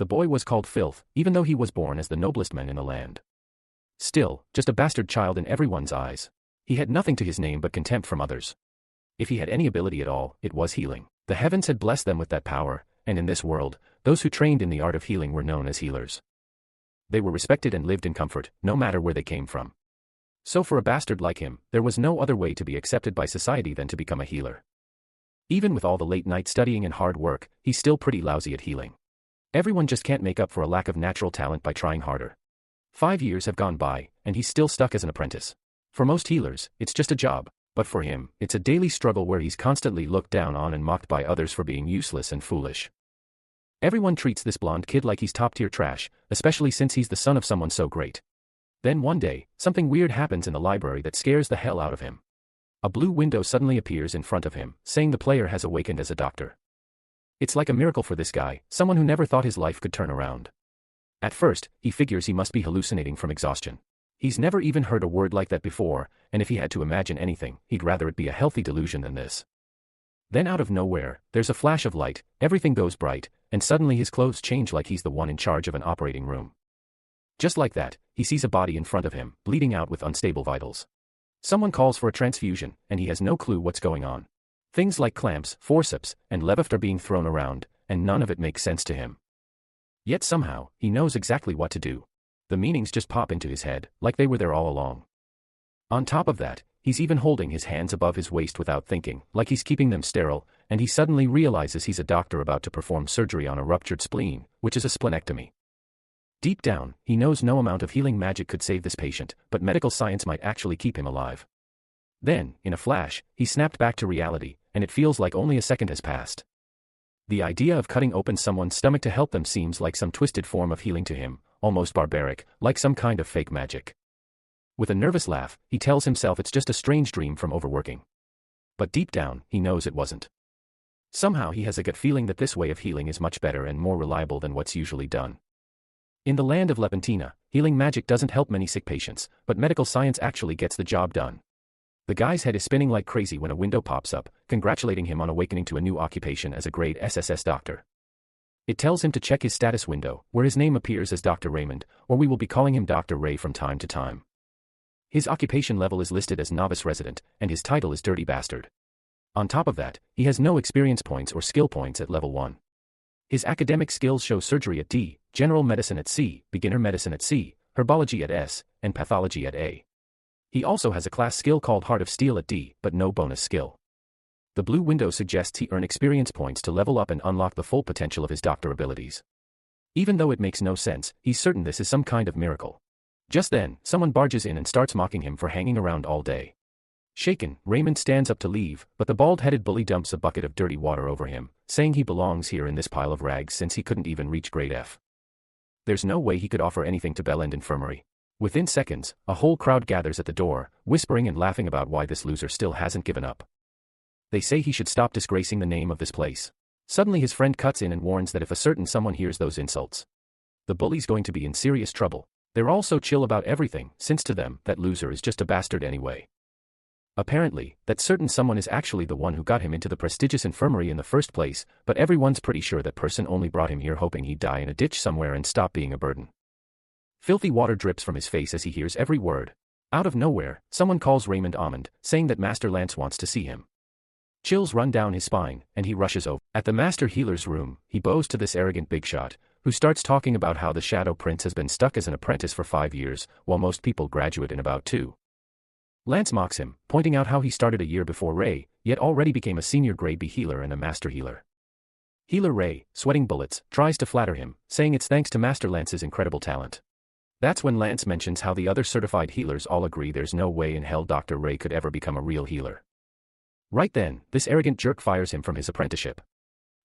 The boy was called Filth, even though he was born as the noblest man in the land. Still, just a bastard child in everyone's eyes. He had nothing to his name but contempt from others. If he had any ability at all, it was healing. The heavens had blessed them with that power, and in this world, those who trained in the art of healing were known as healers. They were respected and lived in comfort, no matter where they came from. So for a bastard like him, there was no other way to be accepted by society than to become a healer. Even with all the late night studying and hard work, he's still pretty lousy at healing. Everyone just can't make up for a lack of natural talent by trying harder. 5 years have gone by, and he's still stuck as an apprentice. For most healers, it's just a job, but for him, it's a daily struggle where he's constantly looked down on and mocked by others for being useless and foolish. Everyone treats this blonde kid like he's top-tier trash, especially since he's the son of someone so great. Then one day, something weird happens in the library that scares the hell out of him. A blue window suddenly appears in front of him, saying the player has awakened as a doctor. It's like a miracle for this guy, someone who never thought his life could turn around. At first, he figures he must be hallucinating from exhaustion. He's never even heard a word like that before, and if he had to imagine anything, he'd rather it be a healthy delusion than this. Then out of nowhere, there's a flash of light, everything goes bright, and suddenly his clothes change like he's the one in charge of an operating room. Just like that, he sees a body in front of him, bleeding out with unstable vitals. Someone calls for a transfusion, and he has no clue what's going on. Things like clamps, forceps, and leveft are being thrown around, and none of it makes sense to him. Yet somehow, he knows exactly what to do. The meanings just pop into his head, like they were there all along. On top of that, he's even holding his hands above his waist without thinking, like he's keeping them sterile, and he suddenly realizes he's a doctor about to perform surgery on a ruptured spleen, which is a splenectomy. Deep down, he knows no amount of healing magic could save this patient, but medical science might actually keep him alive. Then, in a flash, he snapped back to reality, and it feels like only a second has passed. The idea of cutting open someone's stomach to help them seems like some twisted form of healing to him, almost barbaric, like some kind of fake magic. With a nervous laugh, he tells himself it's just a strange dream from overworking. But deep down, he knows it wasn't. Somehow he has a gut feeling that this way of healing is much better and more reliable than what's usually done. In the land of Lepentina, healing magic doesn't help many sick patients, but medical science actually gets the job done. The guy's head is spinning like crazy when a window pops up, congratulating him on awakening to a new occupation as a grade SSS doctor. It tells him to check his status window, where his name appears as Dr. Raymond, or we will be calling him Dr. Ray from time to time. His occupation level is listed as novice resident, and his title is Dirty Bastard. On top of that, he has no experience points or skill points at level 1. His academic skills show surgery at D, general medicine at C, beginner medicine at C, herbology at S, and pathology at A. He also has a class skill called Heart of Steel at D, but no bonus skill. The blue window suggests he earn experience points to level up and unlock the full potential of his doctor abilities. Even though it makes no sense, he's certain this is some kind of miracle. Just then, someone barges in and starts mocking him for hanging around all day. Shaken, Raymond stands up to leave, but the bald-headed bully dumps a bucket of dirty water over him, saying he belongs here in this pile of rags since he couldn't even reach grade F. There's no way he could offer anything to Bell End Infirmary. Within seconds, a whole crowd gathers at the door, whispering and laughing about why this loser still hasn't given up. They say he should stop disgracing the name of this place. Suddenly his friend cuts in and warns that if a certain someone hears those insults, the bully's going to be in serious trouble. They're all so chill about everything, since to them, that loser is just a bastard anyway. Apparently, that certain someone is actually the one who got him into the prestigious infirmary in the first place, but everyone's pretty sure that person only brought him here hoping he'd die in a ditch somewhere and stop being a burden. Filthy water drips from his face as he hears every word. Out of nowhere, someone calls Raymond Almond, saying that Master Lance wants to see him. Chills run down his spine, and he rushes over. At the Master Healer's room, he bows to this arrogant bigshot, who starts talking about how the Shadow Prince has been stuck as an apprentice for 5 years, while most people graduate in about 2. Lance mocks him, pointing out how he started a year before Ray, yet already became a senior grade B healer and a master healer. Healer Ray, sweating bullets, tries to flatter him, saying it's thanks to Master Lance's incredible talent. That's when Lance mentions how the other certified healers all agree there's no way in hell Dr. Ray could ever become a real healer. Right then, this arrogant jerk fires him from his apprenticeship.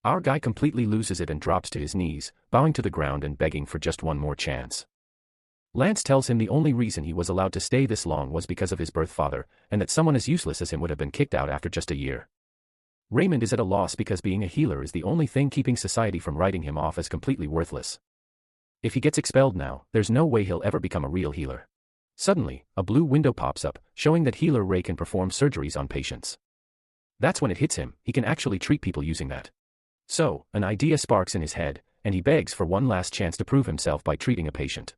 Our guy completely loses it and drops to his knees, bowing to the ground and begging for just one more chance. Lance tells him the only reason he was allowed to stay this long was because of his birth father, and that someone as useless as him would have been kicked out after just a year. Raymond is at a loss because being a healer is the only thing keeping society from writing him off as completely worthless. If he gets expelled now, there's no way he'll ever become a real healer. Suddenly, a blue window pops up, showing that Healer Ray can perform surgeries on patients. That's when it hits him, he can actually treat people using that. So, an idea sparks in his head, and he begs for one last chance to prove himself by treating a patient.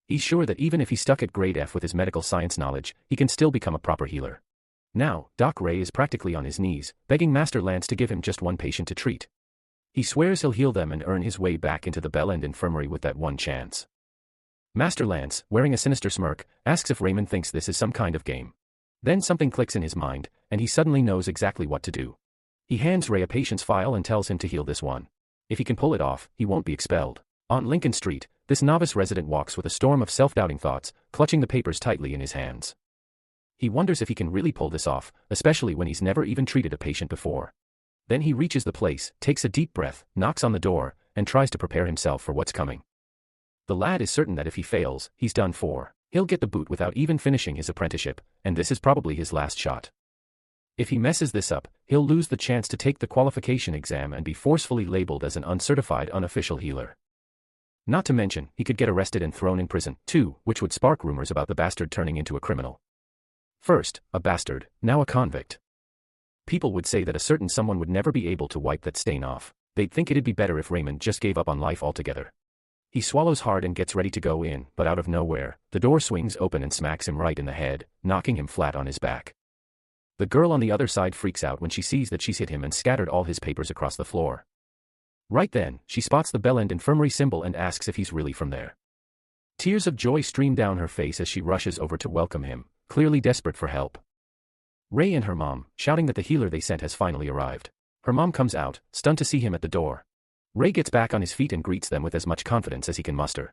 He's sure that even if he's stuck at grade F with his medical science knowledge, he can still become a proper healer. Now, Doc Ray is practically on his knees, begging Master Lance to give him just one patient to treat. He swears he'll heal them and earn his way back into the Bell End Infirmary with that one chance. Master Lance, wearing a sinister smirk, asks if Raymond thinks this is some kind of game. Then something clicks in his mind, and he suddenly knows exactly what to do. He hands Ray a patient's file and tells him to heal this one. If he can pull it off, he won't be expelled. On Lincoln Street, this novice resident walks with a storm of self-doubting thoughts, clutching the papers tightly in his hands. He wonders if he can really pull this off, especially when he's never even treated a patient before. Then he reaches the place, takes a deep breath, knocks on the door, and tries to prepare himself for what's coming. The lad is certain that if he fails, he's done for. He'll get the boot without even finishing his apprenticeship, and this is probably his last shot. If he messes this up, he'll lose the chance to take the qualification exam and be forcefully labeled as an uncertified unofficial healer. Not to mention, he could get arrested and thrown in prison, too, which would spark rumors about the bastard turning into a criminal. First, a bastard, now a convict. People would say that a certain someone would never be able to wipe that stain off. They'd think it'd be better if Raymond just gave up on life altogether. He swallows hard and gets ready to go in, but out of nowhere, the door swings open and smacks him right in the head, knocking him flat on his back. The girl on the other side freaks out when she sees that she's hit him and scattered all his papers across the floor. Right then, she spots the Bell End Infirmary symbol and asks if he's really from there. Tears of joy stream down her face as she rushes over to welcome him, clearly desperate for help. Ray and her mom, shouting that the healer they sent has finally arrived. Her mom comes out, stunned to see him at the door. Ray gets back on his feet and greets them with as much confidence as he can muster.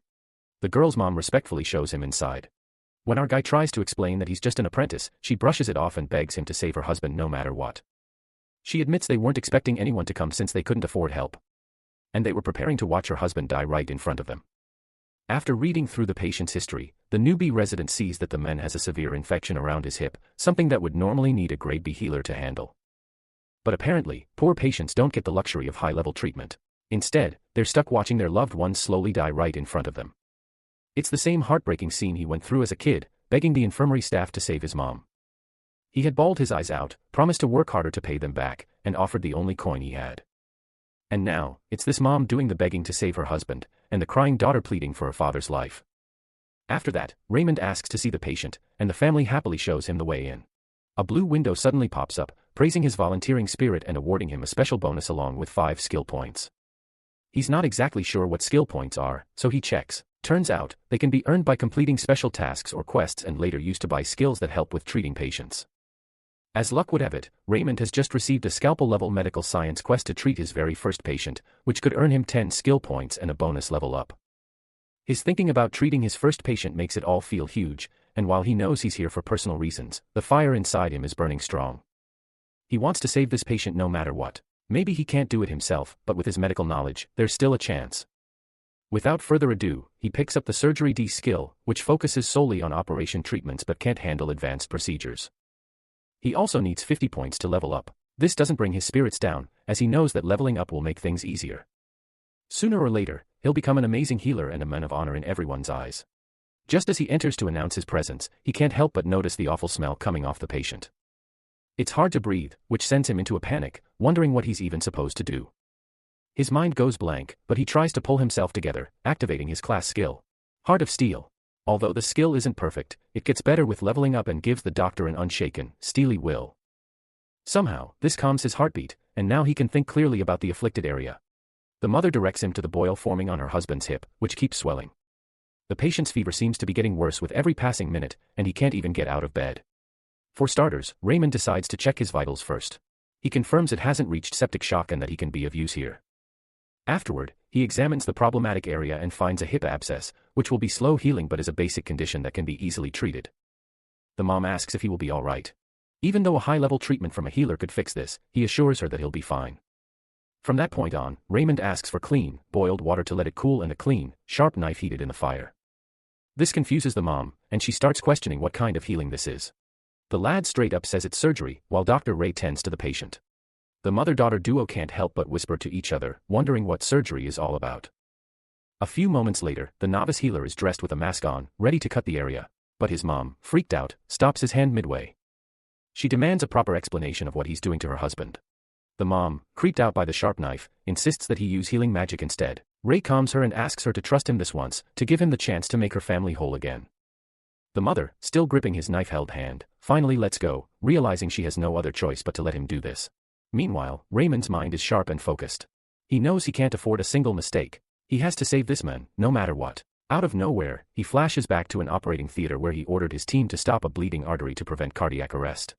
The girl's mom respectfully shows him inside. When our guy tries to explain that he's just an apprentice, she brushes it off and begs him to save her husband no matter what. She admits they weren't expecting anyone to come since they couldn't afford help. And they were preparing to watch her husband die right in front of them. After reading through the patient's history, the newbie resident sees that the man has a severe infection around his hip, something that would normally need a grade B healer to handle. But apparently, poor patients don't get the luxury of high-level treatment. Instead, they're stuck watching their loved ones slowly die right in front of them. It's the same heartbreaking scene he went through as a kid, begging the infirmary staff to save his mom. He had bawled his eyes out, promised to work harder to pay them back, and offered the only coin he had. And now, it's this mom doing the begging to save her husband, and the crying daughter pleading for her father's life. After that, Raymond asks to see the patient, and the family happily shows him the way in. A blue window suddenly pops up, praising his volunteering spirit and awarding him a special bonus along with 5 skill points. He's not exactly sure what skill points are, so he checks. Turns out, they can be earned by completing special tasks or quests and later used to buy skills that help with treating patients. As luck would have it, Raymond has just received a scalpel-level medical science quest to treat his very first patient, which could earn him 10 skill points and a bonus level up. His thinking about treating his first patient makes it all feel huge, and while he knows he's here for personal reasons, the fire inside him is burning strong. He wants to save this patient no matter what. Maybe he can't do it himself, but with his medical knowledge, there's still a chance. Without further ado, he picks up the Surgery D skill, which focuses solely on operation treatments but can't handle advanced procedures. He also needs 50 points to level up. This doesn't bring his spirits down, as he knows that leveling up will make things easier. Sooner or later, he'll become an amazing healer and a man of honor in everyone's eyes. Just as he enters to announce his presence, he can't help but notice the awful smell coming off the patient. It's hard to breathe, which sends him into a panic, wondering what he's even supposed to do. His mind goes blank, but he tries to pull himself together, activating his class skill. Heart of Steel. Although the skill isn't perfect, it gets better with leveling up and gives the doctor an unshaken, steely will. Somehow, this calms his heartbeat, and now he can think clearly about the afflicted area. The mother directs him to the boil forming on her husband's hip, which keeps swelling. The patient's fever seems to be getting worse with every passing minute, and he can't even get out of bed. For starters, Raymond decides to check his vitals first. He confirms it hasn't reached septic shock and that he can be of use here. Afterward, he examines the problematic area and finds a hip abscess, which will be slow healing but is a basic condition that can be easily treated. The mom asks if he will be alright. Even though a high-level treatment from a healer could fix this, he assures her that he'll be fine. From that point on, Raymond asks for clean, boiled water to let it cool and a clean, sharp knife heated in the fire. This confuses the mom, and she starts questioning what kind of healing this is. The lad straight up says it's surgery, while Dr. Ray tends to the patient. The mother-daughter duo can't help but whisper to each other, wondering what surgery is all about. A few moments later, the novice healer is dressed with a mask on, ready to cut the area, but his mom, freaked out, stops his hand midway. She demands a proper explanation of what he's doing to her husband. The mom, creeped out by the sharp knife, insists that he use healing magic instead, Ray calms her and asks her to trust him this once, to give him the chance to make her family whole again. The mother, still gripping his knife-held hand, finally lets go, realizing she has no other choice but to let him do this. Meanwhile, Raymond's mind is sharp and focused. He knows he can't afford a single mistake. He has to save this man, no matter what. Out of nowhere, he flashes back to an operating theater where he ordered his team to stop a bleeding artery to prevent cardiac arrest.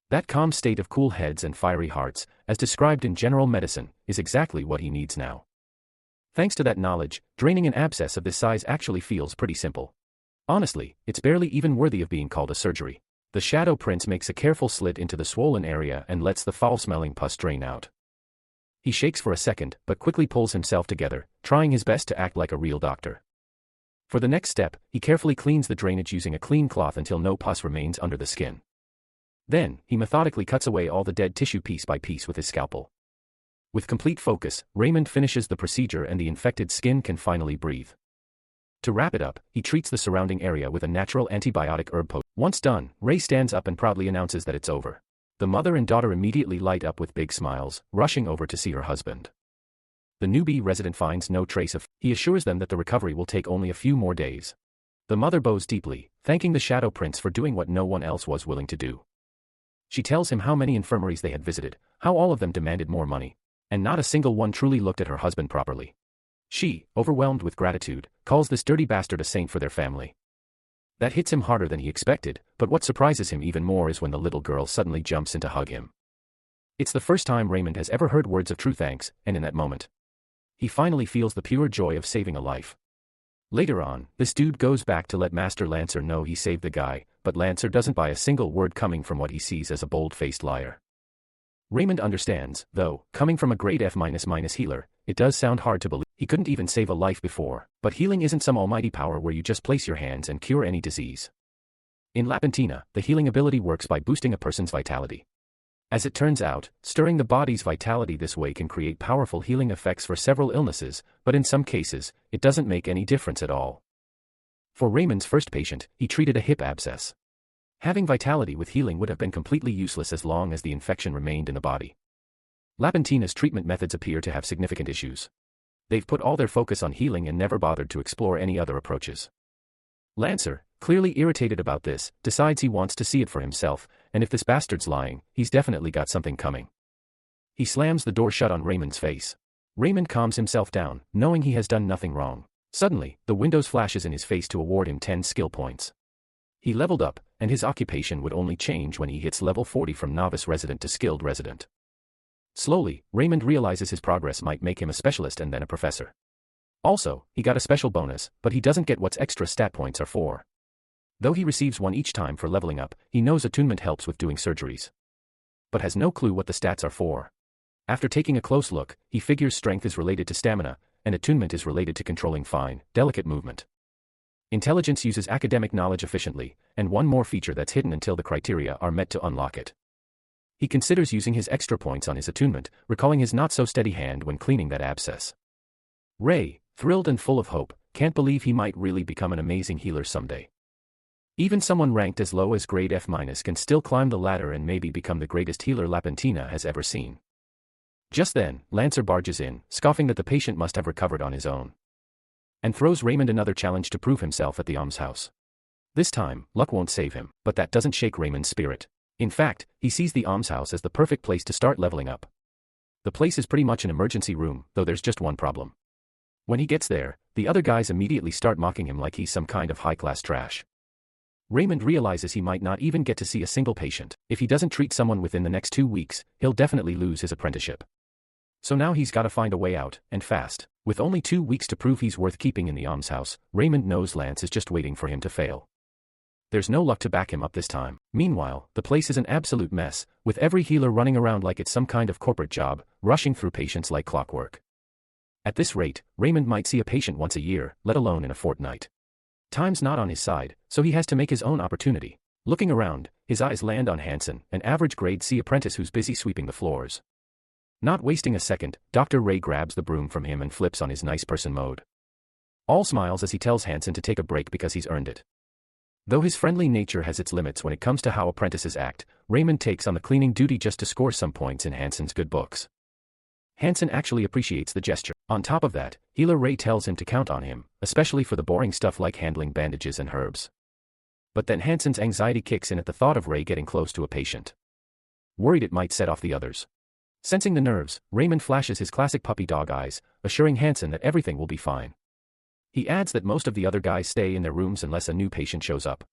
That calm state of cool heads and fiery hearts, as described in general medicine, is exactly what he needs now. Thanks to that knowledge, draining an abscess of this size actually feels pretty simple. Honestly, it's barely even worthy of being called a surgery. The Shadow Prince makes a careful slit into the swollen area and lets the foul-smelling pus drain out. He shakes for a second, but quickly pulls himself together, trying his best to act like a real doctor. For the next step, he carefully cleans the drainage using a clean cloth until no pus remains under the skin. Then, he methodically cuts away all the dead tissue piece by piece with his scalpel. With complete focus, Raymond finishes the procedure and the infected skin can finally breathe. To wrap it up, he treats the surrounding area with a natural antibiotic herb potion. Once done, Ray stands up and proudly announces that it's over. The mother and daughter immediately light up with big smiles, rushing over to see her husband. The newbie resident finds no trace of. He assures them that the recovery will take only a few more days. The mother bows deeply, thanking the Shadow Prince for doing what no one else was willing to do. She tells him how many infirmaries they had visited, how all of them demanded more money, and not a single one truly looked at her husband properly. She, overwhelmed with gratitude, calls this dirty bastard a saint for their family. That hits him harder than he expected, but what surprises him even more is when the little girl suddenly jumps in to hug him. It's the first time Raymond has ever heard words of true thanks, and in that moment, he finally feels the pure joy of saving a life. Later on, this dude goes back to let Master Lancer know he saved the guy, but Lancer doesn't buy a single word coming from what he sees as a bold-faced liar. Raymond understands, though, coming from a grade F-, healer, it does sound hard to believe. He couldn't even save a life before, but healing isn't some almighty power where you just place your hands and cure any disease. In Lapentina, the healing ability works by boosting a person's vitality. As it turns out, stirring the body's vitality this way can create powerful healing effects for several illnesses, but in some cases, it doesn't make any difference at all. For Raymond's first patient, he treated a hip abscess. Having vitality with healing would have been completely useless as long as the infection remained in the body. Lapentina's treatment methods appear to have significant issues. They've put all their focus on healing and never bothered to explore any other approaches. Lancer, clearly irritated about this, decides he wants to see it for himself, and if this bastard's lying, he's definitely got something coming. He slams the door shut on Raymond's face. Raymond calms himself down, knowing he has done nothing wrong. Suddenly, the Windows flashes in his face to award him 10 skill points. He leveled up, and his occupation would only change when he hits level 40 from novice resident to skilled resident. Slowly, Raymond realizes his progress might make him a specialist and then a professor. Also, he got a special bonus, but he doesn't get what's extra stat points are for. Though he receives one each time for leveling up, he knows attunement helps with doing surgeries, but has no clue what the stats are for. After taking a close look, he figures strength is related to stamina, and attunement is related to controlling fine, delicate movement. Intelligence uses academic knowledge efficiently, and one more feature that's hidden until the criteria are met to unlock it. He considers using his extra points on his attunement, recalling his not-so-steady hand when cleaning that abscess. Ray, thrilled and full of hope, can't believe he might really become an amazing healer someday. Even someone ranked as low as grade F- can still climb the ladder and maybe become the greatest healer Lapentina has ever seen. Just then, Lancer barges in, scoffing that the patient must have recovered on his own, and throws Raymond another challenge to prove himself at the almshouse. This time, luck won't save him, but that doesn't shake Raymond's spirit. In fact, he sees the almshouse as the perfect place to start leveling up. The place is pretty much an emergency room, though there's just one problem. When he gets there, the other guys immediately start mocking him like he's some kind of high-class trash. Raymond realizes he might not even get to see a single patient. If he doesn't treat someone within the next 2 weeks, he'll definitely lose his apprenticeship. So now he's got to find a way out, and fast. With only 2 weeks to prove he's worth keeping in the almshouse, Raymond knows Lance is just waiting for him to fail. There's no luck to back him up this time. Meanwhile, the place is an absolute mess, with every healer running around like it's some kind of corporate job, rushing through patients like clockwork. At this rate, Raymond might see a patient once a year, let alone in a fortnight. Time's not on his side, so he has to make his own opportunity. Looking around, his eyes land on Hansen, an average grade C apprentice who's busy sweeping the floors. Not wasting a second, Dr. Ray grabs the broom from him and flips on his nice person mode. All smiles as he tells Hansen to take a break because he's earned it. Though his friendly nature has its limits when it comes to how apprentices act, Raymond takes on the cleaning duty just to score some points in Hansen's good books. Hansen actually appreciates the gesture. On top of that, healer Ray tells him to count on him, especially for the boring stuff like handling bandages and herbs. But then Hansen's anxiety kicks in at the thought of Ray getting close to a patient. Worried it might set off the others. Sensing the nerves, Raymond flashes his classic puppy dog eyes, assuring Hansen that everything will be fine. He adds that most of the other guys stay in their rooms unless a new patient shows up.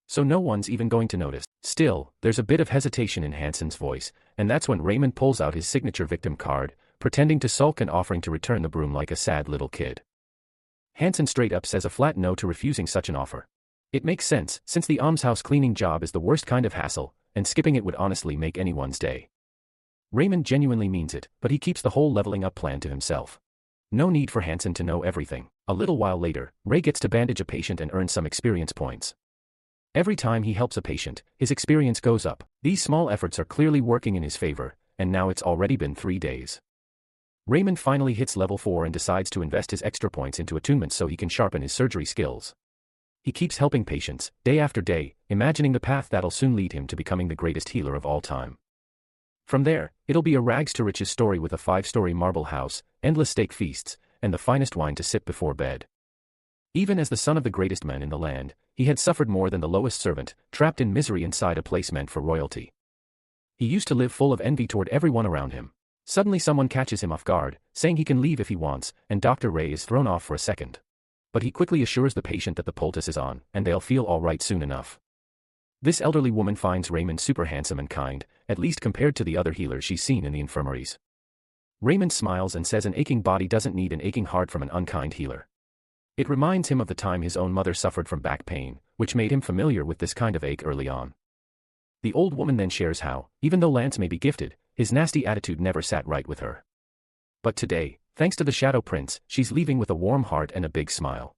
So no one's even going to notice. Still, there's a bit of hesitation in Hansen's voice, and that's when Raymond pulls out his signature victim card, pretending to sulk and offering to return the broom like a sad little kid. Hansen straight up says a flat no to refusing such an offer. It makes sense, since the almshouse cleaning job is the worst kind of hassle, and skipping it would honestly make anyone's day. Raymond genuinely means it, but he keeps the whole leveling up plan to himself. No need for Hansen to know everything. A little while later, Ray gets to bandage a patient and earn some experience points. Every time he helps a patient, his experience goes up. These small efforts are clearly working in his favor, and now it's already been 3 days. Raymond finally hits level 4 and decides to invest his extra points into attunement so he can sharpen his surgery skills. He keeps helping patients, day after day, imagining the path that'll soon lead him to becoming the greatest healer of all time. From there, it'll be a rags to riches story with a 5-story marble house, endless steak feasts, and the finest wine to sip before bed. Even as the son of the greatest man in the land, he had suffered more than the lowest servant, trapped in misery inside a place meant for royalty. He used to live full of envy toward everyone around him. Suddenly someone catches him off guard, saying he can leave if he wants, and Dr. Ray is thrown off for a second. But he quickly assures the patient that the poultice is on, and they'll feel all right soon enough. This elderly woman finds Raymond super handsome and kind, at least compared to the other healers she's seen in the infirmaries. Raymond smiles and says an aching body doesn't need an aching heart from an unkind healer. It reminds him of the time his own mother suffered from back pain, which made him familiar with this kind of ache early on. The old woman then shares how, even though Lance may be gifted, his nasty attitude never sat right with her. But today, thanks to the Shadow Prince, she's leaving with a warm heart and a big smile.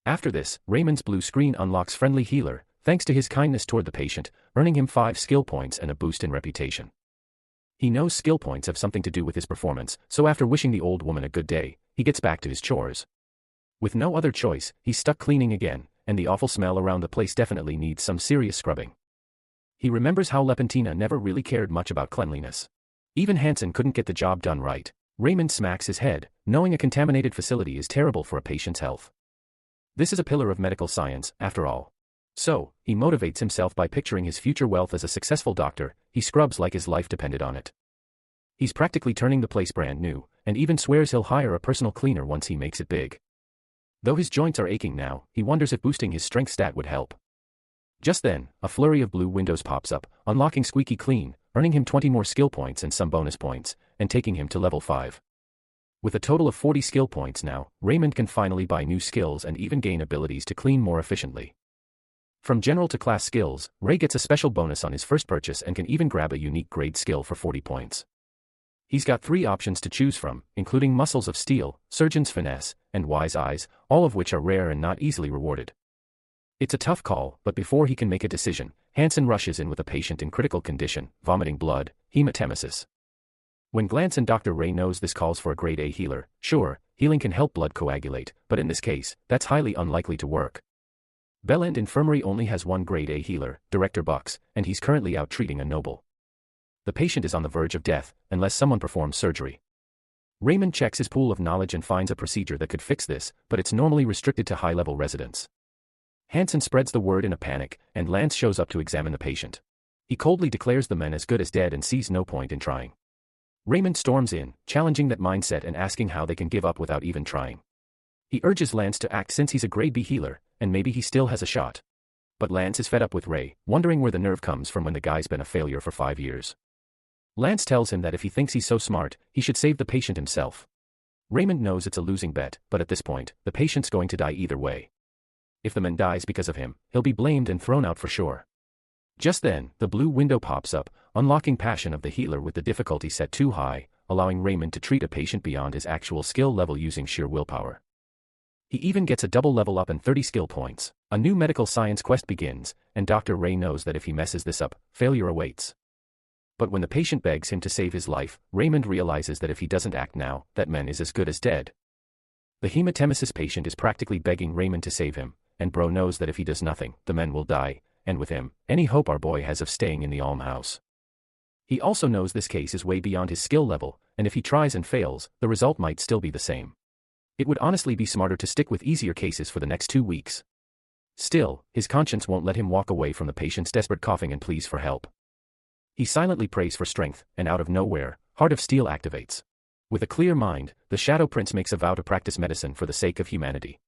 After this, Raymond's blue screen unlocks Friendly Healer, thanks to his kindness toward the patient, earning him 5 skill points and a boost in reputation. He knows skill points have something to do with his performance, so after wishing the old woman a good day, he gets back to his chores. With no other choice, he's stuck cleaning again, and the awful smell around the place definitely needs some serious scrubbing. He remembers how Lepentina never really cared much about cleanliness. Even Hansen couldn't get the job done right. Raymond smacks his head, knowing a contaminated facility is terrible for a patient's health. This is a pillar of medical science, after all. So, he motivates himself by picturing his future wealth as a successful doctor. He scrubs like his life depended on it. He's practically turning the place brand new, and even swears he'll hire a personal cleaner once he makes it big. Though his joints are aching now, he wonders if boosting his strength stat would help. Just then, a flurry of blue windows pops up, unlocking Squeaky Clean, earning him 20 more skill points and some bonus points, and taking him to level 5. With a total of 40 skill points now, Raymond can finally buy new skills and even gain abilities to clean more efficiently. From general to class skills, Ray gets a special bonus on his first purchase and can even grab a unique grade skill for 40 points. He's got 3 options to choose from, including Muscles of Steel, Surgeon's Finesse, and Wise Eyes, all of which are rare and not easily rewarded. It's a tough call, but before he can make a decision, Hansen rushes in with a patient in critical condition, vomiting blood, hematemesis. When Glance and Dr. Ray knows this calls for a grade A healer, sure, healing can help blood coagulate, but in this case, that's highly unlikely to work. Bell End Infirmary only has 1 grade A healer, Director Bucks, and he's currently out treating a noble. The patient is on the verge of death, unless someone performs surgery. Raymond checks his pool of knowledge and finds a procedure that could fix this, but it's normally restricted to high-level residents. Hansen spreads the word in a panic, and Lance shows up to examine the patient. He coldly declares the man as good as dead and sees no point in trying. Raymond storms in, challenging that mindset and asking how they can give up without even trying. He urges Lance to act since he's a grade B healer, and maybe he still has a shot. But Lance is fed up with Ray, wondering where the nerve comes from when the guy's been a failure for 5 years. Lance tells him that if he thinks he's so smart, he should save the patient himself. Raymond knows it's a losing bet, but at this point, the patient's going to die either way. If the man dies because of him, he'll be blamed and thrown out for sure. Just then, the blue window pops up, unlocking Passion of the Healer with the difficulty set too high, allowing Raymond to treat a patient beyond his actual skill level using sheer willpower. He even gets a double level up and 30 skill points. A new medical science quest begins, and Dr. Ray knows that if he messes this up, failure awaits. But when the patient begs him to save his life, Raymond realizes that if he doesn't act now, that man is as good as dead. The hematemesis patient is practically begging Raymond to save him, and Bro knows that if he does nothing, the man will die, and with him, any hope our boy has of staying in the almhouse. He also knows this case is way beyond his skill level, and if he tries and fails, the result might still be the same. It would honestly be smarter to stick with easier cases for the next 2 weeks. Still, his conscience won't let him walk away from the patient's desperate coughing and pleas for help. He silently prays for strength, and out of nowhere, Heart of Steel activates. With a clear mind, the Shadow Prince makes a vow to practice medicine for the sake of humanity.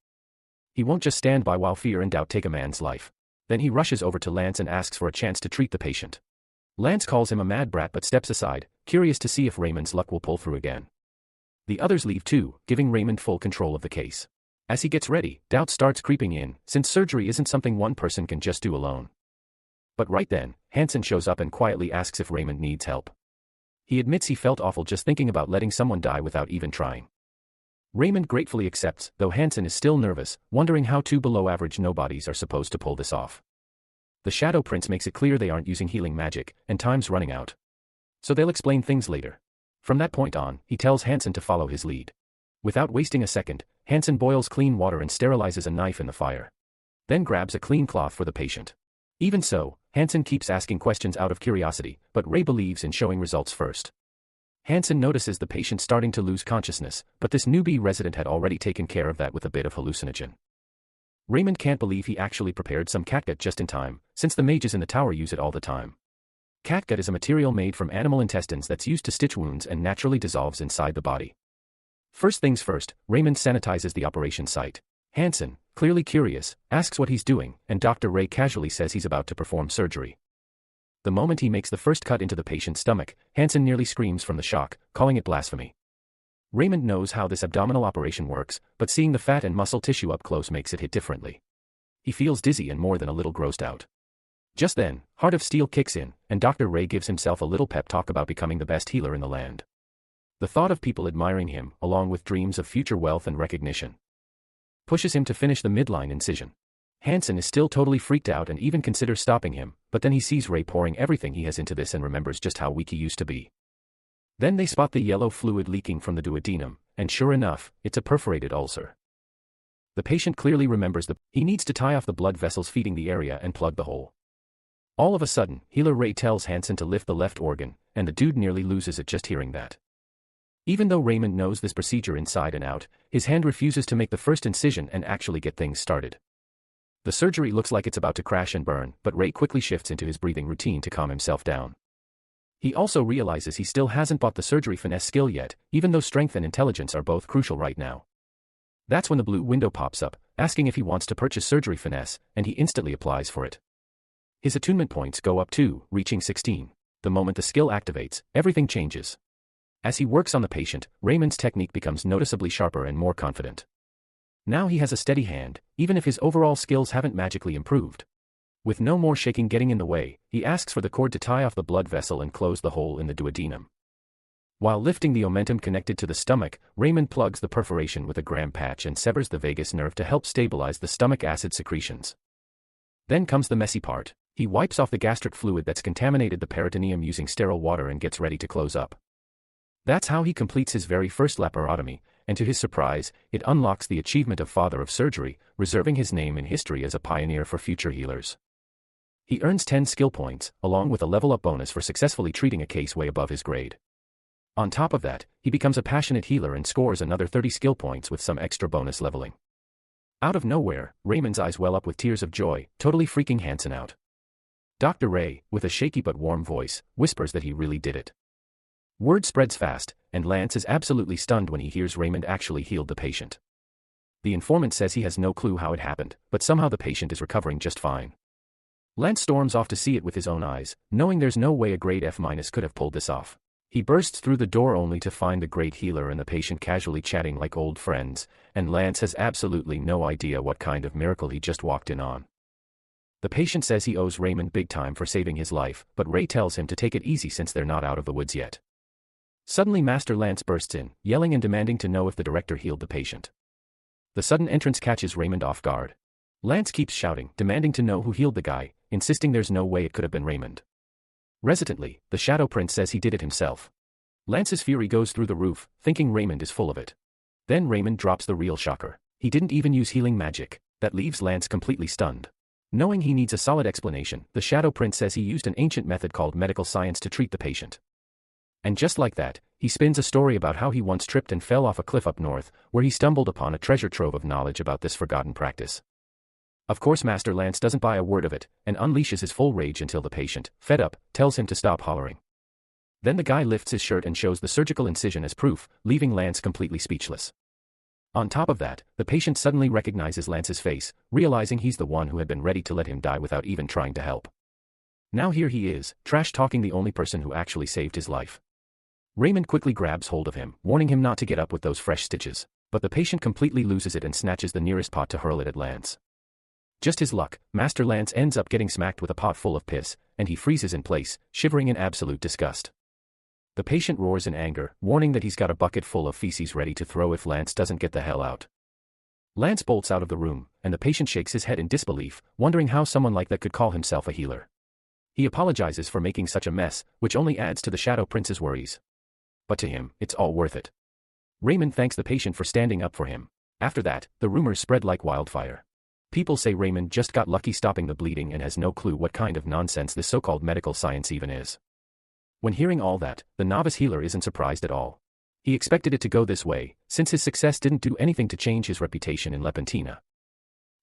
He won't just stand by while fear and doubt take a man's life. Then he rushes over to Lance and asks for a chance to treat the patient. Lance calls him a mad brat but steps aside, curious to see if Raymond's luck will pull through again. The others leave too, giving Raymond full control of the case. As he gets ready, doubt starts creeping in, since surgery isn't something one person can just do alone. But right then, Hansen shows up and quietly asks if Raymond needs help. He admits he felt awful just thinking about letting someone die without even trying. Raymond gratefully accepts, though Hansen is still nervous, wondering how 2 below-average nobodies are supposed to pull this off. The Shadow Prince makes it clear they aren't using healing magic, and time's running out. So they'll explain things later. From that point on, he tells Hansen to follow his lead. Without wasting a second, Hansen boils clean water and sterilizes a knife in the fire. Then grabs a clean cloth for the patient. Even so, Hansen keeps asking questions out of curiosity, but Ray believes in showing results first. Hansen notices the patient starting to lose consciousness, but this newbie resident had already taken care of that with a bit of hallucinogen. Raymond can't believe he actually prepared some catgut just in time, since the mages in the tower use it all the time. Catgut is a material made from animal intestines that's used to stitch wounds and naturally dissolves inside the body. First things first, Raymond sanitizes the operation site. Hansen, clearly curious, asks what he's doing, and Dr. Ray casually says he's about to perform surgery. The moment he makes the first cut into the patient's stomach, Hansen nearly screams from the shock, calling it blasphemy. Raymond knows how this abdominal operation works, but seeing the fat and muscle tissue up close makes it hit differently. He feels dizzy and more than a little grossed out. Just then, Heart of Steel kicks in, and Dr. Ray gives himself a little pep talk about becoming the best healer in the land. The thought of people admiring him, along with dreams of future wealth and recognition, pushes him to finish the midline incision. Hansen is still totally freaked out and even considers stopping him, but then he sees Ray pouring everything he has into this and remembers just how weak he used to be. Then they spot the yellow fluid leaking from the duodenum, and sure enough, it's a perforated ulcer. The patient clearly remembers he needs to tie off the blood vessels feeding the area and plug the hole. All of a sudden, healer Ray tells Hansen to lift the left organ, and the dude nearly loses it just hearing that. Even though Raymond knows this procedure inside and out, his hand refuses to make the first incision and actually get things started. The surgery looks like it's about to crash and burn, but Ray quickly shifts into his breathing routine to calm himself down. He also realizes he still hasn't bought the surgery finesse skill yet, even though strength and intelligence are both crucial right now. That's when the blue window pops up, asking if he wants to purchase surgery finesse, and he instantly applies for it. His attunement points go up too, reaching 16. The moment the skill activates, everything changes. As he works on the patient, Raymond's technique becomes noticeably sharper and more confident. Now he has a steady hand, even if his overall skills haven't magically improved. With no more shaking getting in the way, he asks for the cord to tie off the blood vessel and close the hole in the duodenum. While lifting the omentum connected to the stomach, Raymond plugs the perforation with a gram patch and severs the vagus nerve to help stabilize the stomach acid secretions. Then comes the messy part. He wipes off the gastric fluid that's contaminated the peritoneum using sterile water and gets ready to close up. That's how he completes his very first laparotomy, and to his surprise, it unlocks the achievement of Father of Surgery, reserving his name in history as a pioneer for future healers. He earns 10 skill points, along with a level-up bonus for successfully treating a case way above his grade. On top of that, he becomes a passionate healer and scores another 30 skill points with some extra bonus leveling. Out of nowhere, Raymond's eyes well up with tears of joy, totally freaking Hansen out. Dr. Ray, with a shaky but warm voice, whispers that he really did it. Word spreads fast, and Lance is absolutely stunned when he hears Raymond actually healed the patient. The informant says he has no clue how it happened, but somehow the patient is recovering just fine. Lance storms off to see it with his own eyes, knowing there's no way a grade F- could have pulled this off. He bursts through the door only to find the great healer and the patient casually chatting like old friends, and Lance has absolutely no idea what kind of miracle he just walked in on. The patient says he owes Raymond big time for saving his life, but Ray tells him to take it easy since they're not out of the woods yet. Suddenly Master Lance bursts in, yelling and demanding to know if the director healed the patient. The sudden entrance catches Raymond off guard. Lance keeps shouting, demanding to know who healed the guy, insisting there's no way it could have been Raymond. Resolutely, the Shadow Prince says he did it himself. Lance's fury goes through the roof, thinking Raymond is full of it. Then Raymond drops the real shocker. He didn't even use healing magic. That leaves Lance completely stunned. Knowing he needs a solid explanation, the Shadow Prince says he used an ancient method called medical science to treat the patient. And just like that, he spins a story about how he once tripped and fell off a cliff up north, where he stumbled upon a treasure trove of knowledge about this forgotten practice. Of course Master Lance doesn't buy a word of it, and unleashes his full rage until the patient, fed up, tells him to stop hollering. Then the guy lifts his shirt and shows the surgical incision as proof, leaving Lance completely speechless. On top of that, the patient suddenly recognizes Lance's face, realizing he's the one who had been ready to let him die without even trying to help. Now here he is, trash-talking the only person who actually saved his life. Raymond quickly grabs hold of him, warning him not to get up with those fresh stitches, but the patient completely loses it and snatches the nearest pot to hurl it at Lance. Just his luck, Master Lance ends up getting smacked with a pot full of piss, and he freezes in place, shivering in absolute disgust. The patient roars in anger, warning that he's got a bucket full of feces ready to throw if Lance doesn't get the hell out. Lance bolts out of the room, and the patient shakes his head in disbelief, wondering how someone like that could call himself a healer. He apologizes for making such a mess, which only adds to the Shadow Prince's worries. But to him, it's all worth it. Raymond thanks the patient for standing up for him. After that, the rumors spread like wildfire. People say Raymond just got lucky stopping the bleeding and has no clue what kind of nonsense this so-called medical science even is. When hearing all that, the novice healer isn't surprised at all. He expected it to go this way, since his success didn't do anything to change his reputation in Lepentina.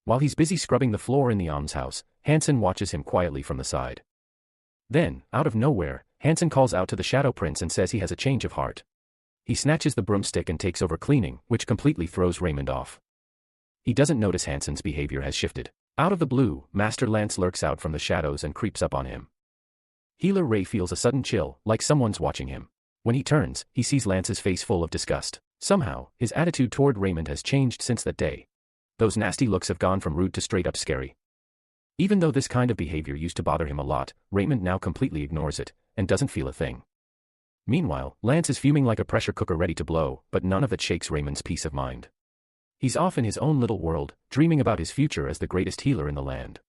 While he's busy scrubbing the floor in the almshouse, Hansen watches him quietly from the side. Then, out of nowhere, Hansen calls out to the Shadow Prince and says he has a change of heart. He snatches the broomstick and takes over cleaning, which completely throws Raymond off. He doesn't notice Hansen's behavior has shifted. Out of the blue, Master Lance lurks out from the shadows and creeps up on him. Healer Ray feels a sudden chill, like someone's watching him. When he turns, he sees Lance's face full of disgust. Somehow, his attitude toward Raymond has changed since that day. Those nasty looks have gone from rude to straight up scary. Even though this kind of behavior used to bother him a lot, Raymond now completely ignores it, and doesn't feel a thing. Meanwhile, Lance is fuming like a pressure cooker ready to blow, but none of it shakes Raymond's peace of mind. He's off in his own little world, dreaming about his future as the greatest healer in the land.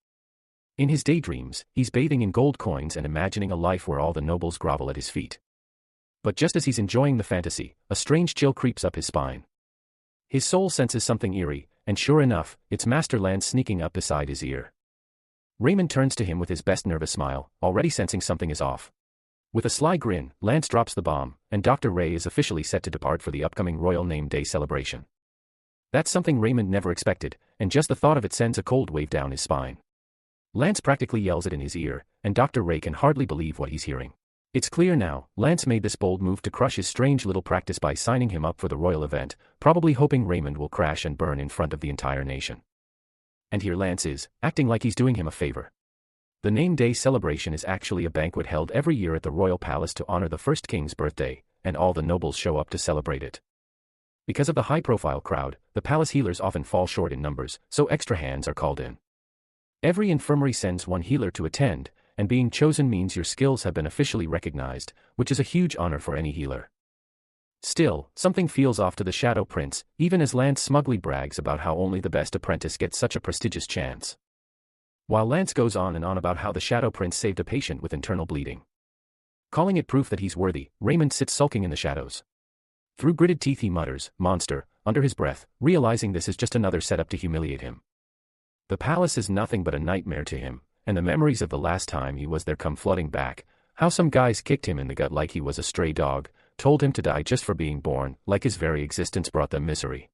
In his daydreams, he's bathing in gold coins and imagining a life where all the nobles grovel at his feet. But just as he's enjoying the fantasy, a strange chill creeps up his spine. His soul senses something eerie, and sure enough, it's Master Lance sneaking up beside his ear. Raymond turns to him with his best nervous smile, already sensing something is off. With a sly grin, Lance drops the bomb, and Dr. Ray is officially set to depart for the upcoming Royal Name Day celebration. That's something Raymond never expected, and just the thought of it sends a cold wave down his spine. Lance practically yells it in his ear, and Dr. Ray can hardly believe what he's hearing. It's clear now, Lance made this bold move to crush his strange little practice by signing him up for the royal event, probably hoping Raymond will crash and burn in front of the entire nation. And here Lance is, acting like he's doing him a favor. The Name Day celebration is actually a banquet held every year at the royal palace to honor the first king's birthday, and all the nobles show up to celebrate it. Because of the high-profile crowd, the palace healers often fall short in numbers, so extra hands are called in. Every infirmary sends one healer to attend, and being chosen means your skills have been officially recognized, which is a huge honor for any healer. Still, something feels off to the Shadow Prince, even as Lance smugly brags about how only the best apprentice gets such a prestigious chance. While Lance goes on and on about how the Shadow Prince saved a patient with internal bleeding. Calling it proof that he's worthy, Raymond sits sulking in the shadows. Through gritted teeth he mutters, "Monster," under his breath, realizing this is just another setup to humiliate him. The palace is nothing but a nightmare to him, and the memories of the last time he was there come flooding back, how some guys kicked him in the gut like he was a stray dog, told him to die just for being born, like his very existence brought them misery.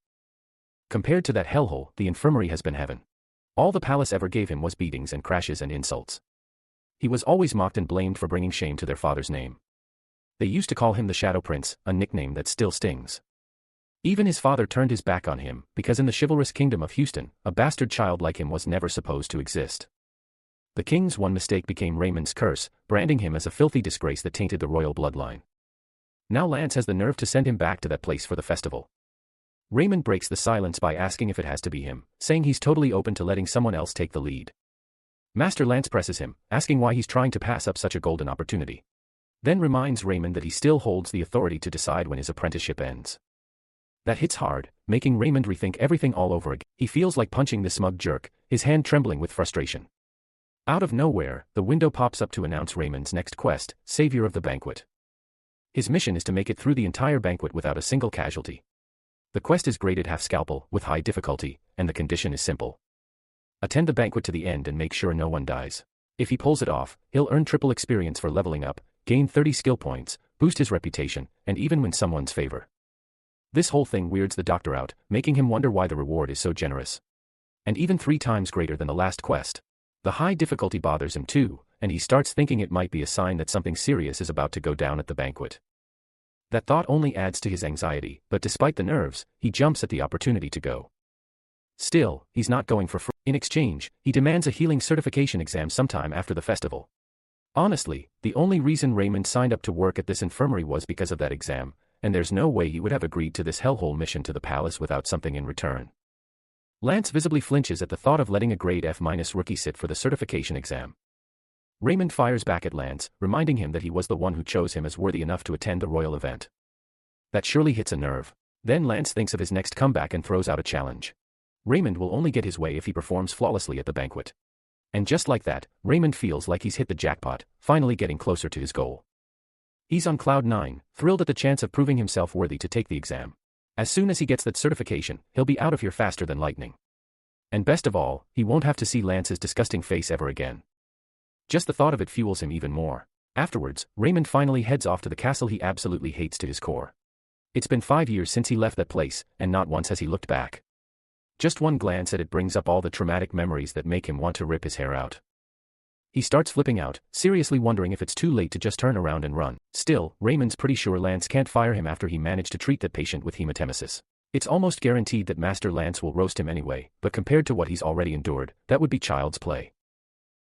Compared to that hellhole, the infirmary has been heaven. All the palace ever gave him was beatings and crashes and insults. He was always mocked and blamed for bringing shame to their father's name. They used to call him the Shadow Prince, a nickname that still stings. Even his father turned his back on him, because in the chivalrous kingdom of Houston, a bastard child like him was never supposed to exist. The king's one mistake became Raymond's curse, branding him as a filthy disgrace that tainted the royal bloodline. Now Lance has the nerve to send him back to that place for the festival. Raymond breaks the silence by asking if it has to be him, saying he's totally open to letting someone else take the lead. Master Lance presses him, asking why he's trying to pass up such a golden opportunity. Then reminds Raymond that he still holds the authority to decide when his apprenticeship ends. That hits hard, making Raymond rethink everything all over again. He feels like punching the smug jerk, his hand trembling with frustration. Out of nowhere, the window pops up to announce Raymond's next quest, Savior of the Banquet. His mission is to make it through the entire banquet without a single casualty. The quest is graded half scalpel, with high difficulty, and the condition is simple. Attend the banquet to the end and make sure no one dies. If he pulls it off, he'll earn triple experience for leveling up, gain 30 skill points, boost his reputation, and even win someone's favor. This whole thing weirds the doctor out, making him wonder why the reward is so generous. And even 3 times greater than the last quest. The high difficulty bothers him too, and he starts thinking it might be a sign that something serious is about to go down at the banquet. That thought only adds to his anxiety, but despite the nerves, he jumps at the opportunity to go. Still, he's not going for free. In exchange, he demands a healing certification exam sometime after the festival. Honestly, the only reason Raymond signed up to work at this infirmary was because of that exam, and there's no way he would have agreed to this hellhole mission to the palace without something in return. Lance visibly flinches at the thought of letting a grade F- rookie sit for the certification exam. Raymond fires back at Lance, reminding him that he was the one who chose him as worthy enough to attend the royal event. That surely hits a nerve. Then Lance thinks of his next comeback and throws out a challenge. Raymond will only get his way if he performs flawlessly at the banquet. And just like that, Raymond feels like he's hit the jackpot, finally getting closer to his goal. He's on cloud 9, thrilled at the chance of proving himself worthy to take the exam. As soon as he gets that certification, he'll be out of here faster than lightning. And best of all, he won't have to see Lance's disgusting face ever again. Just the thought of it fuels him even more. Afterwards, Raymond finally heads off to the castle he absolutely hates to his core. It's been 5 years since he left that place, and not once has he looked back. Just one glance at it brings up all the traumatic memories that make him want to rip his hair out. He starts flipping out, seriously wondering if it's too late to just turn around and run. Still, Raymond's pretty sure Lance can't fire him after he managed to treat that patient with hematemesis. It's almost guaranteed that Master Lance will roast him anyway, but compared to what he's already endured, that would be child's play.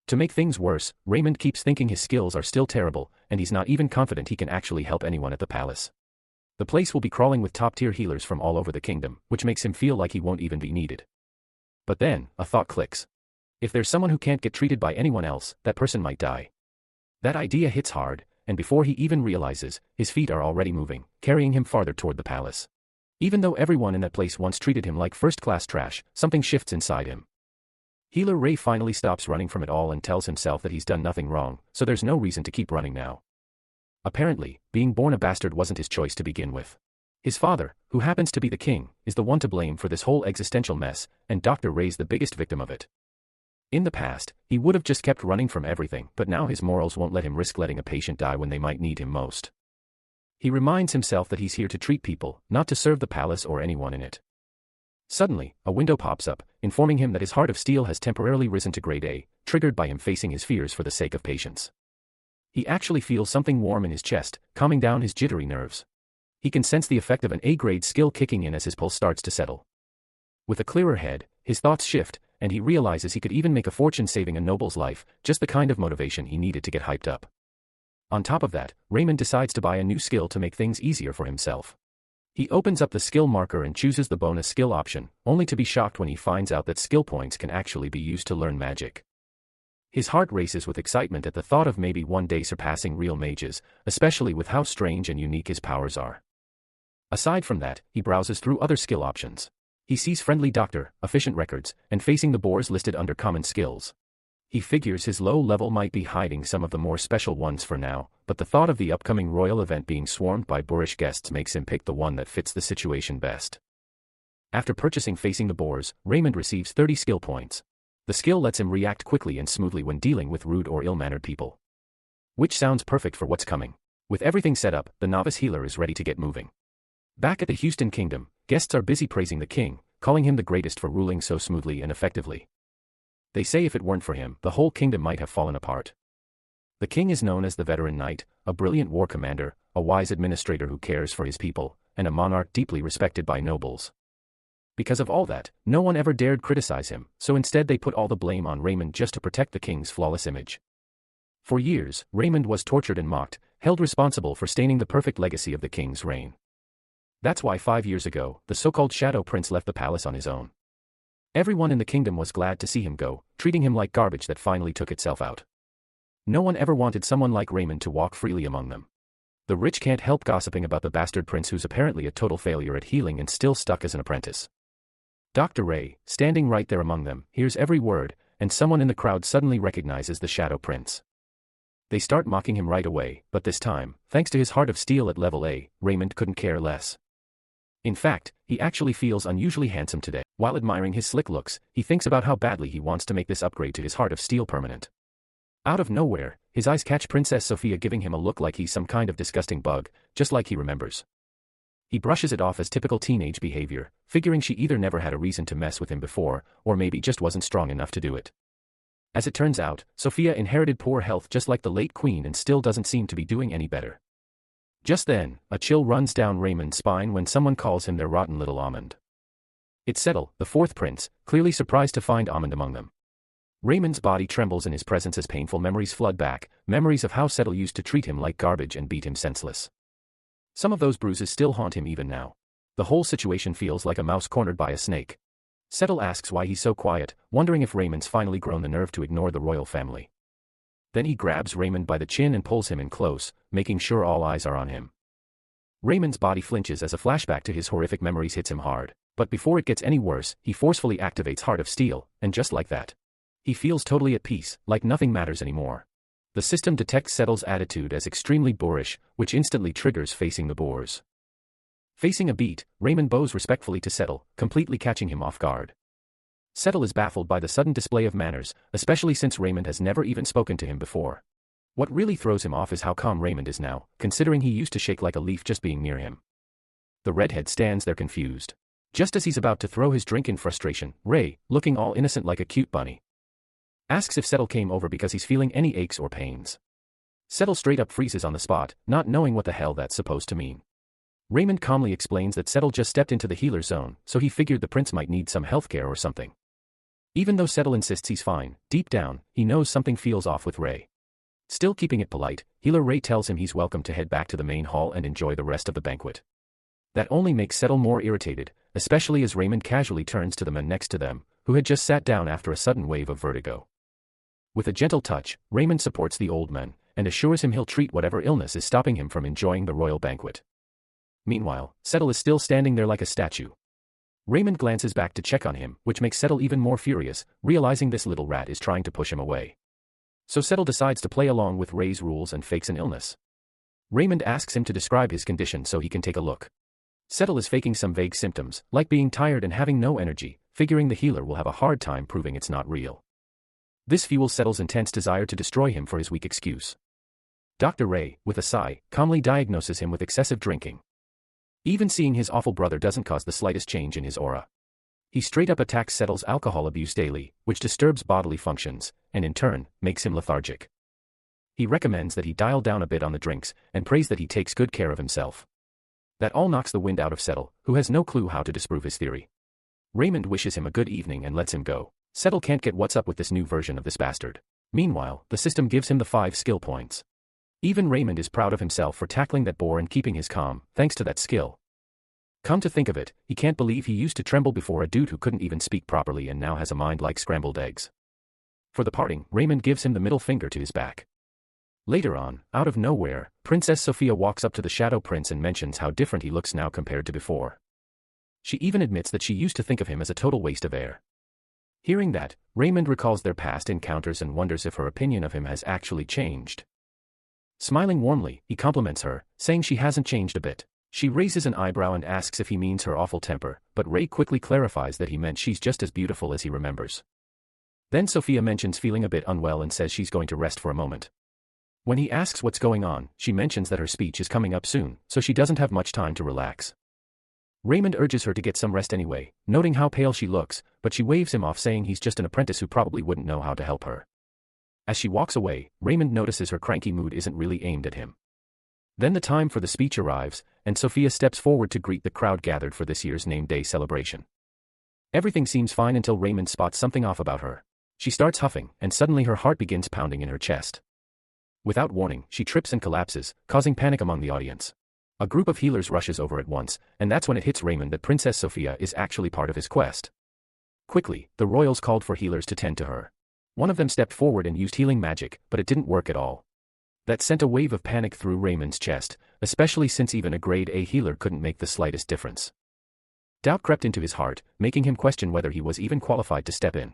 To make things worse, Raymond keeps thinking his skills are still terrible, and he's not even confident he can actually help anyone at the palace. The place will be crawling with top-tier healers from all over the kingdom, which makes him feel like he won't even be needed. But then, a thought clicks. If there's someone who can't get treated by anyone else, that person might die. That idea hits hard, and before he even realizes, his feet are already moving, carrying him farther toward the palace. Even though everyone in that place once treated him like first-class trash, something shifts inside him. Healer Ray finally stops running from it all and tells himself that he's done nothing wrong, so there's no reason to keep running now. Apparently, being born a bastard wasn't his choice to begin with. His father, who happens to be the king, is the one to blame for this whole existential mess, and Dr. Ray's the biggest victim of it. In the past, he would have just kept running from everything, but now his morals won't let him risk letting a patient die when they might need him most. He reminds himself that he's here to treat people, not to serve the palace or anyone in it. Suddenly, a window pops up, informing him that his heart of steel has temporarily risen to grade A, triggered by him facing his fears for the sake of patience. He actually feels something warm in his chest, calming down his jittery nerves. He can sense the effect of an A-grade skill kicking in as his pulse starts to settle. With a clearer head, his thoughts shift, and he realizes he could even make a fortune saving a noble's life, just the kind of motivation he needed to get hyped up. On top of that, Raymond decides to buy a new skill to make things easier for himself. He opens up the skill marker and chooses the bonus skill option, only to be shocked when he finds out that skill points can actually be used to learn magic. His heart races with excitement at the thought of maybe one day surpassing real mages, especially with how strange and unique his powers are. Aside from that, he browses through other skill options. He sees Friendly Doctor, Efficient Records, and Facing the Boars listed under Common Skills. He figures his low level might be hiding some of the more special ones for now, but the thought of the upcoming royal event being swarmed by boorish guests makes him pick the one that fits the situation best. After purchasing Facing the Boars, Raymond receives 30 skill points. The skill lets him react quickly and smoothly when dealing with rude or ill-mannered people. Which sounds perfect for what's coming. With everything set up, the novice healer is ready to get moving. Back at the Houston Kingdom, guests are busy praising the king, calling him the greatest for ruling so smoothly and effectively. They say if it weren't for him, the whole kingdom might have fallen apart. The king is known as the veteran knight, a brilliant war commander, a wise administrator who cares for his people, and a monarch deeply respected by nobles. Because of all that, no one ever dared criticize him, so instead they put all the blame on Raymond just to protect the king's flawless image. For years, Raymond was tortured and mocked, held responsible for staining the perfect legacy of the king's reign. That's why 5 years ago, the so-called Shadow Prince left the palace on his own. Everyone in the kingdom was glad to see him go, treating him like garbage that finally took itself out. No one ever wanted someone like Raymond to walk freely among them. The rich can't help gossiping about the bastard prince who's apparently a total failure at healing and still stuck as an apprentice. Dr. Ray, standing right there among them, hears every word, and someone in the crowd suddenly recognizes the Shadow Prince. They start mocking him right away, but this time, thanks to his heart of steel at level A, Raymond couldn't care less. In fact, he actually feels unusually handsome today. While admiring his slick looks, he thinks about how badly he wants to make this upgrade to his heart of steel permanent. Out of nowhere, His eyes catch Princess Sophia giving him a look like he's some kind of disgusting bug, just like he remembers. He brushes it off as typical teenage behavior, figuring she either never had a reason to mess with him before, or maybe just wasn't strong enough to do it. As it turns out, Sophia inherited poor health just like the late queen and still doesn't seem to be doing any better. Just then, a chill runs down Raymond's spine when someone calls him their rotten little almond. It's Settle, the fourth prince, clearly surprised to find Almond among them. Raymond's body trembles in his presence as painful memories flood back, memories of how Settle used to treat him like garbage and beat him senseless. Some of those bruises still haunt him even now. The whole situation feels like a mouse cornered by a snake. Settle asks why he's so quiet, wondering if Raymond's finally grown the nerve to ignore the royal family. Then he grabs Raymond by the chin and pulls him in close, making sure all eyes are on him. Raymond's body flinches as a flashback to his horrific memories hits him hard, but before it gets any worse, he forcefully activates Heart of Steel, and just like that, he feels totally at peace, like nothing matters anymore. The system detects Settle's attitude as extremely boorish, which instantly triggers Facing the Boars. Facing a beat, Raymond bows respectfully to Settle, completely catching him off guard. Settle is baffled by the sudden display of manners, especially since Raymond has never even spoken to him before. What really throws him off is how calm Raymond is now, considering he used to shake like a leaf just being near him. The redhead stands there confused. Just as he's about to throw his drink in frustration, Ray, looking all innocent like a cute bunny, asks if Settle came over because he's feeling any aches or pains. Settle straight up freezes on the spot, not knowing what the hell that's supposed to mean. Raymond calmly explains that Settle just stepped into the healer zone, so he figured the prince might need some healthcare or something. Even though Settle insists he's fine, deep down, he knows something feels off with Ray. Still keeping it polite, healer Ray tells him he's welcome to head back to the main hall and enjoy the rest of the banquet. That only makes Settle more irritated, especially as Raymond casually turns to the man next to them, who had just sat down after a sudden wave of vertigo. With a gentle touch, Raymond supports the old man, and assures him he'll treat whatever illness is stopping him from enjoying the royal banquet. Meanwhile, Settle is still standing there like a statue. Raymond glances back to check on him, which makes Settle even more furious, realizing this little rat is trying to push him away. So Settle decides to play along with Ray's rules and fakes an illness. Raymond asks him to describe his condition so he can take a look. Settle is faking some vague symptoms, like being tired and having no energy, figuring the healer will have a hard time proving it's not real. This fuels Settle's intense desire to destroy him for his weak excuse. Dr. Ray, with a sigh, calmly diagnoses him with excessive drinking. Even seeing his awful brother doesn't cause the slightest change in his aura. He straight up attacks Settle's alcohol abuse daily, which disturbs bodily functions, and in turn, makes him lethargic. He recommends that he dial down a bit on the drinks, and prays that he takes good care of himself. That all knocks the wind out of Settle, who has no clue how to disprove his theory. Raymond wishes him a good evening and lets him go. Settle can't get what's up with this new version of this bastard. Meanwhile, the system gives him the 5 skill points. Even Raymond is proud of himself for tackling that boar and keeping his calm, thanks to that skill. Come to think of it, he can't believe he used to tremble before a dude who couldn't even speak properly and now has a mind like scrambled eggs. For the parting, Raymond gives him the middle finger to his back. Later on, out of nowhere, Princess Sophia walks up to the Shadow Prince and mentions how different he looks now compared to before. She even admits that she used to think of him as a total waste of air. Hearing that, Raymond recalls their past encounters and wonders if her opinion of him has actually changed. Smiling warmly, he compliments her, saying she hasn't changed a bit. She raises an eyebrow and asks if he means her awful temper, but Ray quickly clarifies that he meant she's just as beautiful as he remembers. Then Sophia mentions feeling a bit unwell and says she's going to rest for a moment. When he asks what's going on, she mentions that her speech is coming up soon, so she doesn't have much time to relax. Raymond urges her to get some rest anyway, noting how pale she looks, but she waves him off saying he's just an apprentice who probably wouldn't know how to help her. As she walks away, Raymond notices her cranky mood isn't really aimed at him. Then the time for the speech arrives, and Sophia steps forward to greet the crowd gathered for this year's name day celebration. Everything seems fine until Raymond spots something off about her. She starts huffing, and suddenly her heart begins pounding in her chest. Without warning, she trips and collapses, causing panic among the audience. A group of healers rushes over at once, and that's when it hits Raymond that Princess Sophia is actually part of his quest. Quickly, the royals called for healers to tend to her. One of them stepped forward and used healing magic, but it didn't work at all. That sent a wave of panic through Raymond's chest, especially since even a grade A healer couldn't make the slightest difference. Doubt crept into his heart, making him question whether he was even qualified to step in.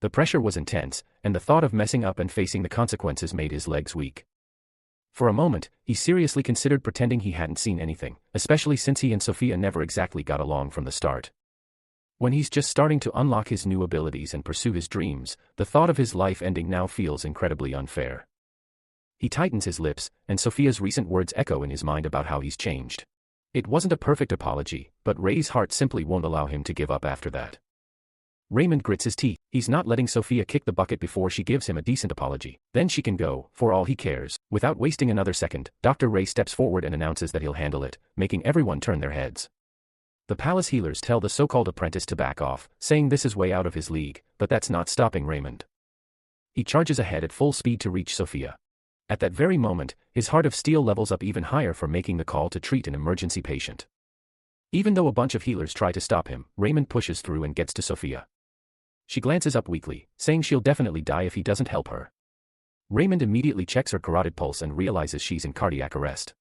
The pressure was intense, and the thought of messing up and facing the consequences made his legs weak. For a moment, he seriously considered pretending he hadn't seen anything, especially since he and Sophia never exactly got along from the start. When he's just starting to unlock his new abilities and pursue his dreams, the thought of his life ending now feels incredibly unfair. He tightens his lips, and Sophia's recent words echo in his mind about how he's changed. It wasn't a perfect apology, but Ray's heart simply won't allow him to give up after that. Raymond grits his teeth. He's not letting Sophia kick the bucket before she gives him a decent apology. Then she can go, for all he cares. Without wasting another second, Dr. Ray steps forward and announces that he'll handle it, making everyone turn their heads. The palace healers tell the so-called apprentice to back off, saying this is way out of his league, but that's not stopping Raymond. He charges ahead at full speed to reach Sophia. At that very moment, his heart of steel levels up even higher for making the call to treat an emergency patient. Even though a bunch of healers try to stop him, Raymond pushes through and gets to Sophia. She glances up weakly, saying she'll definitely die if he doesn't help her. Raymond immediately checks her carotid pulse and realizes she's in cardiac arrest.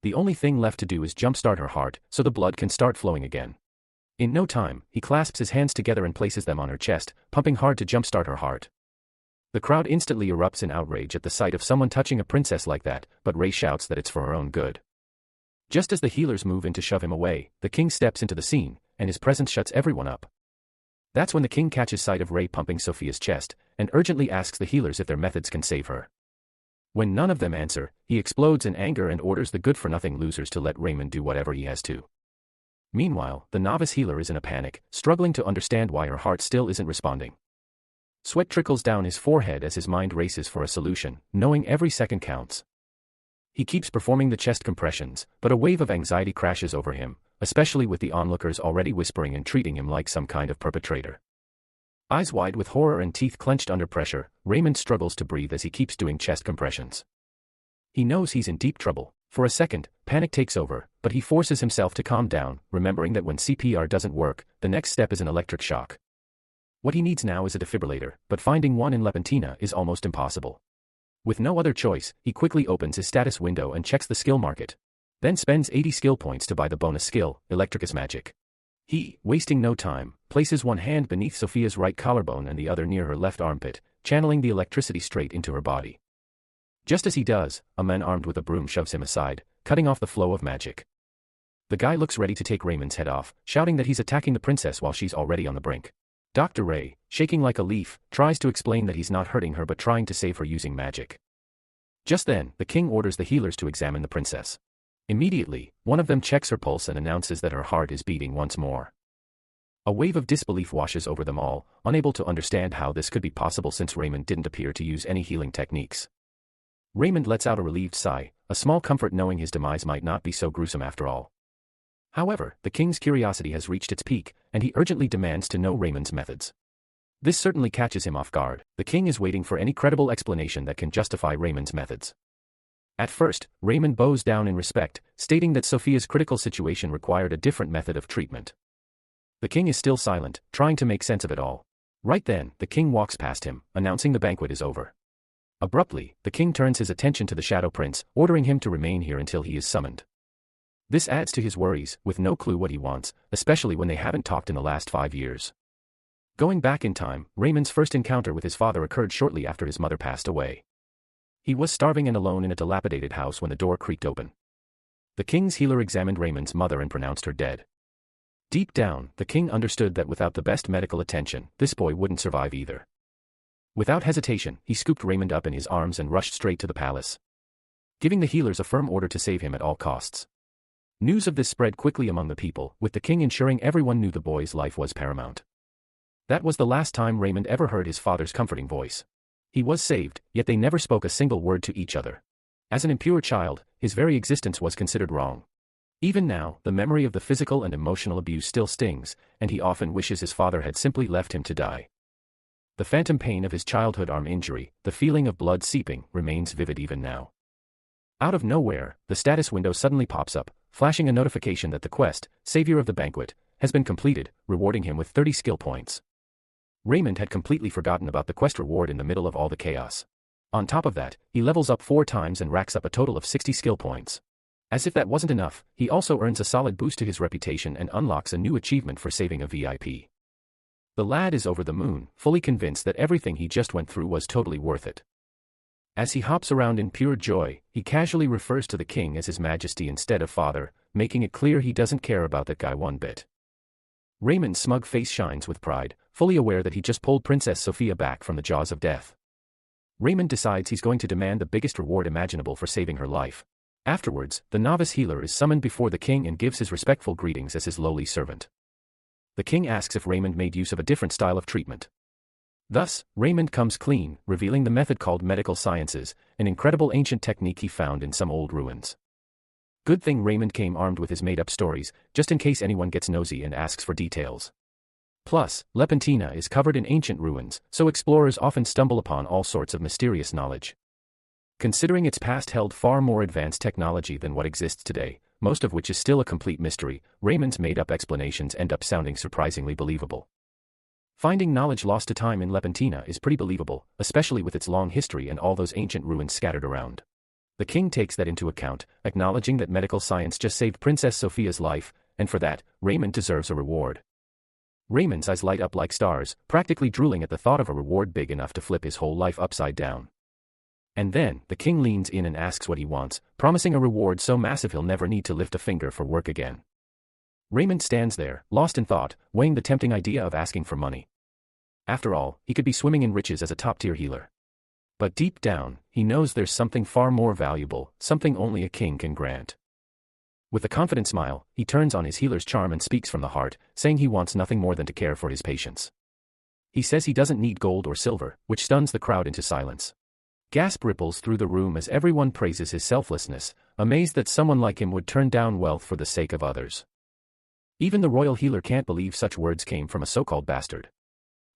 The only thing left to do is jumpstart her heart, so the blood can start flowing again. In no time, he clasps his hands together and places them on her chest, pumping hard to jumpstart her heart. The crowd instantly erupts in outrage at the sight of someone touching a princess like that, but Ray shouts that it's for her own good. Just as the healers move in to shove him away, the king steps into the scene, and his presence shuts everyone up. That's when the king catches sight of Ray pumping Sophia's chest, and urgently asks the healers if their methods can save her. When none of them answer, he explodes in anger and orders the good-for-nothing losers to let Raymond do whatever he has to. Meanwhile, the novice healer is in a panic, struggling to understand why her heart still isn't responding. Sweat trickles down his forehead as his mind races for a solution, knowing every second counts. He keeps performing the chest compressions, but a wave of anxiety crashes over him, especially with the onlookers already whispering and treating him like some kind of perpetrator. Eyes wide with horror and teeth clenched under pressure, Raymond struggles to breathe as he keeps doing chest compressions. He knows he's in deep trouble. For a second, panic takes over, but he forces himself to calm down, remembering that when CPR doesn't work, the next step is an electric shock. What he needs now is a defibrillator, but finding one in Lepentina is almost impossible. With no other choice, he quickly opens his status window and checks the skill market. Then spends 80 skill points to buy the bonus skill, Electricus Magic. He, wasting no time, places one hand beneath Sophia's right collarbone and the other near her left armpit, channeling the electricity straight into her body. Just as he does, a man armed with a broom shoves him aside, cutting off the flow of magic. The guy looks ready to take Raymond's head off, shouting that he's attacking the princess while she's already on the brink. Dr. Ray, shaking like a leaf, tries to explain that he's not hurting her but trying to save her using magic. Just then, the king orders the healers to examine the princess. Immediately, one of them checks her pulse and announces that her heart is beating once more. A wave of disbelief washes over them all, unable to understand how this could be possible since Raymond didn't appear to use any healing techniques. Raymond lets out a relieved sigh, a small comfort knowing his demise might not be so gruesome after all. However, the king's curiosity has reached its peak, and he urgently demands to know Raymond's methods. This certainly catches him off guard. The king is waiting for any credible explanation that can justify Raymond's methods. At first, Raymond bows down in respect, stating that Sophia's critical situation required a different method of treatment. The king is still silent, trying to make sense of it all. Right then, the king walks past him, announcing the banquet is over. Abruptly, the king turns his attention to the Shadow Prince, ordering him to remain here until he is summoned. This adds to his worries, with no clue what he wants, especially when they haven't talked in the last 5 years. Going back in time, Raymond's first encounter with his father occurred shortly after his mother passed away. He was starving and alone in a dilapidated house when the door creaked open. The king's healer examined Raymond's mother and pronounced her dead. Deep down, the king understood that without the best medical attention, this boy wouldn't survive either. Without hesitation, he scooped Raymond up in his arms and rushed straight to the palace, giving the healers a firm order to save him at all costs. News of this spread quickly among the people, with the king ensuring everyone knew the boy's life was paramount. That was the last time Raymond ever heard his father's comforting voice. He was saved, yet they never spoke a single word to each other. As an impure child, his very existence was considered wrong. Even now, the memory of the physical and emotional abuse still stings, and he often wishes his father had simply left him to die. The phantom pain of his childhood arm injury, the feeling of blood seeping, remains vivid even now. Out of nowhere, the status window suddenly pops up, flashing a notification that the quest, Savior of the Banquet, has been completed, rewarding him with 30 skill points. Raymond had completely forgotten about the quest reward in the middle of all the chaos. On top of that, he levels up 4 times and racks up a total of 60 skill points. As if that wasn't enough, he also earns a solid boost to his reputation and unlocks a new achievement for saving a VIP. The lad is over the moon, fully convinced that everything he just went through was totally worth it. As he hops around in pure joy, he casually refers to the king as His Majesty instead of father, making it clear he doesn't care about that guy one bit. Raymond's smug face shines with pride, fully aware that he just pulled Princess Sophia back from the jaws of death. Raymond decides he's going to demand the biggest reward imaginable for saving her life. Afterwards, the novice healer is summoned before the king and gives his respectful greetings as his lowly servant. The king asks if Raymond made use of a different style of treatment. Thus, Raymond comes clean, revealing the method called medical sciences, an incredible ancient technique he found in some old ruins. Good thing Raymond came armed with his made-up stories, just in case anyone gets nosy and asks for details. Plus, Lepentina is covered in ancient ruins, so explorers often stumble upon all sorts of mysterious knowledge. Considering its past held far more advanced technology than what exists today, most of which is still a complete mystery, Raymond's made-up explanations end up sounding surprisingly believable. Finding knowledge lost to time in Lepentina is pretty believable, especially with its long history and all those ancient ruins scattered around. The king takes that into account, acknowledging that medical science just saved Princess Sophia's life, and for that, Raymond deserves a reward. Raymond's eyes light up like stars, practically drooling at the thought of a reward big enough to flip his whole life upside down. And then, the king leans in and asks what he wants, promising a reward so massive he'll never need to lift a finger for work again. Raymond stands there, lost in thought, weighing the tempting idea of asking for money. After all, he could be swimming in riches as a top-tier healer. But deep down, he knows there's something far more valuable, something only a king can grant. With a confident smile, he turns on his healer's charm and speaks from the heart, saying he wants nothing more than to care for his patients. He says he doesn't need gold or silver, which stuns the crowd into silence. Gasp ripples through the room as everyone praises his selflessness, amazed that someone like him would turn down wealth for the sake of others. Even the royal healer can't believe such words came from a so-called bastard.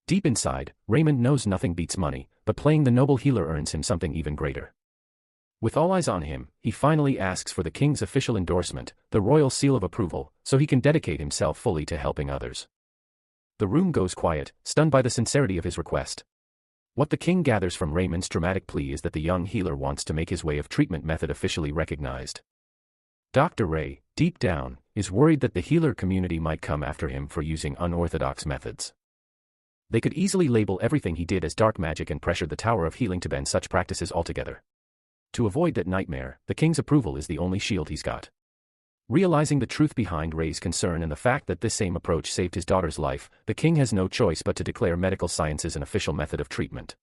Deep inside, Raymond knows nothing beats money, but playing the noble healer earns him something even greater. With all eyes on him, he finally asks for the king's official endorsement, the royal seal of approval, so he can dedicate himself fully to helping others. The room goes quiet, stunned by the sincerity of his request. What the king gathers from Raymond's dramatic plea is that the young healer wants to make his way of treatment method officially recognized. Dr. Ray, deep down, is worried that the healer community might come after him for using unorthodox methods. They could easily label everything he did as dark magic and pressure the Tower of Healing to ban such practices altogether. To avoid that nightmare, the king's approval is the only shield he's got. Realizing the truth behind Ray's concern and the fact that this same approach saved his daughter's life, the king has no choice but to declare medical sciences an official method of treatment.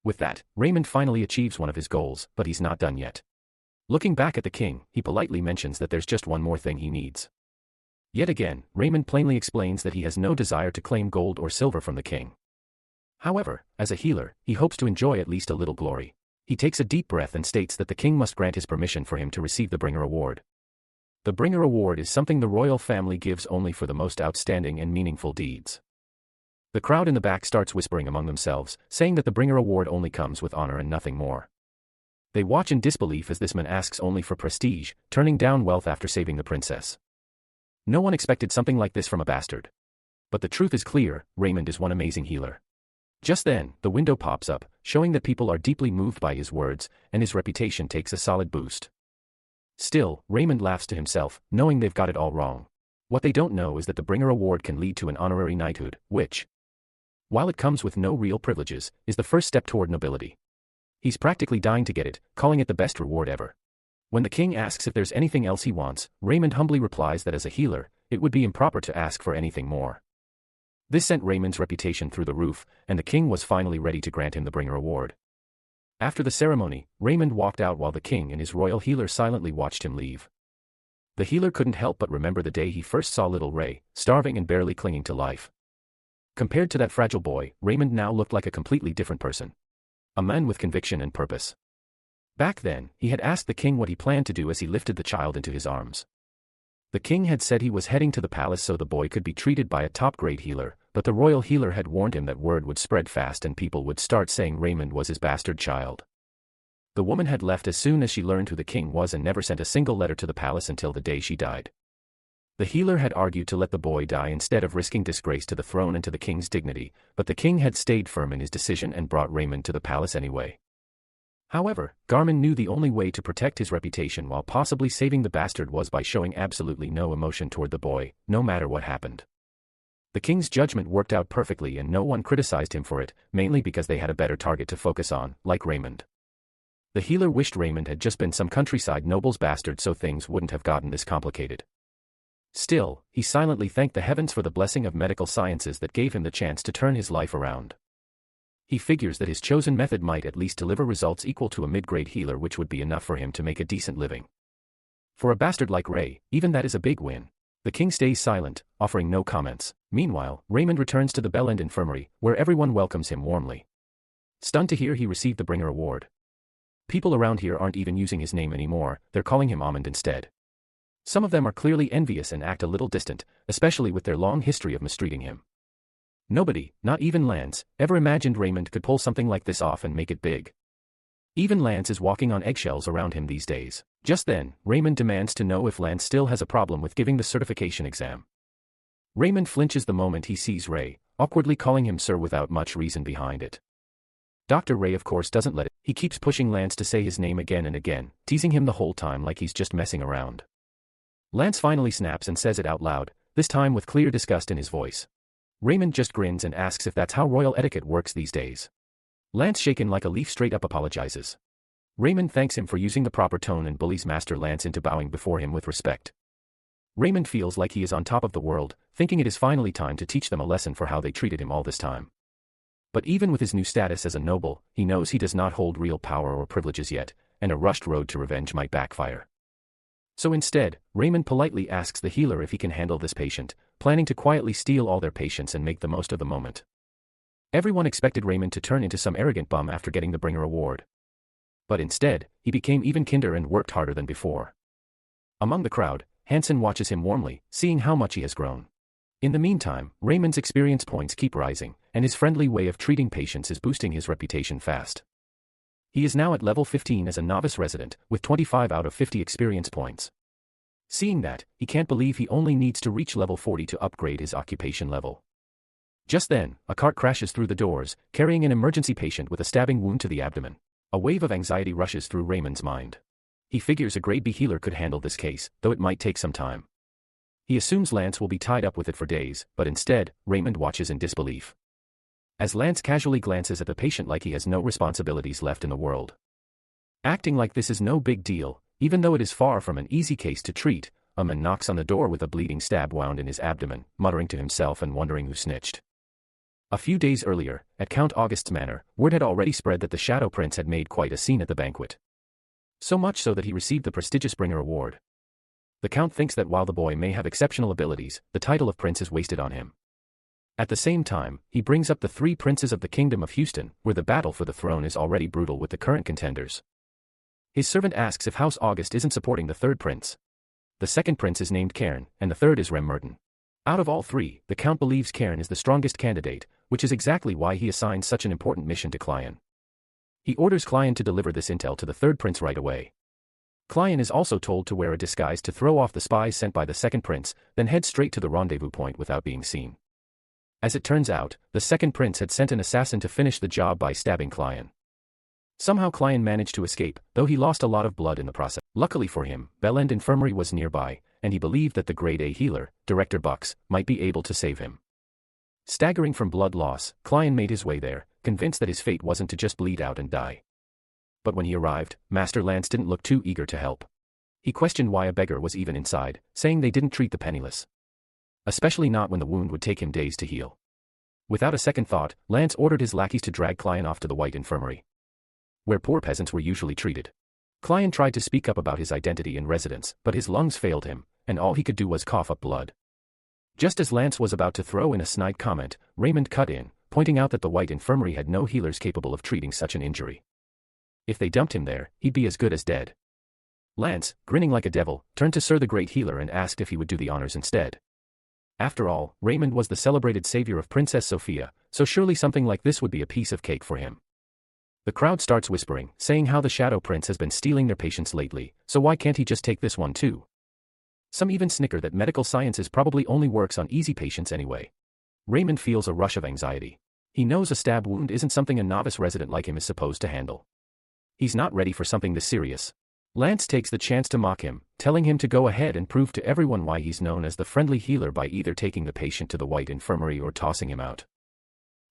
With that, Raymond finally achieves one of his goals, but he's not done yet. Looking back at the king, he politely mentions that there's just one more thing he needs. Yet again, Raymond plainly explains that he has no desire to claim gold or silver from the king. However, as a healer, he hopes to enjoy at least a little glory. He takes a deep breath and states that the king must grant his permission for him to receive the Bringer Award. The Bringer Award is something the royal family gives only for the most outstanding and meaningful deeds. The crowd in the back starts whispering among themselves, saying that the Bringer Award only comes with honor and nothing more. They watch in disbelief as this man asks only for prestige, turning down wealth after saving the princess. No one expected something like this from a bastard. But the truth is clear, Raymond is one amazing healer. Just then, the window pops up, showing that people are deeply moved by his words, and his reputation takes a solid boost. Still, Raymond laughs to himself, knowing they've got it all wrong. What they don't know is that the Bringer Award can lead to an honorary knighthood, which, while it comes with no real privileges, is the first step toward nobility. He's practically dying to get it, calling it the best reward ever. When the king asks if there's anything else he wants, Raymond humbly replies that as a healer, it would be improper to ask for anything more. This sent Raymond's reputation through the roof, and the king was finally ready to grant him the Bringer Award. After the ceremony, Raymond walked out while the king and his royal healer silently watched him leave. The healer couldn't help but remember the day he first saw little Ray, starving and barely clinging to life. Compared to that fragile boy, Raymond now looked like a completely different person. A man with conviction and purpose. Back then, he had asked the king what he planned to do as he lifted the child into his arms. The king had said he was heading to the palace so the boy could be treated by a top-grade healer, but the royal healer had warned him that word would spread fast and people would start saying Raymond was his bastard child. The woman had left as soon as she learned who the king was and never sent a single letter to the palace until the day she died. The healer had argued to let the boy die instead of risking disgrace to the throne and to the king's dignity, but the king had stayed firm in his decision and brought Raymond to the palace anyway. However, Garmin knew the only way to protect his reputation while possibly saving the bastard was by showing absolutely no emotion toward the boy, no matter what happened. The king's judgment worked out perfectly and no one criticized him for it, mainly because they had a better target to focus on, like Raymond. The healer wished Raymond had just been some countryside noble's bastard so things wouldn't have gotten this complicated. Still, he silently thanked the heavens for the blessing of medical sciences that gave him the chance to turn his life around. He figures that his chosen method might at least deliver results equal to a mid-grade healer, which would be enough for him to make a decent living. For a bastard like Ray, even that is a big win. The king stays silent, offering no comments. Meanwhile, Raymond returns to the Bell End Infirmary, where everyone welcomes him warmly. Stunned to hear he received the Bringer Award. People around here aren't even using his name anymore, they're calling him Amund instead. Some of them are clearly envious and act a little distant, especially with their long history of mistreating him. Nobody, not even Lance, ever imagined Raymond could pull something like this off and make it big. Even Lance is walking on eggshells around him these days. Just then, Raymond demands to know if Lance still has a problem with giving the certification exam. Raymond flinches the moment he sees Ray, awkwardly calling him sir without much reason behind it. Dr. Ray of course doesn't let it. He keeps pushing Lance to say his name again and again, teasing him the whole time like he's just messing around. Lance finally snaps and says it out loud, this time with clear disgust in his voice. Raymond just grins and asks if that's how royal etiquette works these days. Lance, shaken like a leaf, straight up apologizes. Raymond thanks him for using the proper tone and bullies Master Lance into bowing before him with respect. Raymond feels like he is on top of the world, thinking it is finally time to teach them a lesson for how they treated him all this time. But even with his new status as a noble, he knows he does not hold real power or privileges yet, and a rushed road to revenge might backfire. So instead, Raymond politely asks the healer if he can handle this patient, planning to quietly steal all their patients and make the most of the moment. Everyone expected Raymond to turn into some arrogant bum after getting the Bringer Award. But instead, he became even kinder and worked harder than before. Among the crowd, Hansen watches him warmly, seeing how much he has grown. In the meantime, Raymond's experience points keep rising, and his friendly way of treating patients is boosting his reputation fast. He is now at level 15 as a novice resident, with 25 out of 50 experience points. Seeing that, he can't believe he only needs to reach level 40 to upgrade his occupation level. Just then, a cart crashes through the doors, carrying an emergency patient with a stabbing wound to the abdomen. A wave of anxiety rushes through Raymond's mind. He figures a grade B healer could handle this case, though it might take some time. He assumes Lance will be tied up with it for days, but instead, Raymond watches in disbelief. As Lance casually glances at the patient like he has no responsibilities left in the world. Acting like this is no big deal, even though it is far from an easy case to treat, a man knocks on the door with a bleeding stab wound in his abdomen, muttering to himself and wondering who snitched. A few days earlier, at Count August's manor, word had already spread that the Shadow Prince had made quite a scene at the banquet. So much so that he received the prestigious Bringer Award. The Count thinks that while the boy may have exceptional abilities, the title of prince is wasted on him. At the same time, he brings up the three princes of the Kingdom of Houston, where the battle for the throne is already brutal with the current contenders. His servant asks if House August isn't supporting the third prince. The second prince is named Cairn, and the third is Rem Merton. Out of all three, the Count believes Cairn is the strongest candidate, which is exactly why he assigns such an important mission to Clyan. He orders Clyan to deliver this intel to the third prince right away. Clyan is also told to wear a disguise to throw off the spies sent by the second prince, then head straight to the rendezvous point without being seen. As it turns out, the second prince had sent an assassin to finish the job by stabbing Clyan. Somehow Clyan managed to escape, though he lost a lot of blood in the process. Luckily for him, Bell End Infirmary was nearby, and he believed that the Grade A healer, Director Bucks, might be able to save him. Staggering from blood loss, Clyan made his way there, convinced that his fate wasn't to just bleed out and die. But when he arrived, Master Lance didn't look too eager to help. He questioned why a beggar was even inside, saying they didn't treat the penniless. Especially not when the wound would take him days to heal. Without a second thought, Lance ordered his lackeys to drag Clyan off to the White Infirmary, where poor peasants were usually treated. Clyan tried to speak up about his identity and residence, but his lungs failed him, and all he could do was cough up blood. Just as Lance was about to throw in a snide comment, Raymond cut in, pointing out that the White Infirmary had no healers capable of treating such an injury. If they dumped him there, he'd be as good as dead. Lance, grinning like a devil, turned to Sir the Great Healer and asked if he would do the honors instead. After all, Raymond was the celebrated savior of Princess Sophia, so surely something like this would be a piece of cake for him. The crowd starts whispering, saying how the Shadow Prince has been stealing their patients lately, so why can't he just take this one too? Some even snicker that medical sciences probably only works on easy patients anyway. Raymond feels a rush of anxiety. He knows a stab wound isn't something a novice resident like him is supposed to handle. He's not ready for something this serious. Lance takes the chance to mock him, telling him to go ahead and prove to everyone why he's known as the friendly healer by either taking the patient to the White Infirmary or tossing him out.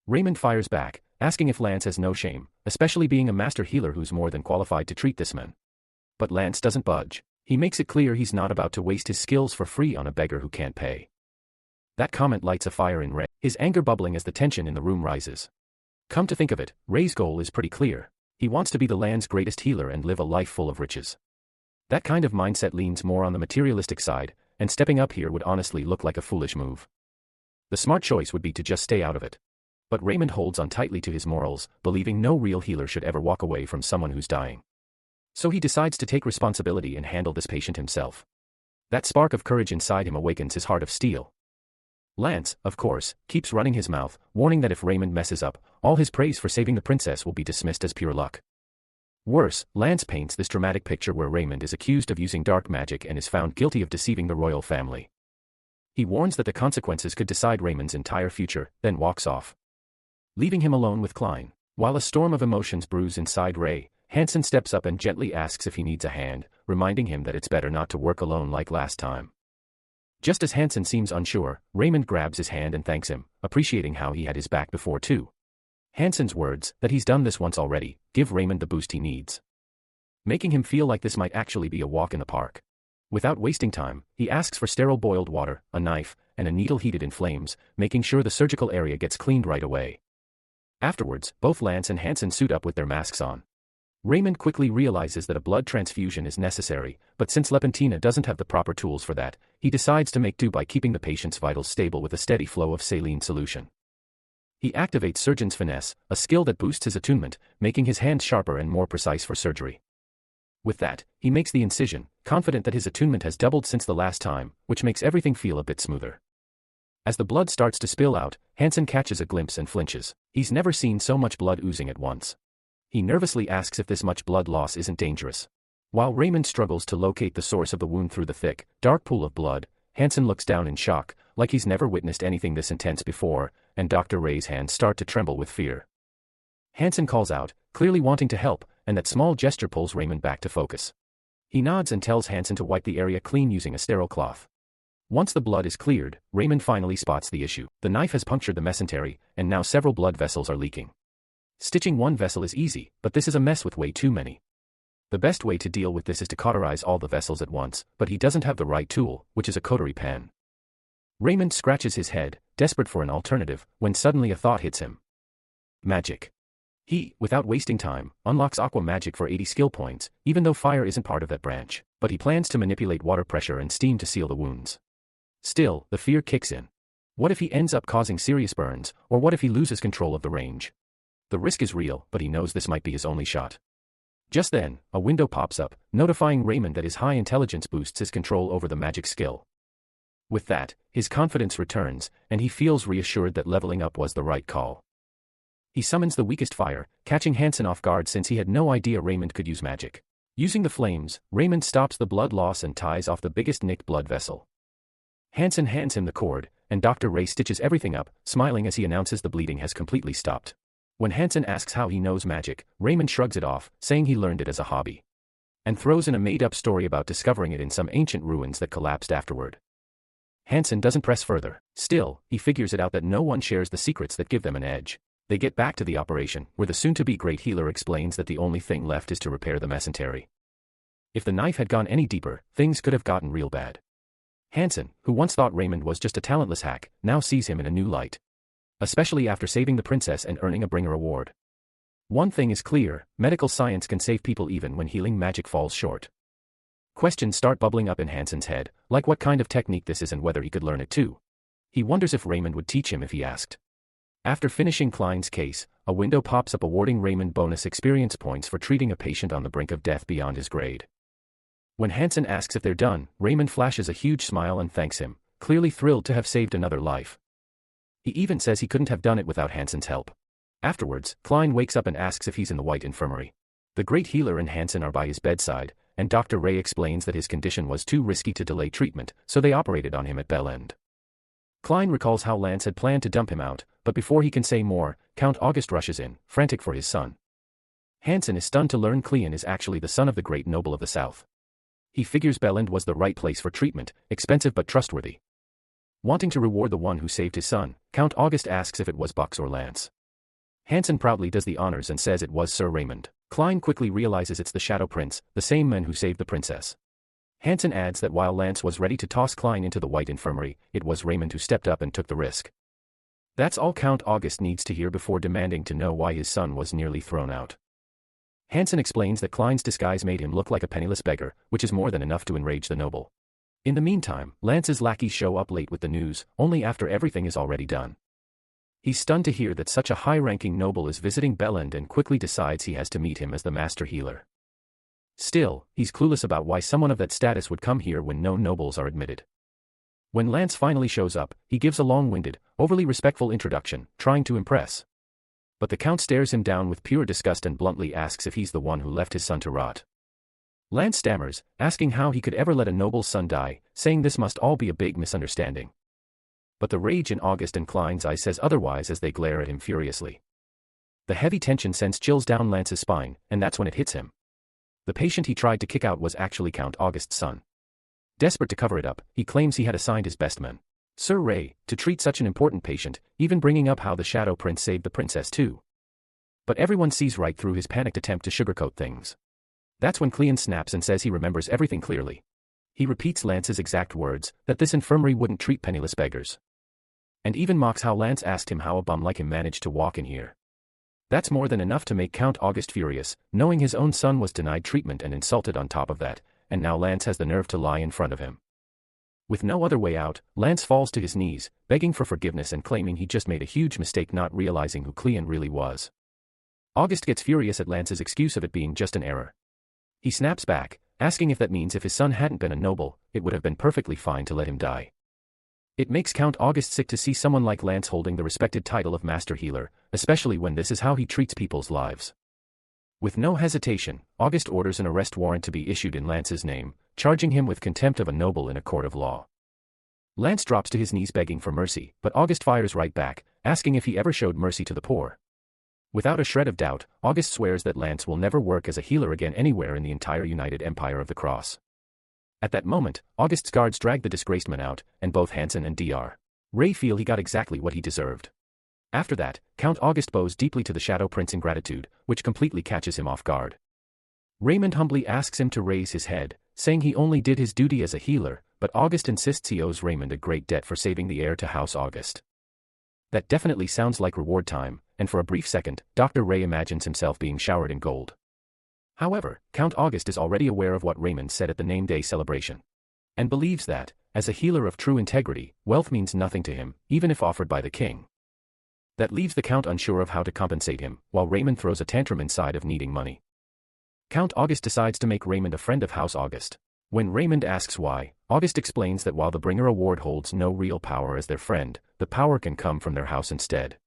Raymond fires back, asking if Lance has no shame, especially being a master healer who's more than qualified to treat this man. But Lance doesn't budge. He makes it clear he's not about to waste his skills for free on a beggar who can't pay. That comment lights a fire in Ray, his anger bubbling as the tension in the room rises. Come to think of it, Ray's goal is pretty clear. He wants to be the land's greatest healer and live a life full of riches. That kind of mindset leans more on the materialistic side, and stepping up here would honestly look like a foolish move. The smart choice would be to just stay out of it. But Raymond holds on tightly to his morals, believing no real healer should ever walk away from someone who's dying. So he decides to take responsibility and handle this patient himself. That spark of courage inside him awakens his heart of steel. Lance, of course, keeps running his mouth, warning that if Raymond messes up, all his praise for saving the princess will be dismissed as pure luck. Worse, Lance paints this dramatic picture where Raymond is accused of using dark magic and is found guilty of deceiving the royal family. He warns that the consequences could decide Raymond's entire future, then walks off, leaving him alone with Klein. While a storm of emotions brews inside Ray, Hansen steps up and gently asks if he needs a hand, reminding him that it's better not to work alone like last time. Just as Hansen seems unsure, Raymond grabs his hand and thanks him, appreciating how he had his back before too. Hansen's words, that he's done this once already, give Raymond the boost he needs, making him feel like this might actually be a walk in the park. Without wasting time, he asks for sterile boiled water, a knife, and a needle heated in flames, making sure the surgical area gets cleaned right away. Afterwards, both Lance and Hansen suit up with their masks on. Raymond quickly realizes that a blood transfusion is necessary, but since Lepentina doesn't have the proper tools for that, he decides to make do by keeping the patient's vitals stable with a steady flow of saline solution. He activates Surgeon's Finesse, a skill that boosts his attunement, making his hands sharper and more precise for surgery. With that, he makes the incision, confident that his attunement has doubled since the last time, which makes everything feel a bit smoother. As the blood starts to spill out, Hansen catches a glimpse and flinches. He's never seen so much blood oozing at once. He nervously asks if this much blood loss isn't dangerous. While Raymond struggles to locate the source of the wound through the thick, dark pool of blood, Hansen looks down in shock, like he's never witnessed anything this intense before, and Dr. Ray's hands start to tremble with fear. Hansen calls out, clearly wanting to help, and that small gesture pulls Raymond back to focus. He nods and tells Hansen to wipe the area clean using a sterile cloth. Once the blood is cleared, Raymond finally spots the issue. The knife has punctured the mesentery, and now several blood vessels are leaking. Stitching one vessel is easy, but this is a mess with way too many. The best way to deal with this is to cauterize all the vessels at once, but he doesn't have the right tool, which is a cautery pen. Raymond scratches his head, desperate for an alternative, when suddenly a thought hits him. Magic. He, without wasting time, unlocks aqua magic for 80 skill points, even though fire isn't part of that branch, but he plans to manipulate water pressure and steam to seal the wounds. Still, the fear kicks in. What if he ends up causing serious burns, or what if he loses control of the range? The risk is real, but he knows this might be his only shot. Just then, a window pops up, notifying Raymond that his high intelligence boosts his control over the magic skill. With that, his confidence returns, and he feels reassured that leveling up was the right call. He summons the weakest fire, catching Hansen off guard since he had no idea Raymond could use magic. Using the flames, Raymond stops the blood loss and ties off the biggest nicked blood vessel. Hansen hands him the cord, and Dr. Ray stitches everything up, smiling as he announces the bleeding has completely stopped. When Hansen asks how he knows magic, Raymond shrugs it off, saying he learned it as a hobby, and throws in a made-up story about discovering it in some ancient ruins that collapsed afterward. Hansen doesn't press further. Still, he figures it out that no one shares the secrets that give them an edge. They get back to the operation, where the soon-to-be great healer explains that the only thing left is to repair the mesentery. If the knife had gone any deeper, things could have gotten real bad. Hansen, who once thought Raymond was just a talentless hack, now sees him in a new light. Especially after saving the princess and earning a Bringer award. One thing is clear, medical science can save people even when healing magic falls short. Questions start bubbling up in Hansen's head, like what kind of technique this is and whether he could learn it too. He wonders if Raymond would teach him if he asked. After finishing Klein's case, a window pops up awarding Raymond bonus experience points for treating a patient on the brink of death beyond his grade. When Hansen asks if they're done, Raymond flashes a huge smile and thanks him, clearly thrilled to have saved another life. He even says he couldn't have done it without Hansen's help. Afterwards, Klein wakes up and asks if he's in the White Infirmary. The great healer and Hansen are by his bedside, and Dr. Ray explains that his condition was too risky to delay treatment, so they operated on him at Bell End. Klein recalls how Lance had planned to dump him out, but before he can say more, Count August rushes in, frantic for his son. Hansen is stunned to learn Klein is actually the son of the great noble of the South. He figures Bell End was the right place for treatment, expensive but trustworthy. Wanting to reward the one who saved his son, Count August asks if it was Bucks or Lance. Hansen proudly does the honors and says it was Sir Raymond. Klein quickly realizes it's the Shadow Prince, the same man who saved the princess. Hansen adds that while Lance was ready to toss Klein into the White Infirmary, it was Raymond who stepped up and took the risk. That's all Count August needs to hear before demanding to know why his son was nearly thrown out. Hansen explains that Klein's disguise made him look like a penniless beggar, which is more than enough to enrage the noble. In the meantime, Lance's lackeys show up late with the news, only after everything is already done. He's stunned to hear that such a high-ranking noble is visiting Belland and quickly decides he has to meet him as the master healer. Still, he's clueless about why someone of that status would come here when no nobles are admitted. When Lance finally shows up, he gives a long-winded, overly respectful introduction, trying to impress. But the Count stares him down with pure disgust and bluntly asks if he's the one who left his son to rot. Lance stammers, asking how he could ever let a noble's son die, saying this must all be a big misunderstanding. But the rage in August and Klein's eyes says otherwise as they glare at him furiously. The heavy tension sends chills down Lance's spine, and that's when it hits him. The patient he tried to kick out was actually Count August's son. Desperate to cover it up, he claims he had assigned his best men, Sir Ray, to treat such an important patient, even bringing up how the Shadow Prince saved the princess too. But everyone sees right through his panicked attempt to sugarcoat things. That's when Cleon snaps and says he remembers everything clearly. He repeats Lance's exact words, that this infirmary wouldn't treat penniless beggars. And even mocks how Lance asked him how a bum like him managed to walk in here. That's more than enough to make Count August furious, knowing his own son was denied treatment and insulted on top of that, and now Lance has the nerve to lie in front of him. With no other way out, Lance falls to his knees, begging for forgiveness and claiming he just made a huge mistake not realizing who Cleon really was. August gets furious at Lance's excuse of it being just an error. He snaps back, asking if that means if his son hadn't been a noble, it would have been perfectly fine to let him die. It makes Count August sick to see someone like Lance holding the respected title of Master Healer, especially when this is how he treats people's lives. With no hesitation, August orders an arrest warrant to be issued in Lance's name, charging him with contempt of a noble in a court of law. Lance drops to his knees begging for mercy, but August fires right back, asking if he ever showed mercy to the poor. Without a shred of doubt, August swears that Lance will never work as a healer again anywhere in the entire United Empire of the Cross. At that moment, August's guards drag the disgraced man out, and both Hansen and Dr. Ray feel he got exactly what he deserved. After that, Count August bows deeply to the Shadow Prince in gratitude, which completely catches him off guard. Raymond humbly asks him to raise his head, saying he only did his duty as a healer, but August insists he owes Raymond a great debt for saving the heir to House August. That definitely sounds like reward time, and for a brief second, Dr. Ray imagines himself being showered in gold. However, Count August is already aware of what Raymond said at the name day celebration, and believes that, as a healer of true integrity, wealth means nothing to him, even if offered by the king. That leaves the Count unsure of how to compensate him, while Raymond throws a tantrum inside of needing money. Count August decides to make Raymond a friend of House August. When Raymond asks why, August explains that while the Bringer Award holds no real power as their friend, the power can come from their house instead.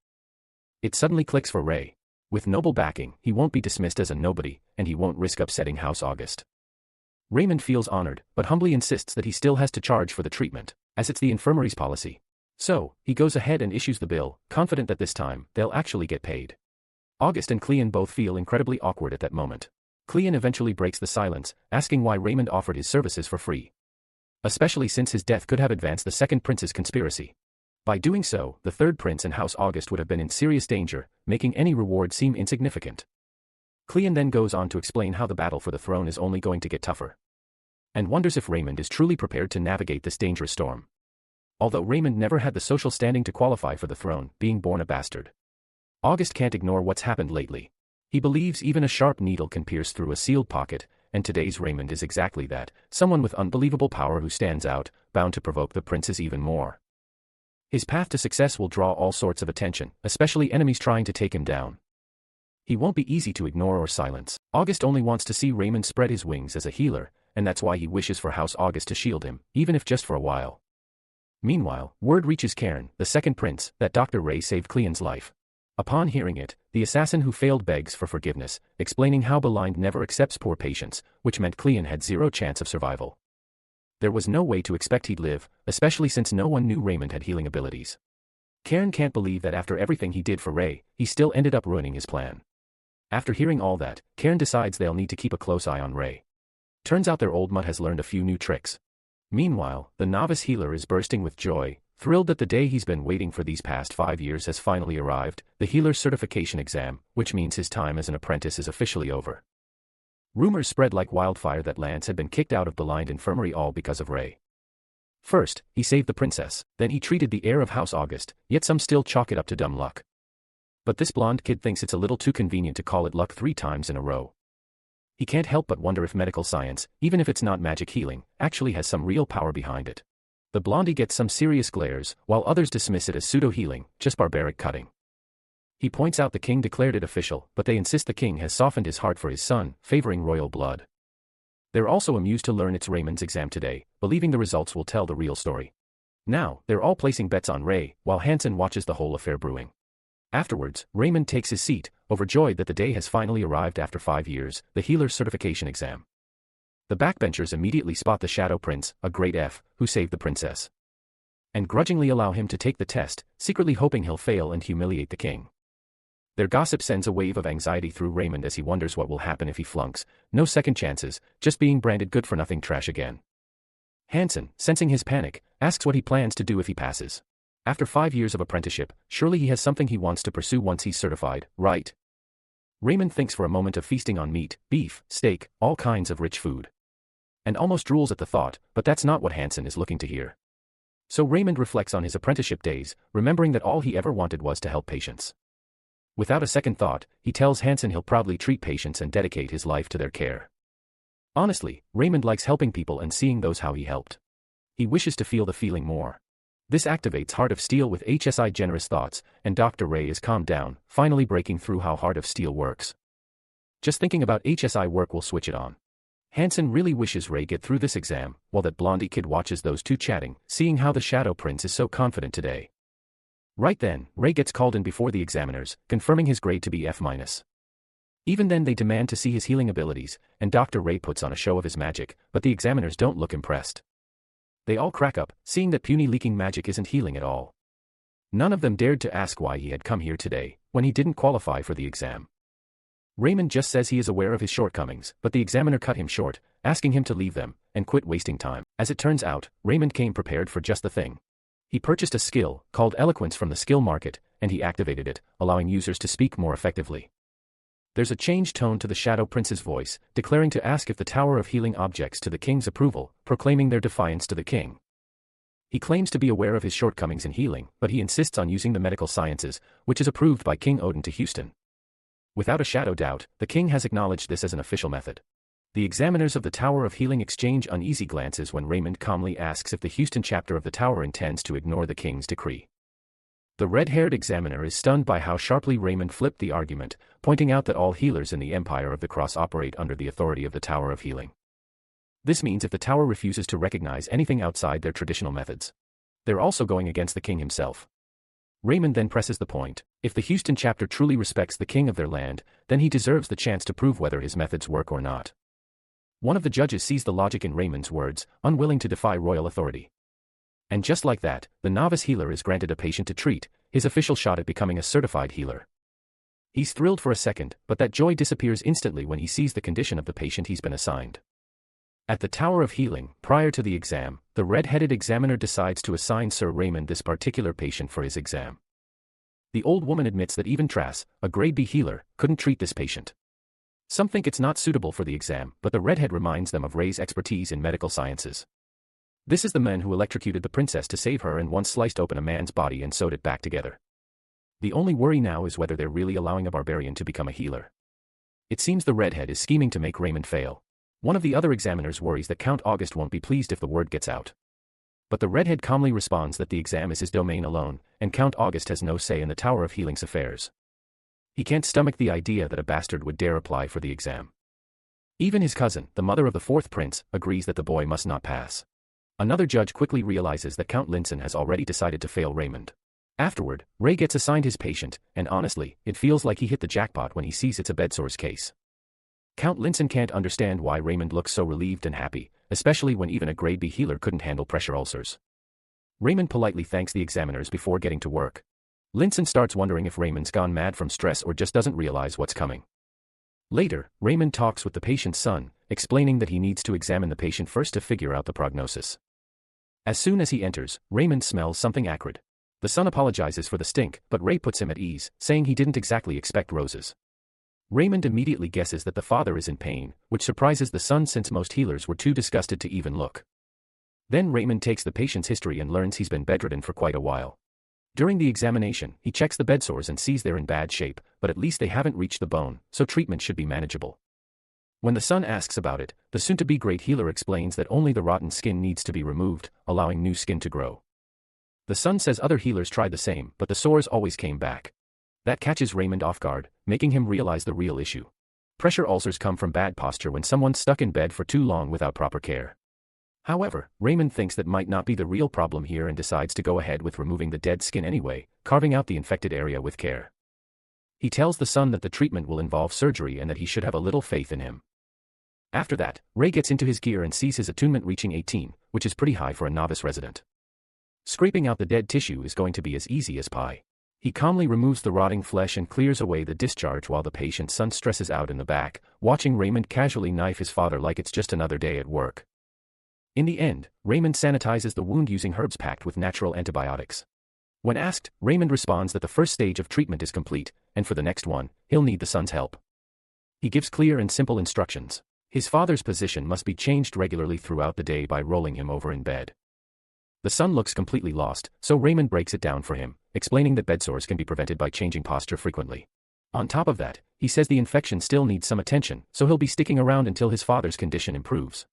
It suddenly clicks for Ray. With noble backing, he won't be dismissed as a nobody, and he won't risk upsetting House August. Raymond feels honored, but humbly insists that he still has to charge for the treatment, as it's the infirmary's policy. So, he goes ahead and issues the bill, confident that this time, they'll actually get paid. August and Cleon both feel incredibly awkward at that moment. Cleon eventually breaks the silence, asking why Raymond offered his services for free. Especially since his death could have advanced the second prince's conspiracy. By doing so, the third prince and House August would have been in serious danger, making any reward seem insignificant. Cleon then goes on to explain how the battle for the throne is only going to get tougher, and wonders if Raymond is truly prepared to navigate this dangerous storm. Although Raymond never had the social standing to qualify for the throne, being born a bastard, August can't ignore what's happened lately. He believes even a sharp needle can pierce through a sealed pocket, and today's Raymond is exactly that, someone with unbelievable power who stands out, bound to provoke the princes even more. His path to success will draw all sorts of attention, especially enemies trying to take him down. He won't be easy to ignore or silence. August only wants to see Raymond spread his wings as a healer, and that's why he wishes for House August to shield him, even if just for a while. Meanwhile, word reaches Cairn, the second prince, that Dr. Ray saved Cleon's life. Upon hearing it, the assassin who failed begs for forgiveness, explaining how Blind never accepts poor patients, which meant Cleon had zero chance of survival. There was no way to expect he'd live, especially since no one knew Raymond had healing abilities. Cairn can't believe that after everything he did for Ray, he still ended up ruining his plan. After hearing all that, Cairn decides they'll need to keep a close eye on Ray. Turns out their old mutt has learned a few new tricks. Meanwhile, the novice healer is bursting with joy, thrilled that the day he's been waiting for these past 5 years has finally arrived, the healer's certification exam, which means his time as an apprentice is officially over. Rumors spread like wildfire that Lance had been kicked out of Blind Infirmary all because of Ray. First, he saved the princess, then he treated the heir of House August, yet some still chalk it up to dumb luck. But this blonde kid thinks it's a little too convenient to call it luck 3 times in a row. He can't help but wonder if medical science, even if it's not magic healing, actually has some real power behind it. The blondie gets some serious glares, while others dismiss it as pseudo-healing, just barbaric cutting. He points out the king declared it official, but they insist the king has softened his heart for his son, favoring royal blood. They're also amused to learn it's Raymond's exam today, believing the results will tell the real story. Now, they're all placing bets on Ray, while Hansen watches the whole affair brewing. Afterwards, Raymond takes his seat, overjoyed that the day has finally arrived after 5 years, the healer's certification exam. The backbenchers immediately spot the Shadow Prince, a great F, who saved the princess, and grudgingly allow him to take the test, secretly hoping he'll fail and humiliate the king. Their gossip sends a wave of anxiety through Raymond as he wonders what will happen if he flunks. No second chances, just being branded good-for-nothing trash again. Hansen, sensing his panic, asks what he plans to do if he passes. After 5 years of apprenticeship, surely he has something he wants to pursue once he's certified, right? Raymond thinks for a moment of feasting on meat, beef, steak, all kinds of rich food, and almost drools at the thought, but that's not what Hansen is looking to hear. So Raymond reflects on his apprenticeship days, remembering that all he ever wanted was to help patients. Without a second thought, he tells Hansen he'll proudly treat patients and dedicate his life to their care. Honestly, Raymond likes helping people and seeing those how he helped. He wishes to feel the feeling more. This activates Heart of Steel with HSI generous thoughts, and Dr. Ray is calmed down, finally breaking through how Heart of Steel works. Just thinking about HSI work will switch it on. Hansen really wishes Ray get through this exam, while that blondie kid watches those two chatting, seeing how the Shadow Prince is so confident today. Right then, Ray gets called in before the examiners, confirming his grade to be F-. Even then they demand to see his healing abilities, and Dr. Ray puts on a show of his magic, but the examiners don't look impressed. They all crack up, seeing that puny leaking magic isn't healing at all. None of them dared to ask why he had come here today, when he didn't qualify for the exam. Raymond just says he is aware of his shortcomings, but the examiner cut him short, asking him to leave them, and quit wasting time. As it turns out, Raymond came prepared for just the thing. He purchased a skill, called Eloquence from the skill market, and he activated it, allowing users to speak more effectively. There's a changed tone to the Shadow Prince's voice, declaring to ask if the Tower of Healing objects to the king's approval, proclaiming their defiance to the king. He claims to be aware of his shortcomings in healing, but he insists on using the medical sciences, which is approved by King Odin to Houston. Without a shadow doubt, the king has acknowledged this as an official method. The examiners of the Tower of Healing exchange uneasy glances when Raymond calmly asks if the Houston chapter of the tower intends to ignore the king's decree. The red-haired examiner is stunned by how sharply Raymond flipped the argument, pointing out that all healers in the Empire of the Cross operate under the authority of the Tower of Healing. This means if the tower refuses to recognize anything outside their traditional methods, they're also going against the king himself. Raymond then presses the point: if the Houston chapter truly respects the king of their land, then he deserves the chance to prove whether his methods work or not. One of the judges sees the logic in Raymond's words, unwilling to defy royal authority. And just like that, the novice healer is granted a patient to treat, his official shot at becoming a certified healer. He's thrilled for a second, but that joy disappears instantly when he sees the condition of the patient he's been assigned. At the Tower of Healing, prior to the exam, the red-headed examiner decides to assign Sir Raymond this particular patient for his exam. The old woman admits that even Trass, a grade B healer, couldn't treat this patient. Some think it's not suitable for the exam, but the redhead reminds them of Ray's expertise in medical sciences. This is the man who electrocuted the princess to save her and once sliced open a man's body and sewed it back together. The only worry now is whether they're really allowing a barbarian to become a healer. It seems the redhead is scheming to make Raymond fail. One of the other examiners worries that Count August won't be pleased if the word gets out. But the redhead calmly responds that the exam is his domain alone, and Count August has no say in the Tower of Healing's affairs. He can't stomach the idea that a bastard would dare apply for the exam. Even his cousin, the mother of the fourth prince, agrees that the boy must not pass. Another judge quickly realizes that Count Linson has already decided to fail Raymond. Afterward, Ray gets assigned his patient, and honestly, it feels like he hit the jackpot when he sees it's a bedsores case. Count Linson can't understand why Raymond looks so relieved and happy, especially when even a grade B healer couldn't handle pressure ulcers. Raymond politely thanks the examiners before getting to work. Linson starts wondering if Raymond's gone mad from stress or just doesn't realize what's coming. Later, Raymond talks with the patient's son, explaining that he needs to examine the patient first to figure out the prognosis. As soon as he enters, Raymond smells something acrid. The son apologizes for the stink, but Ray puts him at ease, saying he didn't exactly expect roses. Raymond immediately guesses that the father is in pain, which surprises the son since most healers were too disgusted to even look. Then Raymond takes the patient's history and learns he's been bedridden for quite a while. During the examination, he checks the bed sores and sees they're in bad shape, but at least they haven't reached the bone, so treatment should be manageable. When the son asks about it, the soon-to-be great healer explains that only the rotten skin needs to be removed, allowing new skin to grow. The son says other healers tried the same, but the sores always came back. That catches Raymond off guard, making him realize the real issue. Pressure ulcers come from bad posture when someone's stuck in bed for too long without proper care. However, Raymond thinks that might not be the real problem here and decides to go ahead with removing the dead skin anyway, carving out the infected area with care. He tells the son that the treatment will involve surgery and that he should have a little faith in him. After that, Ray gets into his gear and sees his attunement reaching 18, which is pretty high for a novice resident. Scraping out the dead tissue is going to be as easy as pie. He calmly removes the rotting flesh and clears away the discharge while the patient's son stresses out in the back, watching Raymond casually knife his father like it's just another day at work. In the end, Raymond sanitizes the wound using herbs packed with natural antibiotics. When asked, Raymond responds that the first stage of treatment is complete, and for the next one, he'll need the son's help. He gives clear and simple instructions. His father's position must be changed regularly throughout the day by rolling him over in bed. The son looks completely lost, so Raymond breaks it down for him, explaining that bed sores can be prevented by changing posture frequently. On top of that, he says the infection still needs some attention, so he'll be sticking around until his father's condition improves.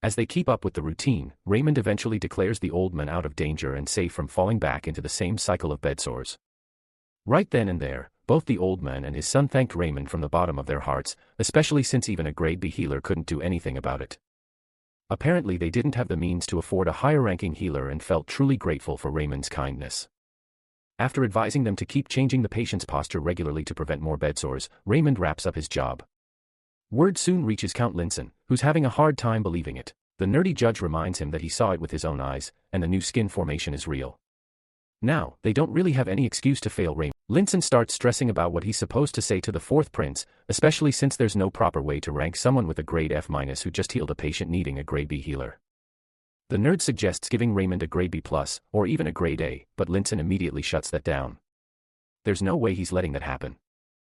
As they keep up with the routine, Raymond eventually declares the old man out of danger and safe from falling back into the same cycle of bed sores. Right then and there, both the old man and his son thanked Raymond from the bottom of their hearts, especially since even a grade B healer couldn't do anything about it. Apparently they didn't have the means to afford a higher-ranking healer and felt truly grateful for Raymond's kindness. After advising them to keep changing the patient's posture regularly to prevent more bed sores, Raymond wraps up his job. Word soon reaches Count Linson, who's having a hard time believing it. The nerdy judge reminds him that he saw it with his own eyes, and the new skin formation is real. Now, they don't really have any excuse to fail Raymond. Linson starts stressing about what he's supposed to say to the fourth prince, especially since there's no proper way to rank someone with a grade F- who just healed a patient needing a grade B healer. The nerd suggests giving Raymond a grade B+, or even a grade A, but Linson immediately shuts that down. There's no way he's letting that happen.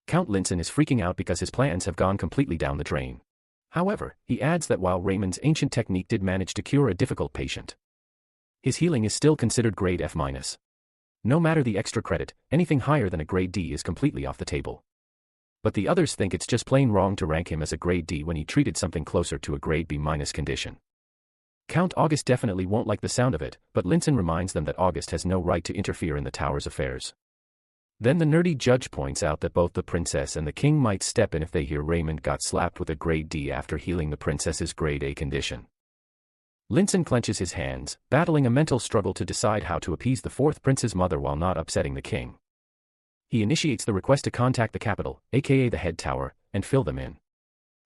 Count Linson is freaking out because his plans have gone completely down the drain. However, he adds that while Raymond's ancient technique did manage to cure a difficult patient, his healing is still considered grade F-. No matter the extra credit, anything higher than a grade D is completely off the table. But the others think it's just plain wrong to rank him as a grade D when he treated something closer to a grade B- condition. Count August definitely won't like the sound of it, but Linson reminds them that August has no right to interfere in the tower's affairs. Then the nerdy judge points out that both the princess and the king might step in if they hear Raymond got slapped with a grade D after healing the princess's grade A condition. Linson clenches his hands, battling a mental struggle to decide how to appease the fourth prince's mother while not upsetting the king. He initiates the request to contact the capital, aka the head tower, and fill them in.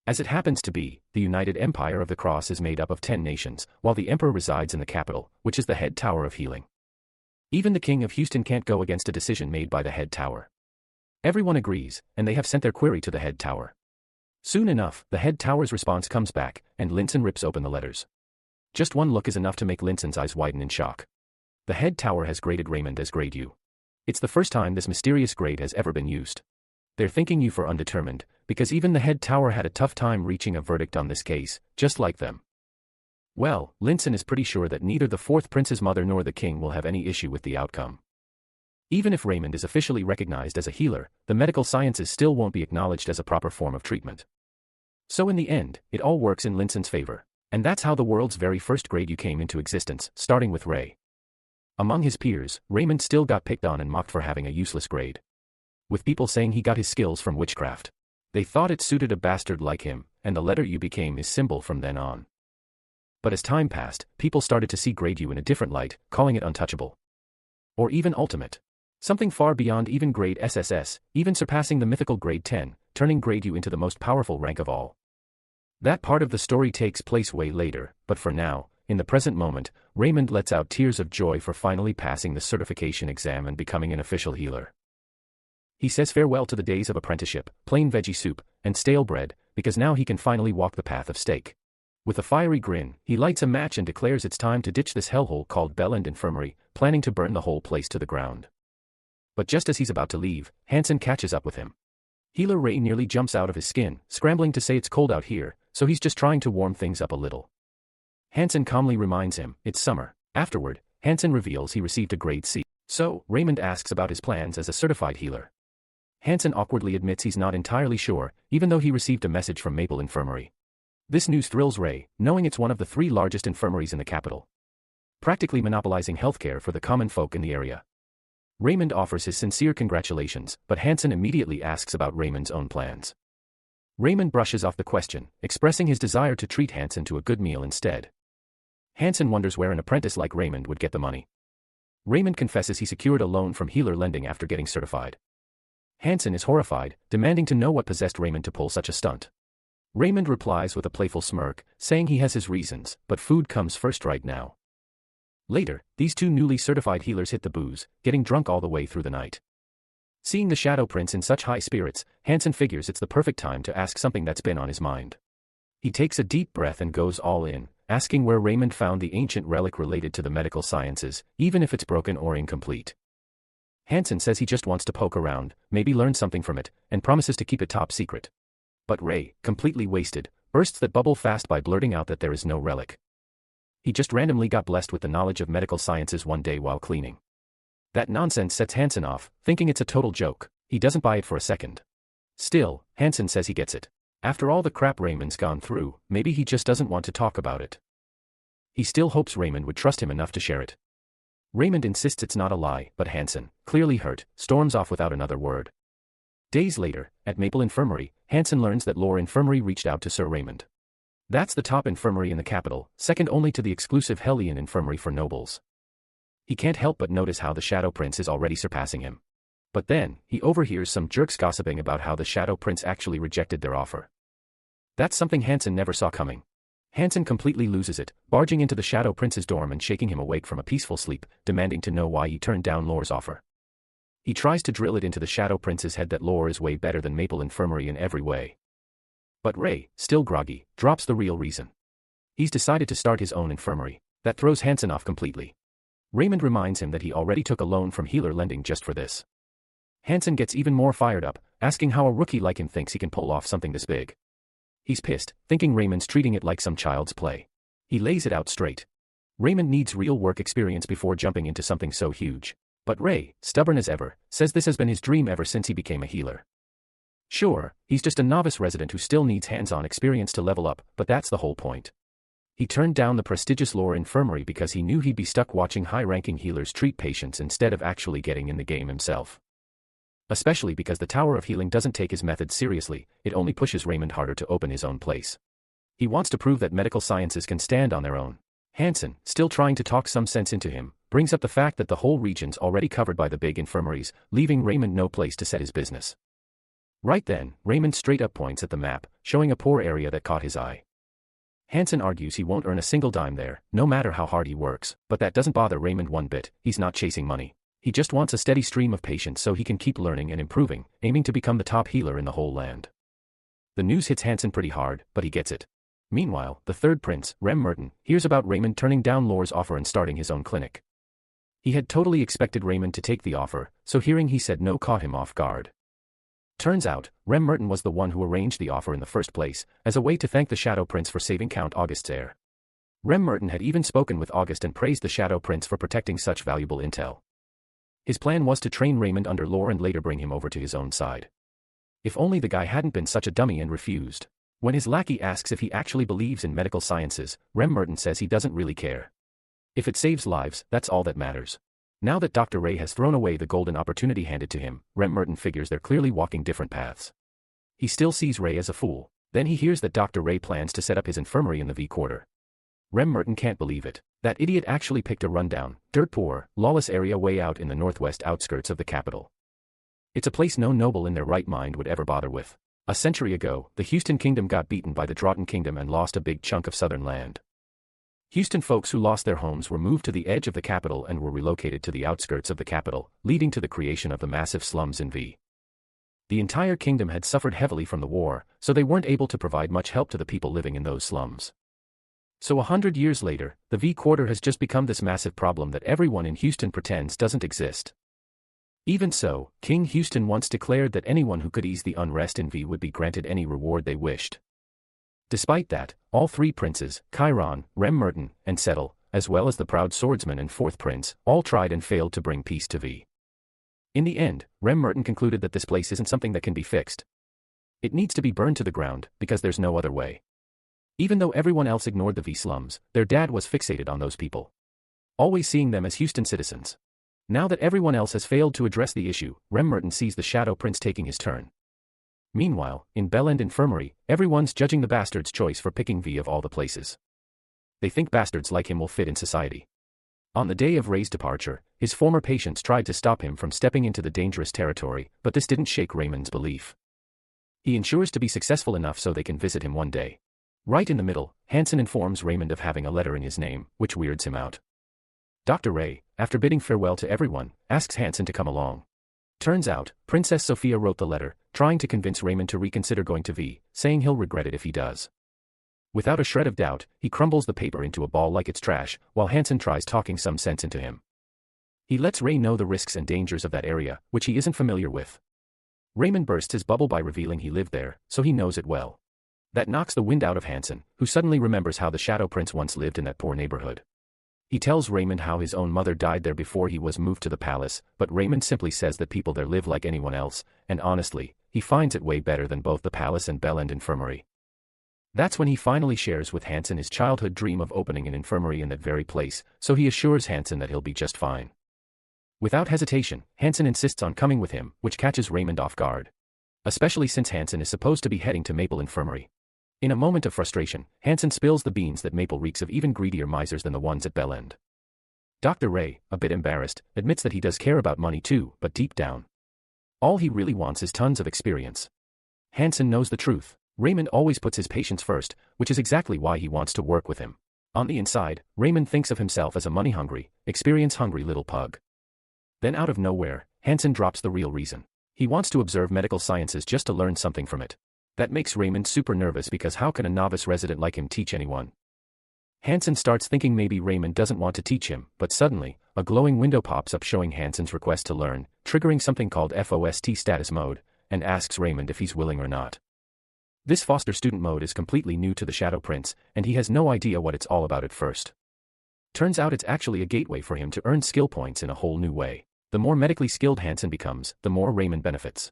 As it happens to be, the United Empire of the Cross is made up of 10 nations, while the emperor resides in the capital, which is the head tower of healing. Even the king of Houston can't go against a decision made by the head tower. Everyone agrees, and they have sent their query to the head tower. Soon enough, the head tower's response comes back, and Linson rips open the letters. Just one look is enough to make Linson's eyes widen in shock. The head tower has graded Raymond as grade U. It's the first time this mysterious grade has ever been used. They're thinking U for undetermined, because even the head tower had a tough time reaching a verdict on this case, just like them. Well, Linson is pretty sure that neither the fourth prince's mother nor the king will have any issue with the outcome. Even if Raymond is officially recognized as a healer, the medical sciences still won't be acknowledged as a proper form of treatment. So in the end, it all works in Linson's favor. And that's how the world's very first grade U came into existence, starting with Ray. Among his peers, Raymond still got picked on and mocked for having a useless grade. With people saying he got his skills from witchcraft. They thought it suited a bastard like him, and the letter U became his symbol from then on. But as time passed, people started to see grade U in a different light, calling it untouchable. Or even ultimate. Something far beyond even grade SSS, even surpassing the mythical grade 10, turning grade U into the most powerful rank of all. That part of the story takes place way later, but for now, in the present moment, Raymond lets out tears of joy for finally passing the certification exam and becoming an official healer. He says farewell to the days of apprenticeship, plain veggie soup, and stale bread, because now he can finally walk the path of steak. With a fiery grin, he lights a match and declares it's time to ditch this hellhole called Belland Infirmary, planning to burn the whole place to the ground. But just as he's about to leave, Hansen catches up with him. Healer Ray nearly jumps out of his skin, scrambling to say it's cold out here, so he's just trying to warm things up a little. Hansen calmly reminds him, it's summer. Afterward, Hansen reveals he received a grade C. So, Raymond asks about his plans as a certified healer. Hansen awkwardly admits he's not entirely sure, even though he received a message from Maple Infirmary. This news thrills Ray, knowing it's one of the 3 largest infirmaries in the capital, practically monopolizing healthcare for the common folk in the area. Raymond offers his sincere congratulations, but Hansen immediately asks about Raymond's own plans. Raymond brushes off the question, expressing his desire to treat Hansen to a good meal instead. Hansen wonders where an apprentice like Raymond would get the money. Raymond confesses he secured a loan from Healer Lending after getting certified. Hansen is horrified, demanding to know what possessed Raymond to pull such a stunt. Raymond replies with a playful smirk, saying he has his reasons, but food comes first right now. Later, these 2 newly certified healers hit the booze, getting drunk all the way through the night. Seeing the Shadow Prince in such high spirits, Hansen figures it's the perfect time to ask something that's been on his mind. He takes a deep breath and goes all in, asking where Raymond found the ancient relic related to the medical sciences, even if it's broken or incomplete. Hansen says he just wants to poke around, maybe learn something from it, and promises to keep it top secret. But Ray, completely wasted, bursts that bubble fast by blurting out that there is no relic. He just randomly got blessed with the knowledge of medical sciences one day while cleaning. That nonsense sets Hansen off, thinking it's a total joke. He doesn't buy it for a second. Still, Hansen says he gets it. After all the crap Raymond's gone through, maybe he just doesn't want to talk about it. He still hopes Raymond would trust him enough to share it. Raymond insists it's not a lie, but Hansen, clearly hurt, storms off without another word. Days later, at Maple Infirmary, Hansen learns that Lore Infirmary reached out to Sir Raymond. That's the top infirmary in the capital, second only to the exclusive Hellion Infirmary for nobles. He can't help but notice how the Shadow Prince is already surpassing him. But then, he overhears some jerks gossiping about how the Shadow Prince actually rejected their offer. That's something Hansen never saw coming. Hansen completely loses it, barging into the Shadow Prince's dorm and shaking him awake from a peaceful sleep, demanding to know why he turned down Lore's offer. He tries to drill it into the Shadow Prince's head that Lore is way better than Maple Infirmary in every way. But Ray, still groggy, drops the real reason. He's decided to start his own infirmary. That throws Hansen off completely. Raymond reminds him that he already took a loan from Healer Lending just for this. Hansen gets even more fired up, asking how a rookie like him thinks he can pull off something this big. He's pissed, thinking Raymond's treating it like some child's play. He lays it out straight. Raymond needs real work experience before jumping into something so huge. But Ray, stubborn as ever, says this has been his dream ever since he became a healer. Sure, he's just a novice resident who still needs hands-on experience to level up, but that's the whole point. He turned down the prestigious Lore Infirmary because he knew he'd be stuck watching high-ranking healers treat patients instead of actually getting in the game himself. Especially because the Tower of Healing doesn't take his methods seriously, it only pushes Raymond harder to open his own place. He wants to prove that medical sciences can stand on their own. Hansen, still trying to talk some sense into him, brings up the fact that the whole region's already covered by the big infirmaries, leaving Raymond no place to set his business. Right then, Raymond straight up points at the map, showing a poor area that caught his eye. Hansen argues he won't earn a single dime there, no matter how hard he works, but that doesn't bother Raymond one bit. He's not chasing money. He just wants a steady stream of patients so he can keep learning and improving, aiming to become the top healer in the whole land. The news hits Hansen pretty hard, but he gets it. Meanwhile, the third prince, Rem Merton, hears about Raymond turning down Lore's offer and starting his own clinic. He had totally expected Raymond to take the offer, so hearing he said no caught him off guard. Turns out, Rem Merton was the one who arranged the offer in the first place, as a way to thank the Shadow Prince for saving Count August's heir. Rem Merton had even spoken with August and praised the Shadow Prince for protecting such valuable intel. His plan was to train Raymond under Lore and later bring him over to his own side. If only the guy hadn't been such a dummy and refused. When his lackey asks if he actually believes in medical sciences, Rem Merton says he doesn't really care. If it saves lives, that's all that matters. Now that Dr. Ray has thrown away the golden opportunity handed to him, Rem Merton figures they're clearly walking different paths. He still sees Ray as a fool. Then he hears that Dr. Ray plans to set up his infirmary in the V Quarter. Rem Merton can't believe it. That idiot actually picked a rundown, dirt-poor, lawless area way out in the northwest outskirts of the capital. It's a place no noble in their right mind would ever bother with. A century ago, the Houston Kingdom got beaten by the Draughton Kingdom and lost a big chunk of southern land. Houston folks who lost their homes were moved to the edge of the capital and were relocated to the outskirts of the capital, leading to the creation of the massive slums in V. The entire kingdom had suffered heavily from the war, so they weren't able to provide much help to the people living in those slums. So 100 years later, the V Quarter has just become this massive problem that everyone in Houston pretends doesn't exist. Even so, King Houston once declared that anyone who could ease the unrest in V would be granted any reward they wished. Despite that, all three princes, Chiron, Rem Merton, and Settle, as well as the proud swordsman and fourth prince, all tried and failed to bring peace to V. In the end, Rem Merton concluded that this place isn't something that can be fixed. It needs to be burned to the ground, because there's no other way. Even though everyone else ignored the V slums, their dad was fixated on those people, always seeing them as Houston citizens. Now that everyone else has failed to address the issue, Rem Merton sees the Shadow Prince taking his turn. Meanwhile, in Bellend Infirmary, everyone's judging the bastard's choice for picking V of all the places. They think bastards like him will fit in society. On the day of Ray's departure, his former patients tried to stop him from stepping into the dangerous territory, but this didn't shake Raymond's belief. He ensures to be successful enough so they can visit him one day. Right in the middle, Hansen informs Raymond of having a letter in his name, which weirds him out. Dr. Ray, after bidding farewell to everyone, asks Hansen to come along. Turns out, Princess Sophia wrote the letter, trying to convince Raymond to reconsider going to V, saying he'll regret it if he does. Without a shred of doubt, he crumbles the paper into a ball like it's trash, while Hansen tries talking some sense into him. He lets Ray know the risks and dangers of that area, which he isn't familiar with. Raymond bursts his bubble by revealing he lived there, so he knows it well. That knocks the wind out of Hansen, who suddenly remembers how the Shadow Prince once lived in that poor neighborhood. He tells Raymond how his own mother died there before he was moved to the palace, but Raymond simply says that people there live like anyone else, and honestly, he finds it way better than both the palace and Bellend Infirmary. That's when he finally shares with Hansen his childhood dream of opening an infirmary in that very place, so he assures Hansen that he'll be just fine. Without hesitation, Hansen insists on coming with him, which catches Raymond off guard. Especially since Hansen is supposed to be heading to Maple Infirmary. In a moment of frustration, Hansen spills the beans that Maple reeks of even greedier misers than the ones at Bellend. Dr. Ray, a bit embarrassed, admits that he does care about money too, but deep down, all he really wants is tons of experience. Hansen knows the truth. Raymond always puts his patients first, which is exactly why he wants to work with him. On the inside, Raymond thinks of himself as a money-hungry, experience-hungry little pug. Then out of nowhere, Hansen drops the real reason. He wants to observe medical sciences just to learn something from it. That makes Raymond super nervous because how can a novice resident like him teach anyone? Hansen starts thinking maybe Raymond doesn't want to teach him, but suddenly, a glowing window pops up showing Hansen's request to learn, triggering something called FOST status mode, and asks Raymond if he's willing or not. This foster student mode is completely new to the Shadow Prince, and he has no idea what it's all about at first. Turns out it's actually a gateway for him to earn skill points in a whole new way. The more medically skilled Hansen becomes, the more Raymond benefits.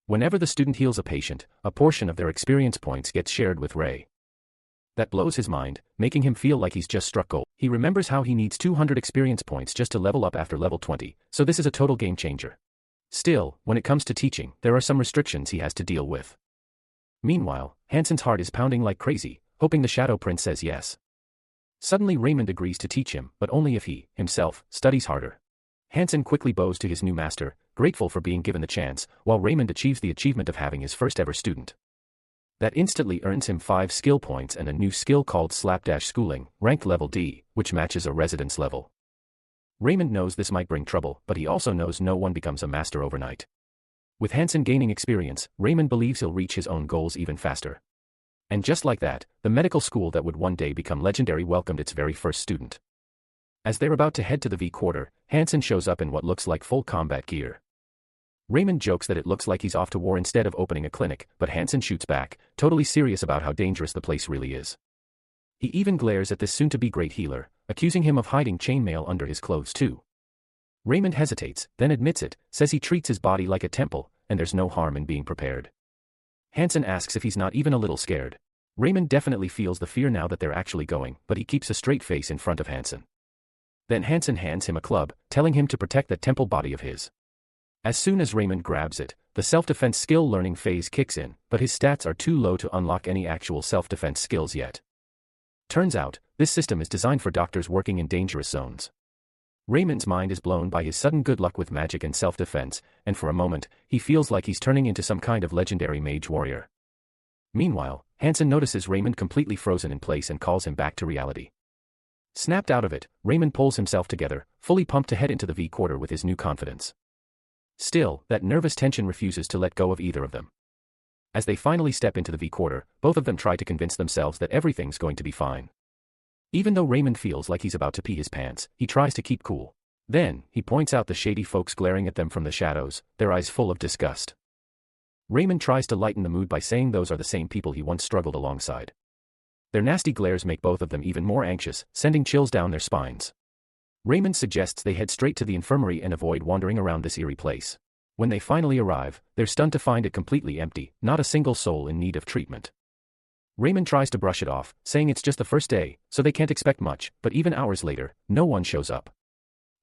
Whenever the student heals a patient, a portion of their experience points gets shared with Ray. That blows his mind, making him feel like he's just struck gold. He remembers how he needs 200 experience points just to level up after level 20, so this is a total game changer. Still, when it comes to teaching, there are some restrictions he has to deal with. Meanwhile, Hansen's heart is pounding like crazy, hoping the Shadow Prince says yes. Suddenly Raymond agrees to teach him, but only if he, himself, studies harder. Hansen quickly bows to his new master, grateful for being given the chance, while Raymond achieves the achievement of having his first ever student. That instantly earns him 5 skill points and a new skill called Slapdash Schooling, ranked level D, which matches a residence level. Raymond knows this might bring trouble, but he also knows no one becomes a master overnight. With Hansen gaining experience, Raymond believes he'll reach his own goals even faster. And just like that, the medical school that would one day become legendary welcomed its very first student. As they're about to head to the V quarter, Hansen shows up in what looks like full combat gear. Raymond jokes that it looks like he's off to war instead of opening a clinic, but Hansen shoots back, totally serious about how dangerous the place really is. He even glares at this soon-to-be great healer, accusing him of hiding chainmail under his clothes too. Raymond hesitates, then admits it, says he treats his body like a temple, and there's no harm in being prepared. Hansen asks if he's not even a little scared. Raymond definitely feels the fear now that they're actually going, but he keeps a straight face in front of Hansen. Then Hansen hands him a club, telling him to protect that temple body of his. As soon as Raymond grabs it, the self-defense skill learning phase kicks in, but his stats are too low to unlock any actual self-defense skills yet. Turns out, this system is designed for doctors working in dangerous zones. Raymond's mind is blown by his sudden good luck with magic and self-defense, and for a moment, he feels like he's turning into some kind of legendary mage warrior. Meanwhile, Hansen notices Raymond completely frozen in place and calls him back to reality. Snapped out of it, Raymond pulls himself together, fully pumped to head into the V quarter with his new confidence. Still, that nervous tension refuses to let go of either of them. As they finally step into the V quarter, both of them try to convince themselves that everything's going to be fine. Even though Raymond feels like he's about to pee his pants, he tries to keep cool. Then, he points out the shady folks glaring at them from the shadows, their eyes full of disgust. Raymond tries to lighten the mood by saying those are the same people he once struggled alongside. Their nasty glares make both of them even more anxious, sending chills down their spines. Raymond suggests they head straight to the infirmary and avoid wandering around this eerie place. When they finally arrive, they're stunned to find it completely empty, not a single soul in need of treatment. Raymond tries to brush it off, saying it's just the first day, so they can't expect much, but even hours later, no one shows up.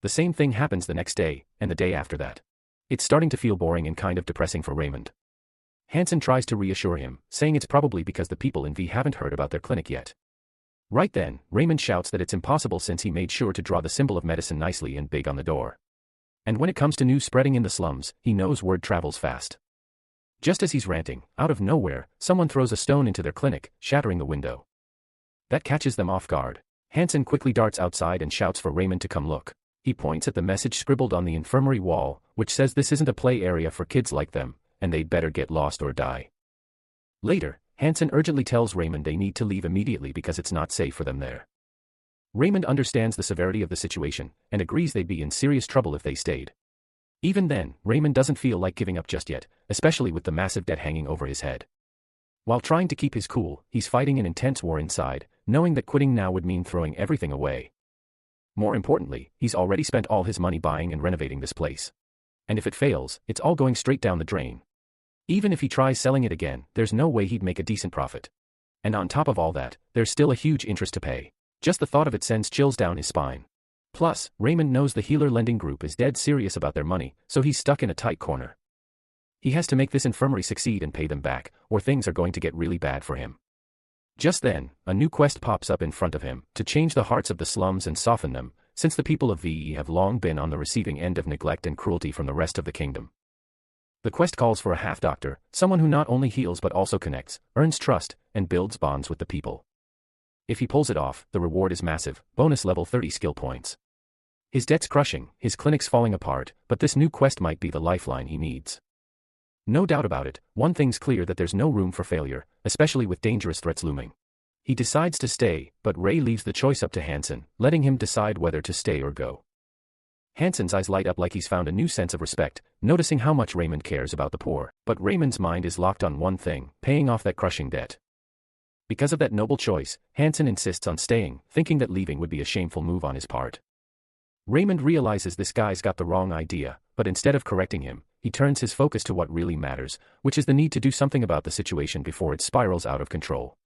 The same thing happens the next day, and the day after that. It's starting to feel boring and kind of depressing for Raymond. Hansen tries to reassure him, saying it's probably because the people in V haven't heard about their clinic yet. Right then, Raymond shouts that it's impossible since he made sure to draw the symbol of medicine nicely and big on the door. And when it comes to news spreading in the slums, he knows word travels fast. Just as he's ranting, out of nowhere, someone throws a stone into their clinic, shattering the window. That catches them off guard. Hansen quickly darts outside and shouts for Raymond to come look. He points at the message scribbled on the infirmary wall, which says this isn't a play area for kids like them, and they'd better get lost or die. Later, Hansen urgently tells Raymond they need to leave immediately because it's not safe for them there. Raymond understands the severity of the situation, and agrees they'd be in serious trouble if they stayed. Even then, Raymond doesn't feel like giving up just yet, especially with the massive debt hanging over his head. While trying to keep his cool, he's fighting an intense war inside, knowing that quitting now would mean throwing everything away. More importantly, he's already spent all his money buying and renovating this place. And if it fails, it's all going straight down the drain. Even if he tries selling it again, there's no way he'd make a decent profit. And on top of all that, there's still a huge interest to pay. Just the thought of it sends chills down his spine. Plus, Raymond knows the healer lending group is dead serious about their money, so he's stuck in a tight corner. He has to make this infirmary succeed and pay them back, or things are going to get really bad for him. Just then, a new quest pops up in front of him, to change the hearts of the slums and soften them, since the people of VE have long been on the receiving end of neglect and cruelty from the rest of the kingdom. The quest calls for a half-doctor, someone who not only heals but also connects, earns trust, and builds bonds with the people. If he pulls it off, the reward is massive, bonus level 30 skill points. His debt's crushing, his clinic's falling apart, but this new quest might be the lifeline he needs. No doubt about it, one thing's clear that there's no room for failure, especially with dangerous threats looming. He decides to stay, but Ray leaves the choice up to Hansen, letting him decide whether to stay or go. Hansen's eyes light up like he's found a new sense of respect, noticing how much Raymond cares about the poor, but Raymond's mind is locked on one thing, paying off that crushing debt. Because of that noble choice, Hansen insists on staying, thinking that leaving would be a shameful move on his part. Raymond realizes this guy's got the wrong idea, but instead of correcting him, he turns his focus to what really matters, which is the need to do something about the situation before it spirals out of control.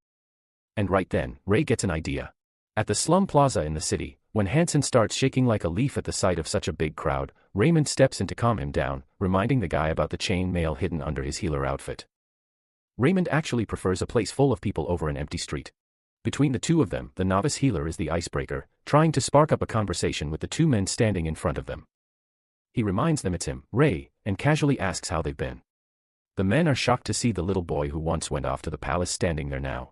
And right then, Ray gets an idea. At the slum plaza in the city, when Hansen starts shaking like a leaf at the sight of such a big crowd, Raymond steps in to calm him down, reminding the guy about the chain mail hidden under his healer outfit. Raymond actually prefers a place full of people over an empty street. Between the two of them, the novice healer is the icebreaker, trying to spark up a conversation with the two men standing in front of them. He reminds them it's him, Ray, and casually asks how they've been. The men are shocked to see the little boy who once went off to the palace standing there now.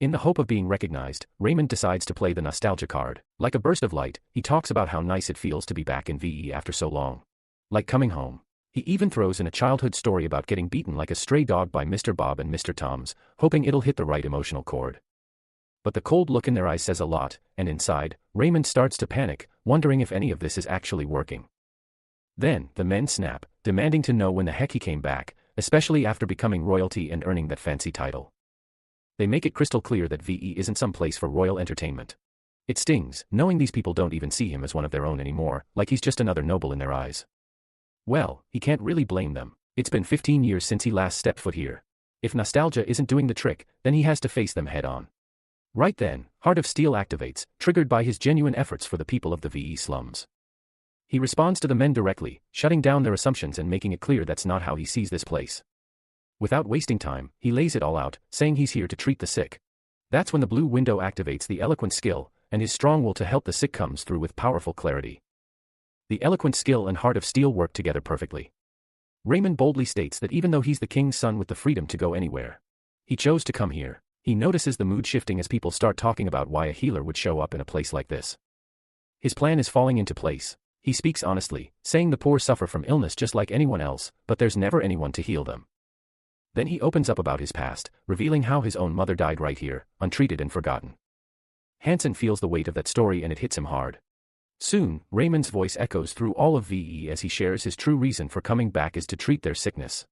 In the hope of being recognized, Raymond decides to play the nostalgia card. Like a burst of light, he talks about how nice it feels to be back in VE after so long. Like coming home. He even throws in a childhood story about getting beaten like a stray dog by Mr. Bob and Mr. Tom's, hoping it'll hit the right emotional chord. But the cold look in their eyes says a lot, and inside, Raymond starts to panic, wondering if any of this is actually working. Then, the men snap, demanding to know when the heck he came back, especially after becoming royalty and earning that fancy title. They make it crystal clear that VE isn't some place for royal entertainment. It stings, knowing these people don't even see him as one of their own anymore, like he's just another noble in their eyes. Well, he can't really blame them. It's been 15 years since he last stepped foot here. If nostalgia isn't doing the trick, then he has to face them head on. Right then, Heart of Steel activates, triggered by his genuine efforts for the people of the VE slums. He responds to the men directly, shutting down their assumptions and making it clear that's not how he sees this place. Without wasting time, he lays it all out, saying he's here to treat the sick. That's when the blue window activates the eloquent skill, and his strong will to help the sick comes through with powerful clarity. The eloquent skill and Heart of Steel work together perfectly. Raymond boldly states that even though he's the king's son with the freedom to go anywhere, he chose to come here. He notices the mood shifting as people start talking about why a healer would show up in a place like this. His plan is falling into place. He speaks honestly, saying the poor suffer from illness just like anyone else, but there's never anyone to heal them. Then he opens up about his past, revealing how his own mother died right here, untreated and forgotten. Hansen feels the weight of that story and it hits him hard. Soon, Raymond's voice echoes through all of VE as he shares his true reason for coming back is to treat their sickness.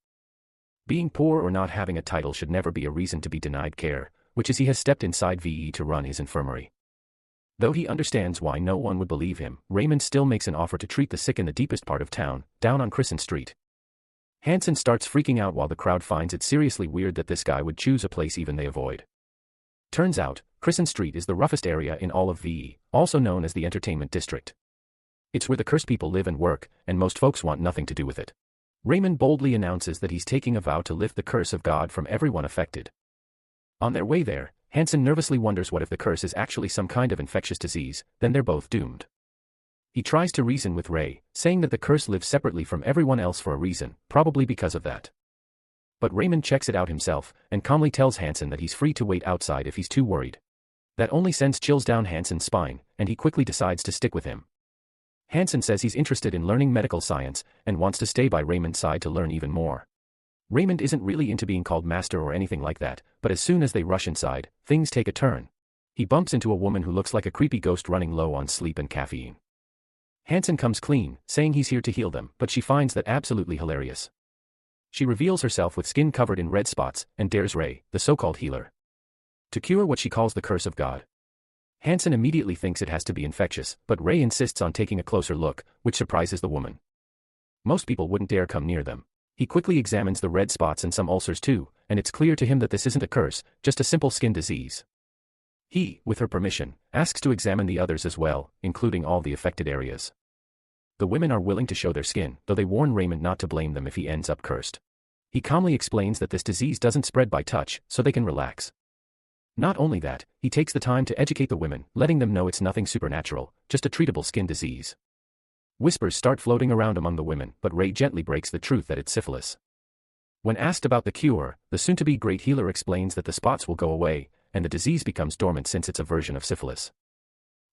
Being poor or not having a title should never be a reason to be denied care, which is he has stepped inside VE to run his infirmary. Though he understands why no one would believe him, Raymond still makes an offer to treat the sick in the deepest part of town, down on Crescent Street. Hansen starts freaking out while the crowd finds it seriously weird that this guy would choose a place even they avoid. Turns out, Crescent Street is the roughest area in all of VE, also known as the Entertainment District. It's where the cursed people live and work, and most folks want nothing to do with it. Raymond boldly announces that he's taking a vow to lift the curse of God from everyone affected. On their way there, Hansen nervously wonders what if the curse is actually some kind of infectious disease, then they're both doomed. He tries to reason with Ray, saying that the curse lives separately from everyone else for a reason, probably because of that. But Raymond checks it out himself, and calmly tells Hansen that he's free to wait outside if he's too worried. That only sends chills down Hansen's spine, and he quickly decides to stick with him. Hansen says he's interested in learning medical science, and wants to stay by Raymond's side to learn even more. Raymond isn't really into being called master or anything like that, but as soon as they rush inside, things take a turn. He bumps into a woman who looks like a creepy ghost running low on sleep and caffeine. Hansen comes clean, saying he's here to heal them, but she finds that absolutely hilarious. She reveals herself with skin covered in red spots, and dares Ray, the so-called healer, to cure what she calls the curse of God. Hansen immediately thinks it has to be infectious, but Ray insists on taking a closer look, which surprises the woman. Most people wouldn't dare come near them. He quickly examines the red spots and some ulcers too, and it's clear to him that this isn't a curse, just a simple skin disease. He, with her permission, asks to examine the others as well, including all the affected areas. The women are willing to show their skin, though they warn Raymond not to blame them if he ends up cursed. He calmly explains that this disease doesn't spread by touch, so they can relax. Not only that, he takes the time to educate the women, letting them know it's nothing supernatural, just a treatable skin disease. Whispers start floating around among the women, but Ray gently breaks the truth that it's syphilis. When asked about the cure, the soon-to-be great healer explains that the spots will go away, and the disease becomes dormant since it's a version of syphilis.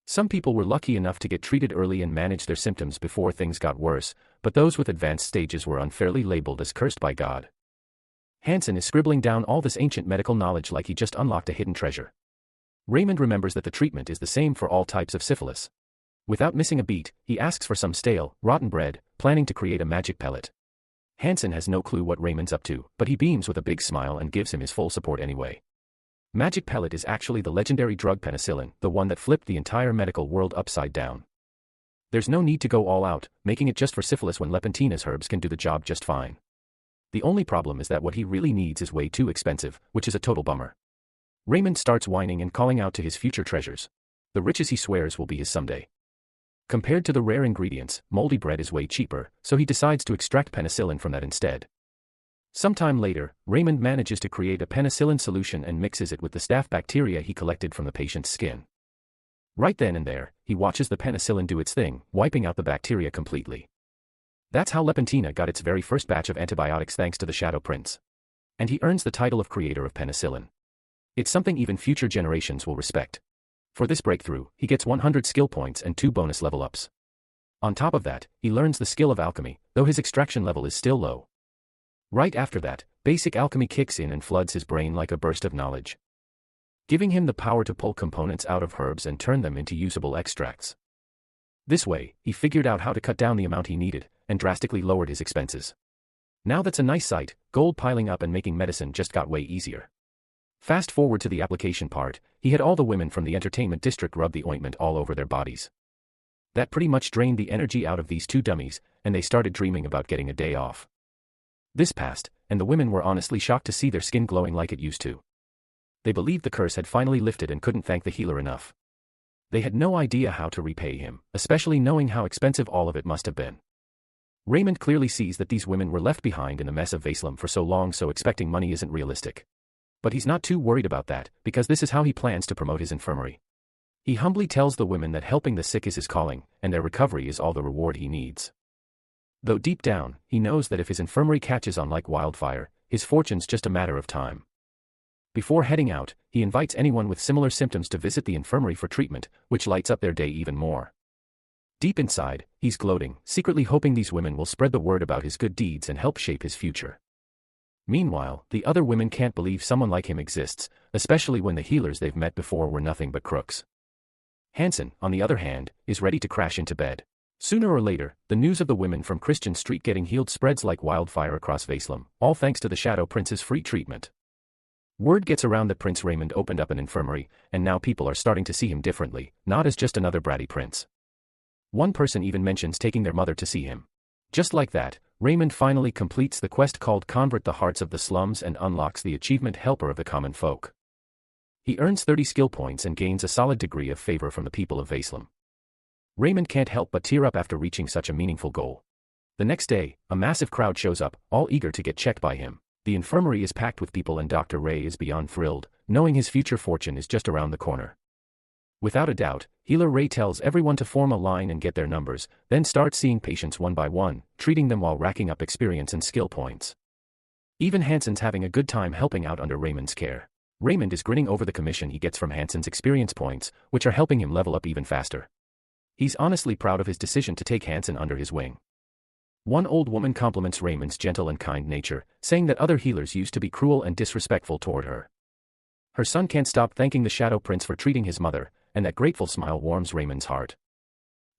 Some people were lucky enough to get treated early and manage their symptoms before things got worse, but those with advanced stages were unfairly labeled as cursed by God. Hansen is scribbling down all this ancient medical knowledge like he just unlocked a hidden treasure. Raymond remembers that the treatment is the same for all types of syphilis. Without missing a beat, he asks for some stale, rotten bread, planning to create a magic pellet. Hansen has no clue what Raymond's up to, but he beams with a big smile and gives him his full support anyway. Magic pellet is actually the legendary drug penicillin, the one that flipped the entire medical world upside down. There's no need to go all out, making it just for syphilis when Lepentina's herbs can do the job just fine. The only problem is that what he really needs is way too expensive, which is a total bummer. Raymond starts whining and calling out to his future treasures. The riches he swears will be his someday. Compared to the rare ingredients, moldy bread is way cheaper, so he decides to extract penicillin from that instead. Sometime later, Raymond manages to create a penicillin solution and mixes it with the staph bacteria he collected from the patient's skin. Right then and there, he watches the penicillin do its thing, wiping out the bacteria completely. That's how Lepentina got its very first batch of antibiotics thanks to the Shadow Prince. And he earns the title of creator of penicillin. It's something even future generations will respect. For this breakthrough, he gets 100 skill points and 2 bonus level ups. On top of that, he learns the skill of alchemy, though his extraction level is still low. Right after that, basic alchemy kicks in and floods his brain like a burst of knowledge, giving him the power to pull components out of herbs and turn them into usable extracts. This way, he figured out how to cut down the amount he needed, and drastically lowered his expenses. Now that's a nice sight, gold piling up and making medicine just got way easier. Fast forward to the application part, he had all the women from the entertainment district rub the ointment all over their bodies. That pretty much drained the energy out of these two dummies, and they started dreaming about getting a day off. This passed, and the women were honestly shocked to see their skin glowing like it used to. They believed the curse had finally lifted and couldn't thank the healer enough. They had no idea how to repay him, especially knowing how expensive all of it must have been. Raymond clearly sees that these women were left behind in the mess of Vaslem for so long, so expecting money isn't realistic. But he's not too worried about that, because this is how he plans to promote his infirmary. He humbly tells the women that helping the sick is his calling, and their recovery is all the reward he needs. Though deep down, he knows that if his infirmary catches on like wildfire, his fortune's just a matter of time. Before heading out, he invites anyone with similar symptoms to visit the infirmary for treatment, which lights up their day even more. Deep inside, he's gloating, secretly hoping these women will spread the word about his good deeds and help shape his future. Meanwhile, the other women can't believe someone like him exists, especially when the healers they've met before were nothing but crooks. Hansen, on the other hand, is ready to crash into bed. Sooner or later, the news of the women from Christian Street getting healed spreads like wildfire across Vaslem, all thanks to the Shadow Prince's free treatment. Word gets around that Prince Raymond opened up an infirmary, and now people are starting to see him differently, not as just another bratty prince. One person even mentions taking their mother to see him. Just like that, Raymond finally completes the quest called Convert the Hearts of the Slums and unlocks the achievement Helper of the Common Folk. He earns 30 skill points and gains a solid degree of favor from the people of Vaislam. Raymond can't help but tear up after reaching such a meaningful goal. The next day, a massive crowd shows up, all eager to get checked by him. The infirmary is packed with people and Dr. Ray is beyond thrilled, knowing his future fortune is just around the corner. Without a doubt, Healer Ray tells everyone to form a line and get their numbers, then start seeing patients one by one, treating them while racking up experience and skill points. Even Hansen's having a good time helping out under Raymond's care. Raymond is grinning over the commission he gets from Hansen's experience points, which are helping him level up even faster. He's honestly proud of his decision to take Hansen under his wing. One old woman compliments Raymond's gentle and kind nature, saying that other healers used to be cruel and disrespectful toward her. Her son can't stop thanking the Shadow Prince for treating his mother, and that grateful smile warms Raymond's heart.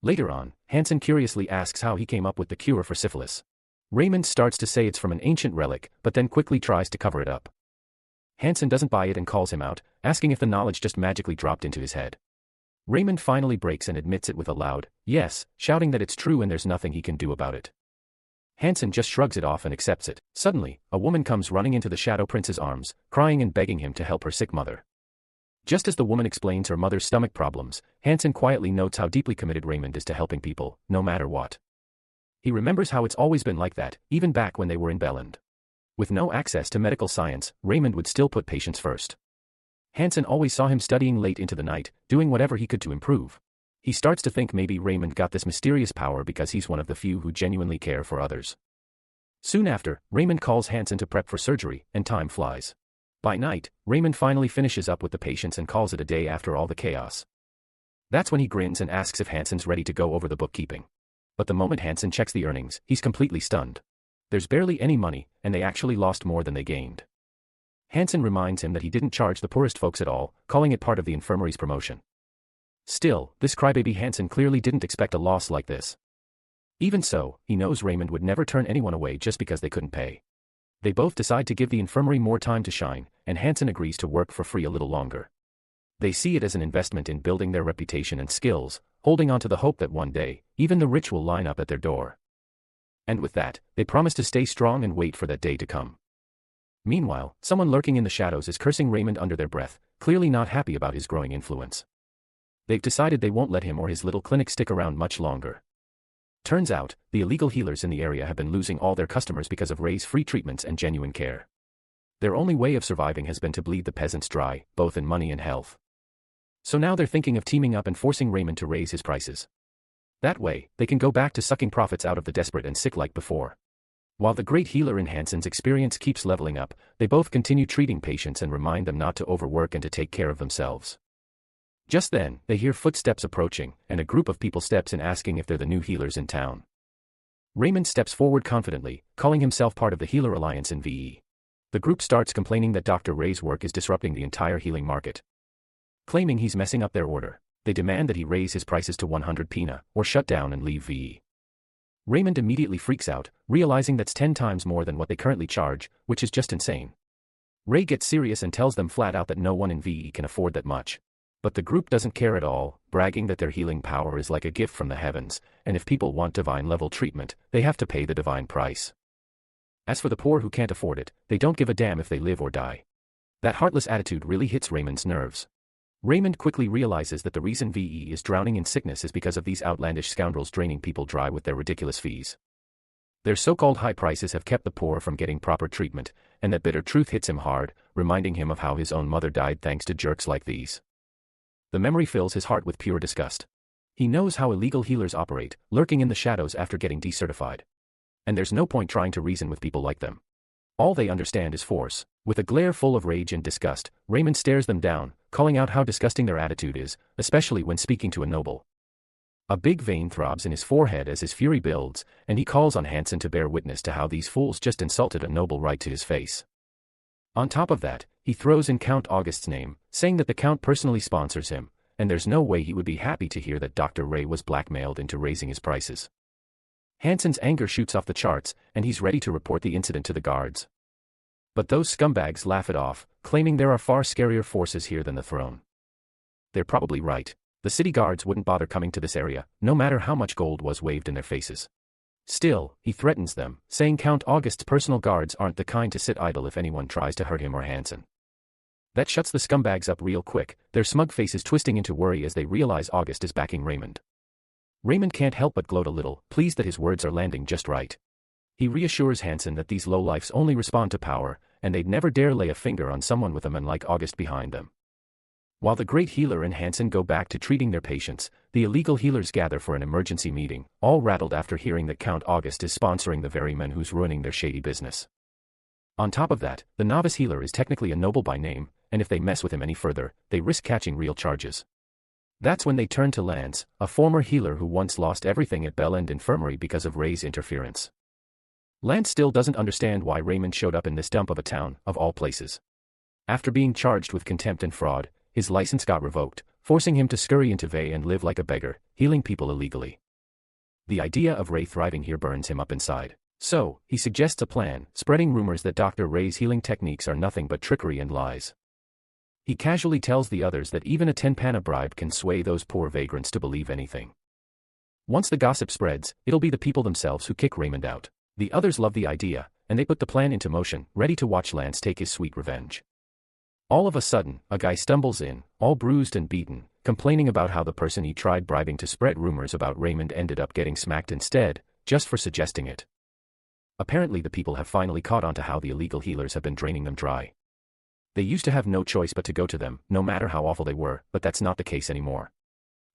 Later on, Hansen curiously asks how he came up with the cure for syphilis. Raymond starts to say it's from an ancient relic, but then quickly tries to cover it up. Hansen doesn't buy it and calls him out, asking if the knowledge just magically dropped into his head. Raymond finally breaks and admits it with a loud yes, shouting that it's true and there's nothing he can do about it. Hansen just shrugs it off and accepts it. Suddenly, a woman comes running into the Shadow Prince's arms, crying and begging him to help her sick mother. Just as the woman explains her mother's stomach problems, Hansen quietly notes how deeply committed Raymond is to helping people, no matter what. He remembers how it's always been like that, even back when they were in Belland. With no access to medical science, Raymond would still put patients first. Hansen always saw him studying late into the night, doing whatever he could to improve. He starts to think maybe Raymond got this mysterious power because he's one of the few who genuinely care for others. Soon after, Raymond calls Hansen to prep for surgery, and time flies. By night, Raymond finally finishes up with the patients and calls it a day after all the chaos. That's when he grins and asks if Hansen's ready to go over the bookkeeping. But the moment Hansen checks the earnings, he's completely stunned. There's barely any money, and they actually lost more than they gained. Hansen reminds him that he didn't charge the poorest folks at all, calling it part of the infirmary's promotion. Still, this crybaby Hansen clearly didn't expect a loss like this. Even so, he knows Raymond would never turn anyone away just because they couldn't pay. They both decide to give the infirmary more time to shine, and Hansen agrees to work for free a little longer. They see it as an investment in building their reputation and skills, holding on to the hope that one day, even the rich will line up at their door. And with that, they promise to stay strong and wait for that day to come. Meanwhile, someone lurking in the shadows is cursing Raymond under their breath, clearly not happy about his growing influence. They've decided they won't let him or his little clinic stick around much longer. Turns out, the illegal healers in the area have been losing all their customers because of Ray's free treatments and genuine care. Their only way of surviving has been to bleed the peasants dry, both in money and health. So now they're thinking of teaming up and forcing Raymond to raise his prices. That way, they can go back to sucking profits out of the desperate and sick like before. While the great healer in Hansen's experience keeps leveling up, they both continue treating patients and remind them not to overwork and to take care of themselves. Just then, they hear footsteps approaching, and a group of people steps in asking if they're the new healers in town. Raymond steps forward confidently, calling himself part of the Healer Alliance in VE. The group starts complaining that Dr. Ray's work is disrupting the entire healing market. Claiming he's messing up their order, they demand that he raise his prices to 100 pina, or shut down and leave VE. Raymond immediately freaks out, realizing that's 10 times more than what they currently charge, which is just insane. Ray gets serious and tells them flat out that no one in VE can afford that much. But the group doesn't care at all, bragging that their healing power is like a gift from the heavens, and if people want divine-level treatment, they have to pay the divine price. As for the poor who can't afford it, they don't give a damn if they live or die. That heartless attitude really hits Raymond's nerves. Raymond quickly realizes that the reason VE is drowning in sickness is because of these outlandish scoundrels draining people dry with their ridiculous fees. Their so-called high prices have kept the poor from getting proper treatment, and that bitter truth hits him hard, reminding him of how his own mother died thanks to jerks like these. The memory fills his heart with pure disgust. He knows how illegal healers operate, lurking in the shadows after getting decertified. And there's no point trying to reason with people like them. All they understand is force. With a glare full of rage and disgust, Raymond stares them down, calling out how disgusting their attitude is, especially when speaking to a noble. A big vein throbs in his forehead as his fury builds, and he calls on Hansen to bear witness to how these fools just insulted a noble right to his face. On top of that, he throws in Count August's name, saying that the Count personally sponsors him, and there's no way he would be happy to hear that Dr. Ray was blackmailed into raising his prices. Hansen's anger shoots off the charts, and he's ready to report the incident to the guards. But those scumbags laugh it off, claiming there are far scarier forces here than the throne. They're probably right. The city guards wouldn't bother coming to this area, no matter how much gold was waved in their faces. Still, he threatens them, saying Count August's personal guards aren't the kind to sit idle if anyone tries to hurt him or Hansen. That shuts the scumbags up real quick, their smug faces twisting into worry as they realize August is backing Raymond. Raymond can't help but gloat a little, pleased that his words are landing just right. He reassures Hansen that these lowlifes only respond to power, and they'd never dare lay a finger on someone with a man like August behind them. While the great healer and Hansen go back to treating their patients, the illegal healers gather for an emergency meeting, all rattled after hearing that Count August is sponsoring the very men who's ruining their shady business. On top of that, the novice healer is technically a noble by name, and if they mess with him any further, they risk catching real charges. That's when they turn to Lance, a former healer who once lost everything at Bell End Infirmary because of Ray's interference. Lance still doesn't understand why Raymond showed up in this dump of a town, of all places. After being charged with contempt and fraud, his license got revoked, forcing him to scurry into Vey and live like a beggar, healing people illegally. The idea of Ray thriving here burns him up inside. So, he suggests a plan, spreading rumors that Dr. Ray's healing techniques are nothing but trickery and lies. He casually tells the others that even a 10 pana bribe can sway those poor vagrants to believe anything. Once the gossip spreads, it'll be the people themselves who kick Raymond out. The others love the idea, and they put the plan into motion, ready to watch Lance take his sweet revenge. All of a sudden, a guy stumbles in, all bruised and beaten, complaining about how the person he tried bribing to spread rumors about Raymond ended up getting smacked instead, just for suggesting it. Apparently the people have finally caught on to how the illegal healers have been draining them dry. They used to have no choice but to go to them, no matter how awful they were, but that's not the case anymore.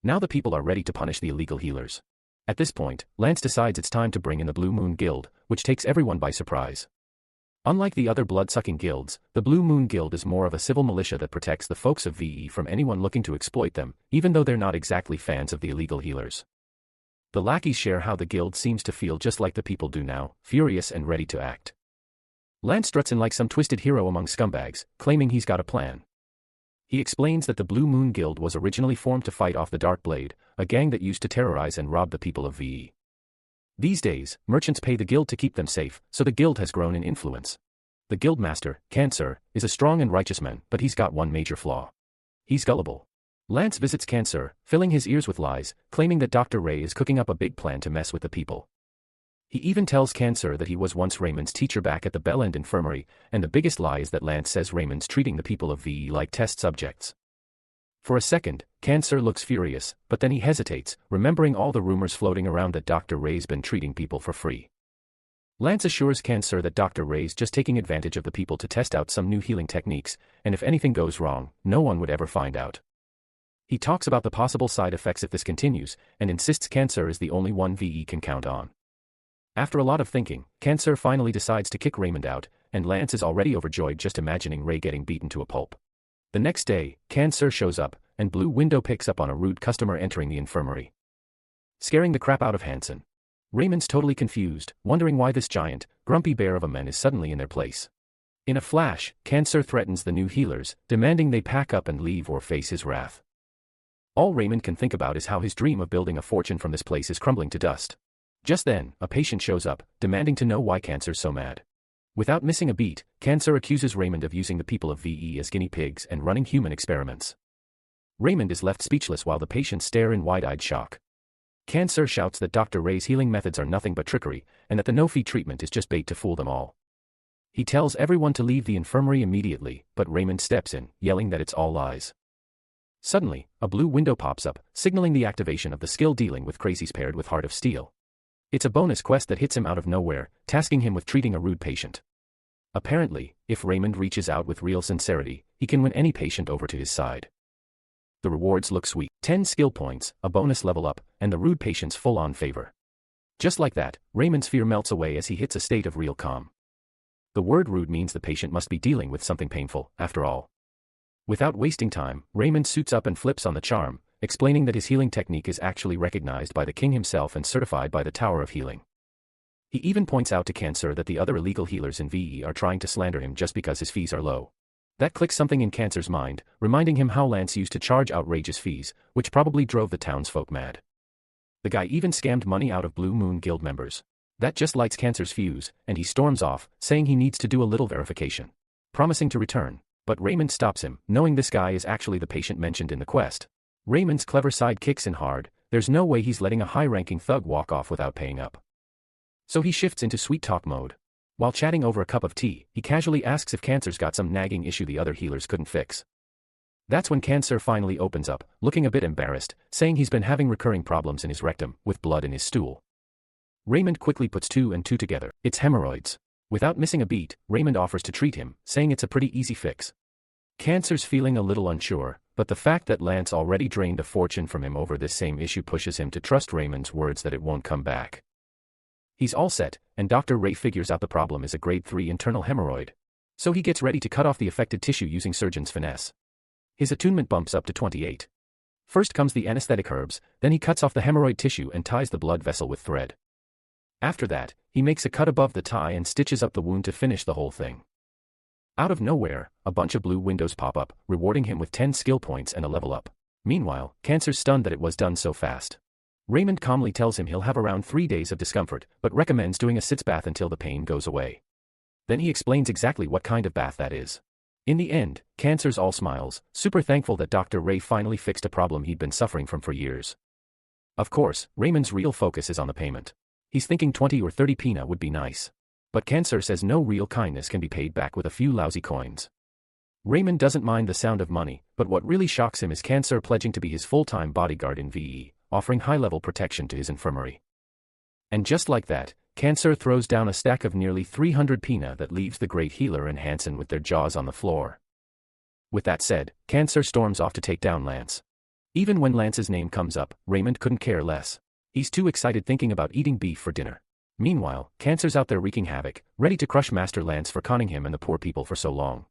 Now the people are ready to punish the illegal healers. At this point, Lance decides it's time to bring in the Blue Moon Guild, which takes everyone by surprise. Unlike the other blood-sucking guilds, the Blue Moon Guild is more of a civil militia that protects the folks of VE from anyone looking to exploit them, even though they're not exactly fans of the illegal healers. The lackeys share how the guild seems to feel just like the people do now, furious and ready to act. Lance struts in like some twisted hero among scumbags, claiming he's got a plan. He explains that the Blue Moon Guild was originally formed to fight off the Dark Blade, a gang that used to terrorize and rob the people of VE. These days, merchants pay the guild to keep them safe, so the guild has grown in influence. The guild master, Cancer, is a strong and righteous man, but he's got one major flaw. He's gullible. Lance visits Cancer, filling his ears with lies, claiming that Dr. Ray is cooking up a big plan to mess with the people. He even tells Cancer that he was once Raymond's teacher back at the Bell End Infirmary, and the biggest lie is that Lance says Raymond's treating the people of VE like test subjects. For a second, Cancer looks furious, but then he hesitates, remembering all the rumors floating around that Dr. Ray's been treating people for free. Lance assures Cancer that Dr. Ray's just taking advantage of the people to test out some new healing techniques, and if anything goes wrong, no one would ever find out. He talks about the possible side effects if this continues, and insists Cancer is the only one VE can count on. After a lot of thinking, Cancer finally decides to kick Raymond out, and Lance is already overjoyed just imagining Ray getting beaten to a pulp. The next day, Cancer shows up, and Blue Window picks up on a rude customer entering the infirmary, scaring the crap out of Hansen. Raymond's totally confused, wondering why this giant, grumpy bear of a man is suddenly in their place. In a flash, Cancer threatens the new healers, demanding they pack up and leave or face his wrath. All Raymond can think about is how his dream of building a fortune from this place is crumbling to dust. Just then, a patient shows up, demanding to know why Cancer's so mad. Without missing a beat, Cancer accuses Raymond of using the people of VE as guinea pigs and running human experiments. Raymond is left speechless while the patients stare in wide-eyed shock. Cancer shouts that Dr. Ray's healing methods are nothing but trickery, and that the no-fee treatment is just bait to fool them all. He tells everyone to leave the infirmary immediately, but Raymond steps in, yelling that it's all lies. Suddenly, a blue window pops up, signaling the activation of the skill dealing with Crazies paired with Heart of Steel. It's a bonus quest that hits him out of nowhere, tasking him with treating a rude patient. Apparently, if Raymond reaches out with real sincerity, he can win any patient over to his side. The rewards look sweet: 10 skill points, a bonus level up, and the rude patient's full-on favor. Just like that, Raymond's fear melts away as he hits a state of real calm. The word rude means the patient must be dealing with something painful, after all. Without wasting time, Raymond suits up and flips on the charm, explaining that his healing technique is actually recognized by the king himself and certified by the Tower of Healing. He even points out to Cancer that the other illegal healers in VE are trying to slander him just because his fees are low. That clicks something in Cancer's mind, reminding him how Lance used to charge outrageous fees, which probably drove the townsfolk mad. The guy even scammed money out of Blue Moon Guild members. That just lights Cancer's fuse, and he storms off, saying he needs to do a little verification, promising to return. But Raymond stops him, knowing this guy is actually the patient mentioned in the quest. Raymond's clever side kicks in hard, there's no way he's letting a high-ranking thug walk off without paying up. So he shifts into sweet talk mode. While chatting over a cup of tea, he casually asks if Cancer's got some nagging issue the other healers couldn't fix. That's when Cancer finally opens up, looking a bit embarrassed, saying he's been having recurring problems in his rectum, with blood in his stool. Raymond quickly puts 2 and 2 together. It's hemorrhoids. Without missing a beat, Raymond offers to treat him, saying it's a pretty easy fix. Cancer's feeling a little unsure, but the fact that Lance already drained a fortune from him over this same issue pushes him to trust Raymond's words that it won't come back. He's all set, and Dr. Ray figures out the problem is a grade 3 internal hemorrhoid. So he gets ready to cut off the affected tissue using surgeon's finesse. His attunement bumps up to 28. First comes the anesthetic herbs, then he cuts off the hemorrhoid tissue and ties the blood vessel with thread. After that, he makes a cut above the tie and stitches up the wound to finish the whole thing. Out of nowhere, a bunch of blue windows pop up, rewarding him with 10 skill points and a level up. Meanwhile, Cancer's stunned that it was done so fast. Raymond calmly tells him he'll have around 3 days of discomfort, but recommends doing a sitz bath until the pain goes away. Then he explains exactly what kind of bath that is. In the end, Cancer's all smiles, super thankful that Dr. Ray finally fixed a problem he'd been suffering from for years. Of course, Raymond's real focus is on the payment. He's thinking 20 or 30 pina would be nice. But Cancer says no real kindness can be paid back with a few lousy coins. Raymond doesn't mind the sound of money, but what really shocks him is Cancer pledging to be his full-time bodyguard in VE, offering high-level protection to his infirmary. And just like that, Cancer throws down a stack of nearly 300 pina that leaves the great healer and Hansen with their jaws on the floor. With that said, Cancer storms off to take down Lance. Even when Lance's name comes up, Raymond couldn't care less. He's too excited thinking about eating beef for dinner. Meanwhile, Cancer's out there wreaking havoc, ready to crush Master Lance for conning him and the poor people for so long.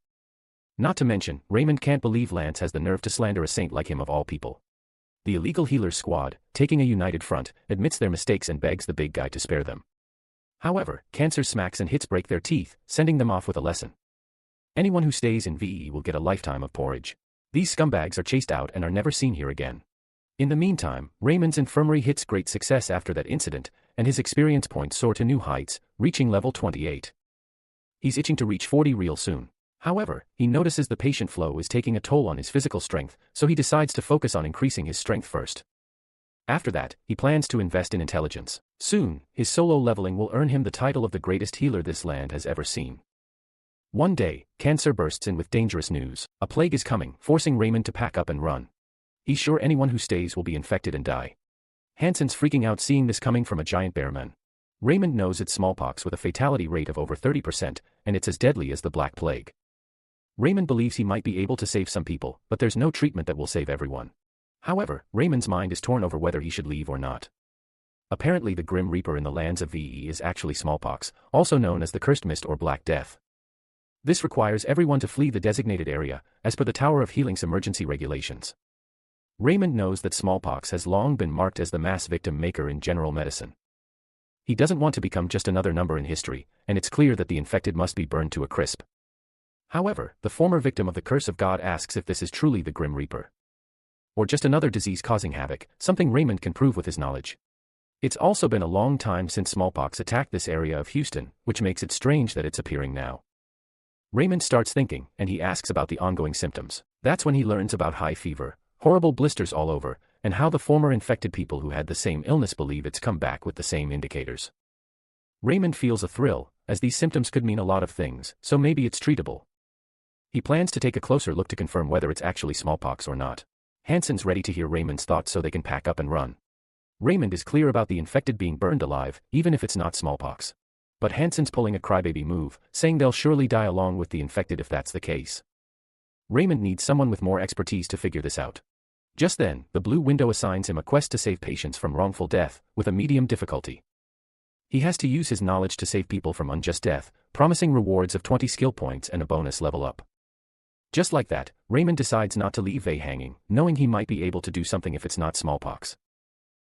Not to mention, Raymond can't believe Lance has the nerve to slander a saint like him of all people. The illegal healers squad, taking a united front, admits their mistakes and begs the big guy to spare them. However, Cancer's smacks and hits break their teeth, sending them off with a lesson. Anyone who stays in VE will get a lifetime of porridge. These scumbags are chased out and are never seen here again. In the meantime, Raymond's infirmary hits great success after that incident, and his experience points soar to new heights, reaching level 28. He's itching to reach 40 real soon. However, he notices the patient flow is taking a toll on his physical strength, so he decides to focus on increasing his strength first. After that, he plans to invest in intelligence. Soon, his solo leveling will earn him the title of the greatest healer this land has ever seen. One day, Cancer bursts in with dangerous news. A plague is coming, forcing Raymond to pack up and run. He's sure anyone who stays will be infected and die. Hansen's freaking out seeing this coming from a giant bearman. Raymond knows it's smallpox with a fatality rate of over 30%, and it's as deadly as the Black Plague. Raymond believes he might be able to save some people, but there's no treatment that will save everyone. However, Raymond's mind is torn over whether he should leave or not. Apparently the Grim Reaper in the lands of VE is actually smallpox, also known as the Cursed Mist or Black Death. This requires everyone to flee the designated area, as per the Tower of Healing's emergency regulations. Raymond knows that smallpox has long been marked as the mass victim maker in general medicine. He doesn't want to become just another number in history, and it's clear that the infected must be burned to a crisp. However, the former victim of the curse of God asks if this is truly the Grim Reaper. Or just another disease causing havoc, something Raymond can prove with his knowledge. It's also been a long time since smallpox attacked this area of Houston, which makes it strange that it's appearing now. Raymond starts thinking, and he asks about the ongoing symptoms. That's when he learns about high fever, horrible blisters all over, and how the former infected people who had the same illness believe it's come back with the same indicators. Raymond feels a thrill, as these symptoms could mean a lot of things, so maybe it's treatable. He plans to take a closer look to confirm whether it's actually smallpox or not. Hansen's ready to hear Raymond's thoughts so they can pack up and run. Raymond is clear about the infected being burned alive, even if it's not smallpox. But Hansen's pulling a crybaby move, saying they'll surely die along with the infected if that's the case. Raymond needs someone with more expertise to figure this out. Just then, the blue window assigns him a quest to save patients from wrongful death, with a medium difficulty. He has to use his knowledge to save people from unjust death, promising rewards of 20 skill points and a bonus level up. Just like that, Raymond decides not to leave Vey hanging, knowing he might be able to do something if it's not smallpox.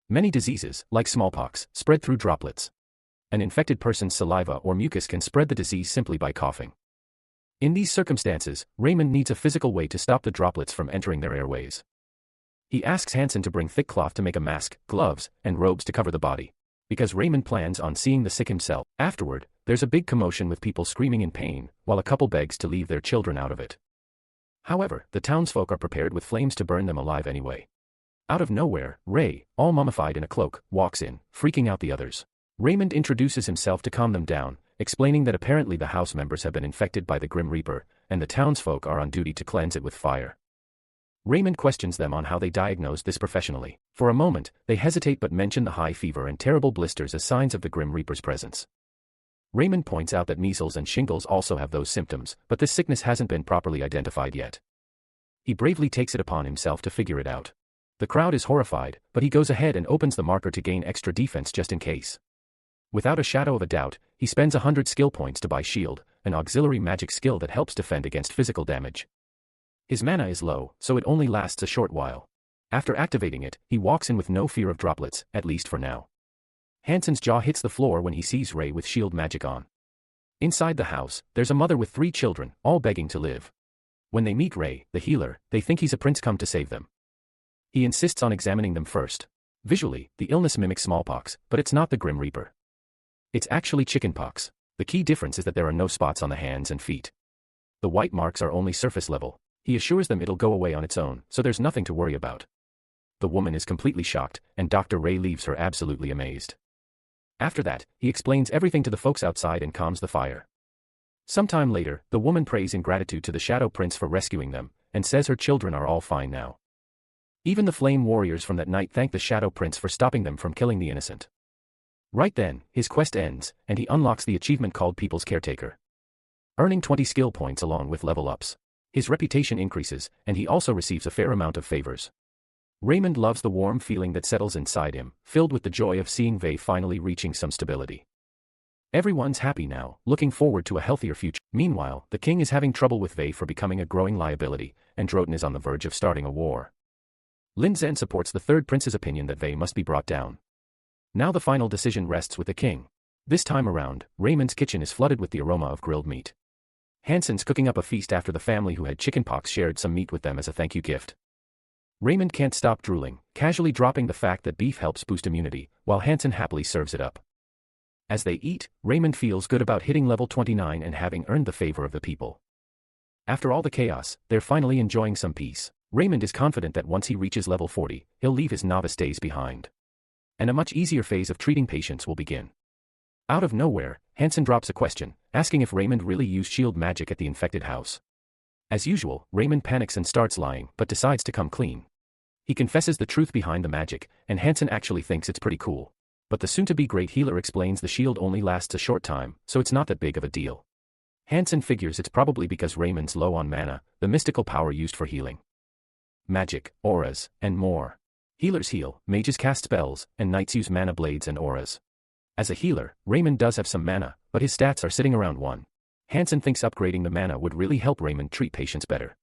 Many diseases, like smallpox, spread through droplets. An infected person's saliva or mucus can spread the disease simply by coughing. In these circumstances, Raymond needs a physical way to stop the droplets from entering their airways. He asks Hansen to bring thick cloth to make a mask, gloves, and robes to cover the body. Because Raymond plans on seeing the sick himself. Afterward, there's a big commotion with people screaming in pain, while a couple begs to leave their children out of it. However, the townsfolk are prepared with flames to burn them alive anyway. Out of nowhere, Ray, all mummified in a cloak, walks in, freaking out the others. Raymond introduces himself to calm them down, explaining that apparently the house members have been infected by the Grim Reaper, and the townsfolk are on duty to cleanse it with fire. Raymond questions them on how they diagnosed this professionally. For a moment, they hesitate but mention the high fever and terrible blisters as signs of the Grim Reaper's presence. Raymond points out that measles and shingles also have those symptoms, but this sickness hasn't been properly identified yet. He bravely takes it upon himself to figure it out. The crowd is horrified, but he goes ahead and opens the marker to gain extra defense just in case. Without a shadow of a doubt, he spends 100 skill points to buy Shield, an auxiliary magic skill that helps defend against physical damage. His mana is low, so it only lasts a short while. After activating it, he walks in with no fear of droplets, at least for now. Hansen's jaw hits the floor when he sees Ray with shield magic on. Inside the house, there's a mother with 3 children, all begging to live. When they meet Ray, the healer, they think he's a prince come to save them. He insists on examining them first. Visually, the illness mimics smallpox, but it's not the Grim Reaper. It's actually chickenpox. The key difference is that there are no spots on the hands and feet. The white marks are only surface level. He assures them it'll go away on its own, so there's nothing to worry about. The woman is completely shocked, and Dr. Ray leaves her absolutely amazed. After that, he explains everything to the folks outside and calms the fire. Sometime later, the woman prays in gratitude to the Shadow Prince for rescuing them, and says her children are all fine now. Even the flame warriors from that night thank the Shadow Prince for stopping them from killing the innocent. Right then, his quest ends, and he unlocks the achievement called People's Caretaker. Earning 20 skill points along with level ups. His reputation increases, and he also receives a fair amount of favors. Raymond loves the warm feeling that settles inside him, filled with the joy of seeing Vei finally reaching some stability. Everyone's happy now, looking forward to a healthier future. Meanwhile, the king is having trouble with Vei for becoming a growing liability, and Droton is on the verge of starting a war. Lin Zhen supports the third prince's opinion that Vei must be brought down. Now the final decision rests with the king. This time around, Raymond's kitchen is flooded with the aroma of grilled meat. Hansen's cooking up a feast after the family who had chickenpox shared some meat with them as a thank you gift. Raymond can't stop drooling, casually dropping the fact that beef helps boost immunity, while Hansen happily serves it up. As they eat, Raymond feels good about hitting level 29 and having earned the favor of the people. After all the chaos, they're finally enjoying some peace. Raymond is confident that once he reaches level 40, he'll leave his novice days behind. And a much easier phase of treating patients will begin. Out of nowhere, Hansen drops a question, asking if Raymond really used shield magic at the infected house. As usual, Raymond panics and starts lying, but decides to come clean. He confesses the truth behind the magic, and Hansen actually thinks it's pretty cool. But the soon-to-be great healer explains the shield only lasts a short time, so it's not that big of a deal. Hansen figures it's probably because Raymond's low on mana, the mystical power used for healing. Magic, auras, and more. Healers heal, mages cast spells, and knights use mana blades and auras. As a healer, Raymond does have some mana, but his stats are sitting around 1. Hansen thinks upgrading the mana would really help Raymond treat patients better.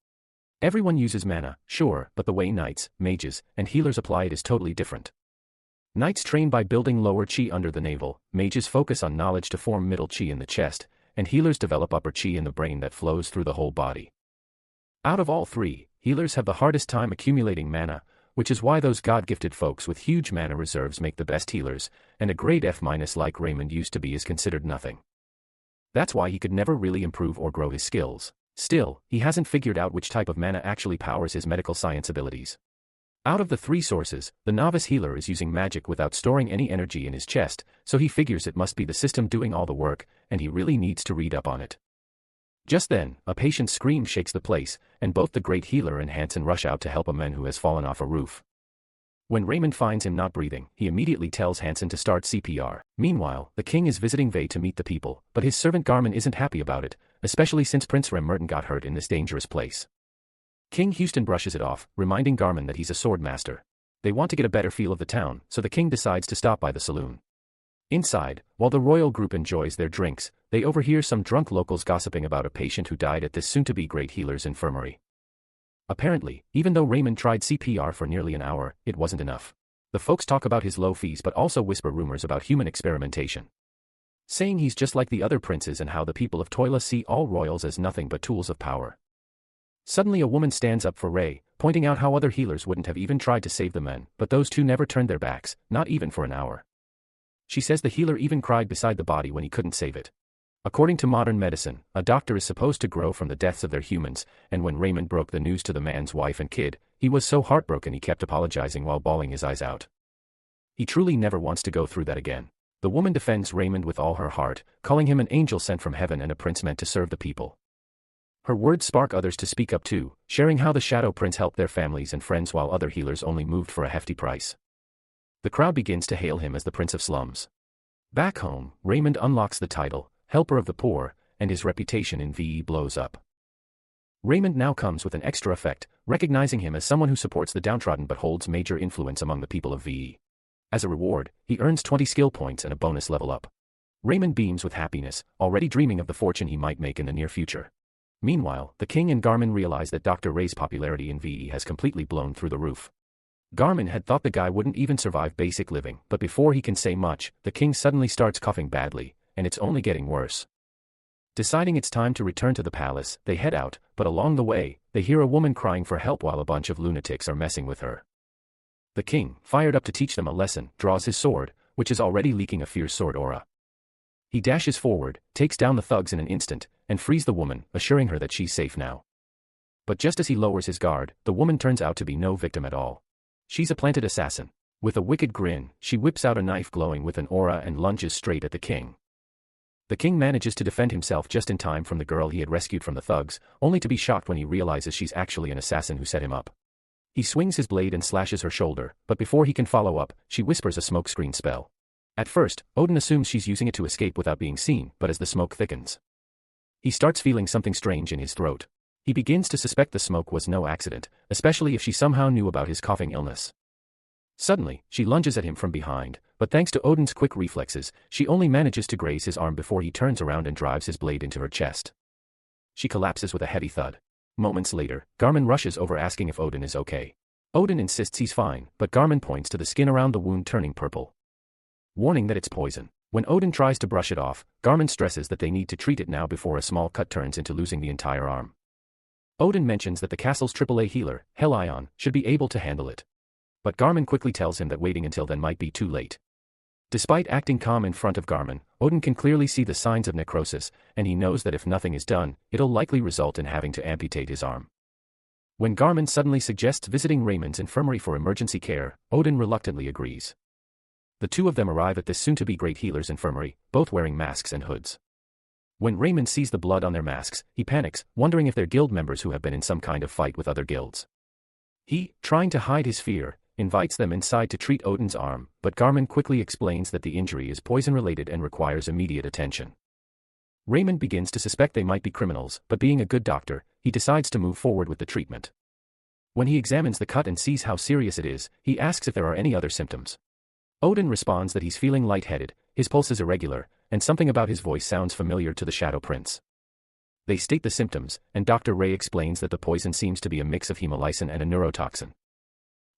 Everyone uses mana, sure, but the way knights, mages, and healers apply it is totally different. Knights train by building lower chi under the navel, mages focus on knowledge to form middle chi in the chest, and healers develop upper chi in the brain that flows through the whole body. Out of all 3, healers have the hardest time accumulating mana, which is why those God-gifted folks with huge mana reserves make the best healers, and a grade F- like Raymond used to be is considered nothing. That's why he could never really improve or grow his skills. Still, he hasn't figured out which type of mana actually powers his medical science abilities. Out of the 3 sources, the novice healer is using magic without storing any energy in his chest, so he figures it must be the system doing all the work, and he really needs to read up on it. Just then, a patient's scream shakes the place, and both the great healer and Hansen rush out to help a man who has fallen off a roof. When Raymond finds him not breathing, he immediately tells Hansen to start CPR. Meanwhile, the king is visiting Vei to meet the people, but his servant Garmin isn't happy about it, especially since Prince Remmerton got hurt in this dangerous place. King Houston brushes it off, reminding Garmin that he's a sword master. They want to get a better feel of the town, so the king decides to stop by the saloon. Inside, while the royal group enjoys their drinks, they overhear some drunk locals gossiping about a patient who died at this soon-to-be great healer's infirmary. Apparently, even though Raymond tried CPR for nearly an hour, it wasn't enough. The folks talk about his low fees but also whisper rumors about human experimentation. Saying he's just like the other princes and how the people of Toila see all royals as nothing but tools of power. Suddenly a woman stands up for Ray, pointing out how other healers wouldn't have even tried to save the men, but those 2 never turned their backs, not even for an hour. She says the healer even cried beside the body when he couldn't save it. According to modern medicine, a doctor is supposed to grow from the deaths of their humans, and when Raymond broke the news to the man's wife and kid, he was so heartbroken he kept apologizing while bawling his eyes out. He truly never wants to go through that again. The woman defends Raymond with all her heart, calling him an angel sent from heaven and a prince meant to serve the people. Her words spark others to speak up too, sharing how the Shadow Prince helped their families and friends while other healers only moved for a hefty price. The crowd begins to hail him as the Prince of Slums. Back home, Raymond unlocks the title, Helper of the Poor, and his reputation in VE blows up. Raymond now comes with an extra effect, recognizing him as someone who supports the downtrodden but holds major influence among the people of VE. As a reward, he earns 20 skill points and a bonus level up. Raymond beams with happiness, already dreaming of the fortune he might make in the near future. Meanwhile, the king and Garmin realize that Dr. Ray's popularity in VE has completely blown through the roof. Garmin had thought the guy wouldn't even survive basic living, but before he can say much, the king suddenly starts coughing badly, and it's only getting worse. Deciding it's time to return to the palace, they head out, but along the way, they hear a woman crying for help while a bunch of lunatics are messing with her. The king, fired up to teach them a lesson, draws his sword, which is already leaking a fierce sword aura. He dashes forward, takes down the thugs in an instant, and frees the woman, assuring her that she's safe now. But just as he lowers his guard, the woman turns out to be no victim at all. She's a planted assassin. With a wicked grin, she whips out a knife glowing with an aura and lunges straight at the king. The king manages to defend himself just in time from the girl he had rescued from the thugs, only to be shocked when he realizes she's actually an assassin who set him up. He swings his blade and slashes her shoulder, but before he can follow up, she whispers a smokescreen spell. At first, Odin assumes she's using it to escape without being seen, but as the smoke thickens, he starts feeling something strange in his throat. He begins to suspect the smoke was no accident, especially if she somehow knew about his coughing illness. Suddenly, she lunges at him from behind, but thanks to Odin's quick reflexes, she only manages to graze his arm before he turns around and drives his blade into her chest. She collapses with a heavy thud. Moments later, Garmin rushes over asking if Odin is okay. Odin insists he's fine, but Garmin points to the skin around the wound turning purple, warning that it's poison. When Odin tries to brush it off, Garmin stresses that they need to treat it now before a small cut turns into losing the entire arm. Odin mentions that the castle's AAA healer, Helion, should be able to handle it. But Garmin quickly tells him that waiting until then might be too late. Despite acting calm in front of Garmin, Odin can clearly see the signs of necrosis, and he knows that if nothing is done, it'll likely result in having to amputate his arm. When Garmin suddenly suggests visiting Raymond's infirmary for emergency care, Odin reluctantly agrees. The two of them arrive at this soon-to-be great healer's infirmary, both wearing masks and hoods. When Raymond sees the blood on their masks, he panics, wondering if they're guild members who have been in some kind of fight with other guilds. He, trying to hide his fear, invites them inside to treat Odin's arm, but Garmin quickly explains that the injury is poison-related and requires immediate attention. Raymond begins to suspect they might be criminals, but being a good doctor, he decides to move forward with the treatment. When he examines the cut and sees how serious it is, he asks if there are any other symptoms. Odin responds that he's feeling lightheaded, his pulse is irregular, and something about his voice sounds familiar to the Shadow Prince. They state the symptoms, and Dr. Ray explains that the poison seems to be a mix of hemolysin and a neurotoxin.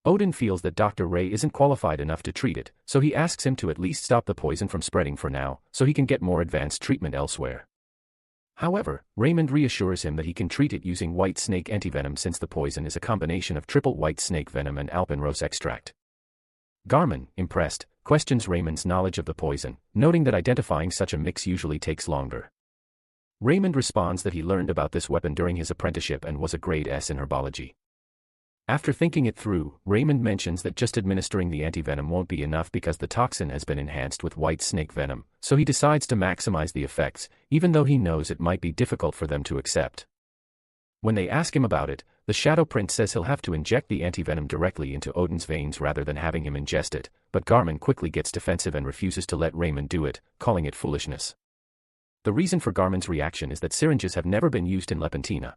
Odin feels that Dr. Ray isn't qualified enough to treat it, so he asks him to at least stop the poison from spreading for now, so he can get more advanced treatment elsewhere. However, Raymond reassures him that he can treat it using white snake antivenom since the poison is a combination of triple white snake venom and alpenrose extract. Garmin, impressed, questions Raymond's knowledge of the poison, noting that identifying such a mix usually takes longer. Raymond responds that he learned about this weapon during his apprenticeship and was a grade S in herbology. After thinking it through, Raymond mentions that just administering the antivenom won't be enough because the toxin has been enhanced with white snake venom, so he decides to maximize the effects, even though he knows it might be difficult for them to accept. When they ask him about it, the Shadow Prince says he'll have to inject the antivenom directly into Odin's veins rather than having him ingest it, but Garmin quickly gets defensive and refuses to let Raymond do it, calling it foolishness. The reason for Garmin's reaction is that syringes have never been used in Lepantina.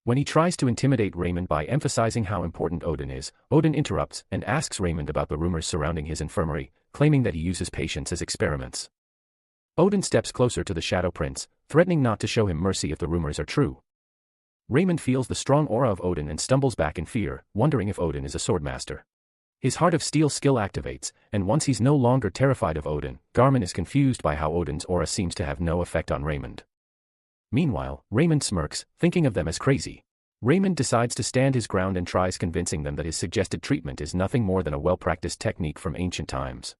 When he tries to intimidate Raymond by emphasizing how important Odin is, Odin interrupts and asks Raymond about the rumors surrounding his infirmary, claiming that he uses patients as experiments. Odin steps closer to the Shadow Prince, threatening not to show him mercy if the rumors are true. Raymond feels the strong aura of Odin and stumbles back in fear, wondering if Odin is a swordmaster. His Heart of Steel skill activates, and once he's no longer terrified of Odin, Garmin is confused by how Odin's aura seems to have no effect on Raymond. Meanwhile, Raymond smirks, thinking of them as crazy. Raymond decides to stand his ground and tries convincing them that his suggested treatment is nothing more than a well-practiced technique from ancient times.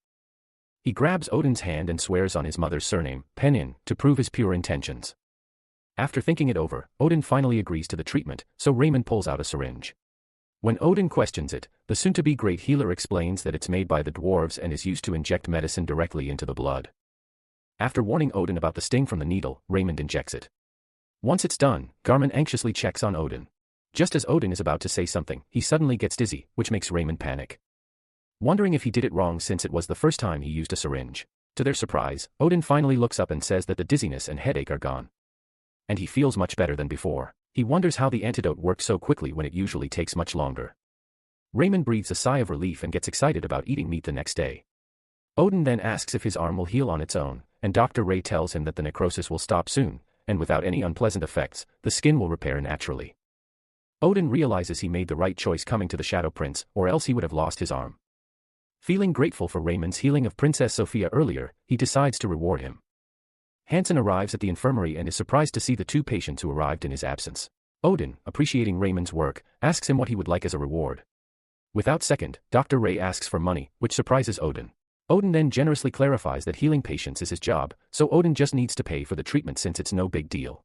He grabs Odin's hand and swears on his mother's surname, Penin, to prove his pure intentions. After thinking it over, Odin finally agrees to the treatment, so Raymond pulls out a syringe. When Odin questions it, the soon-to-be great healer explains that it's made by the dwarves and is used to inject medicine directly into the blood. After warning Odin about the sting from the needle, Raymond injects it. Once it's done, Garmin anxiously checks on Odin. Just as Odin is about to say something, he suddenly gets dizzy, which makes Raymond panic. Wondering if he did it wrong since it was the first time he used a syringe. To their surprise, Odin finally looks up and says that the dizziness and headache are gone. And he feels much better than before. He wonders how the antidote worked so quickly when it usually takes much longer. Raymond breathes a sigh of relief and gets excited about eating meat the next day. Odin then asks if his arm will heal on its own, and Dr. Ray tells him that the necrosis will stop soon, and without any unpleasant effects, the skin will repair naturally. Odin realizes he made the right choice coming to the Shadow Prince, or else he would have lost his arm. Feeling grateful for Raymond's healing of Princess Sophia earlier, he decides to reward him. Hansen arrives at the infirmary and is surprised to see the two patients who arrived in his absence. Odin, appreciating Raymond's work, asks him what he would like as a reward. Without second, Dr. Ray asks for money, which surprises Odin. Odin then generously clarifies that healing patients is his job, so Odin just needs to pay for the treatment since it's no big deal.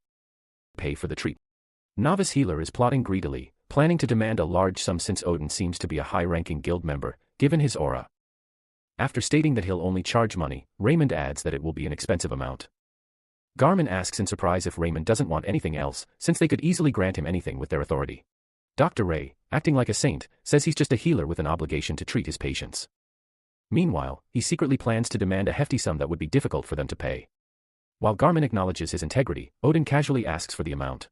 Pay for the treatment. Novice healer is plotting greedily, planning to demand a large sum since Odin seems to be a high-ranking guild member, given his aura. After stating that he'll only charge money, Raymond adds that it will be an expensive amount. Garmin asks in surprise if Raymond doesn't want anything else, since they could easily grant him anything with their authority. Dr. Ray, acting like a saint, says he's just a healer with an obligation to treat his patients. Meanwhile, he secretly plans to demand a hefty sum that would be difficult for them to pay. While Garmin acknowledges his integrity, Odin casually asks for the amount.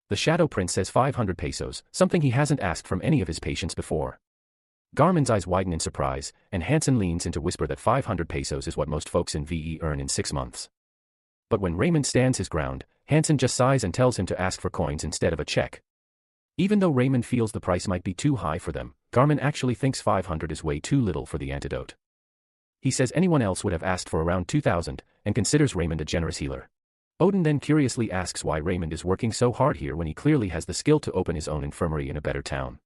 The Shadow Prince says 500 pesos, something he hasn't asked from any of his patients before. Garmin's eyes widen in surprise, and Hansen leans in to whisper that 500 pesos is what most folks in VE earn in 6 months. But when Raymond stands his ground, Hansen just sighs and tells him to ask for coins instead of a check. Even though Raymond feels the price might be too high for them, Garmin actually thinks 500 is way too little for the antidote. He says anyone else would have asked for around 2,000, and considers Raymond a generous healer. Odin then curiously asks why Raymond is working so hard here when he clearly has the skill to open his own infirmary in a better town.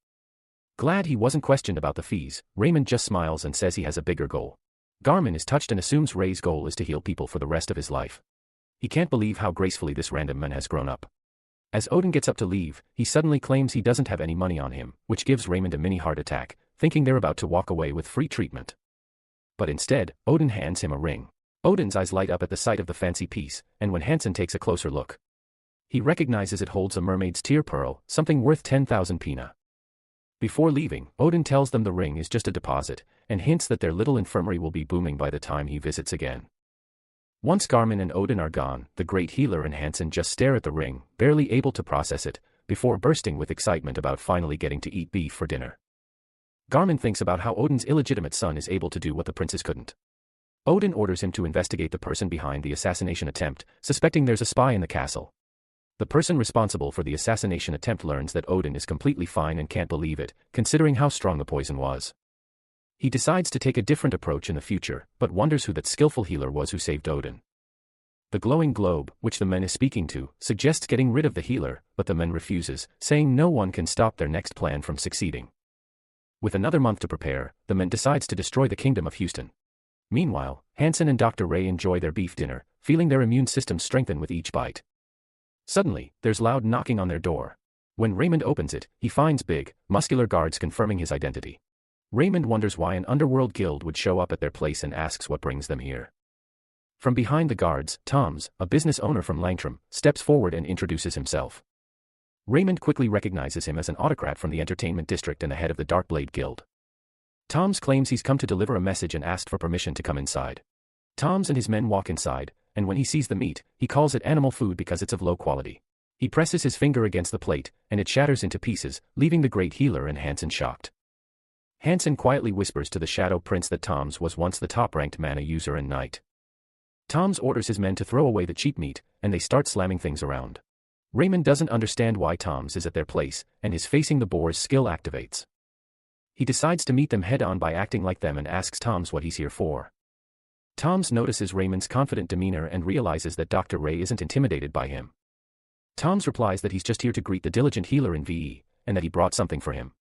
Glad he wasn't questioned about the fees, Raymond just smiles and says he has a bigger goal. Garmin is touched and assumes Ray's goal is to heal people for the rest of his life. He can't believe how gracefully this random man has grown up. As Odin gets up to leave, he suddenly claims he doesn't have any money on him, which gives Raymond a mini heart attack, thinking they're about to walk away with free treatment. But instead, Odin hands him a ring. Odin's eyes light up at the sight of the fancy piece, and when Hansen takes a closer look, he recognizes it holds a mermaid's tear pearl, something worth 10,000 pina. Before leaving, Odin tells them the ring is just a deposit, and hints that their little infirmary will be booming by the time he visits again. Once Garmin and Odin are gone, the great healer and Hansen just stare at the ring, barely able to process it, before bursting with excitement about finally getting to eat beef for dinner. Garmin thinks about how Odin's illegitimate son is able to do what the princes couldn't. Odin orders him to investigate the person behind the assassination attempt, suspecting there's a spy in the castle. The person responsible for the assassination attempt learns that Odin is completely fine and can't believe it, considering how strong the poison was. He decides to take a different approach in the future, but wonders who that skillful healer was who saved Odin. The glowing globe, which the man is speaking to, suggests getting rid of the healer, but the man refuses, saying no one can stop their next plan from succeeding. With another month to prepare, the man decides to destroy the kingdom of Houston. Meanwhile, Hansen and Dr. Ray enjoy their beef dinner, feeling their immune systems strengthen with each bite. Suddenly, there's loud knocking on their door. When Raymond opens it, he finds big, muscular guards confirming his identity. Raymond wonders why an underworld guild would show up at their place and asks what brings them here. From behind the guards, Toms, a business owner from Langtrom, steps forward and introduces himself. Raymond quickly recognizes him as an autocrat from the entertainment district and the head of the Darkblade Guild. Toms claims he's come to deliver a message and asked for permission to come inside. Toms and his men walk inside, and when he sees the meat, he calls it animal food because it's of low quality. He presses his finger against the plate, and it shatters into pieces, leaving the great healer and Hansen shocked. Hansen quietly whispers to the Shadow Prince that Toms was once the top-ranked mana user and knight. Toms orders his men to throw away the cheap meat, and they start slamming things around. Raymond doesn't understand why Toms is at their place, and his facing the boar's skill activates. He decides to meet them head-on by acting like them and asks Toms what he's here for. Toms notices Raymond's confident demeanor and realizes that Dr. Ray isn't intimidated by him. Toms replies that he's just here to greet the diligent healer in VE, and that he brought something for him.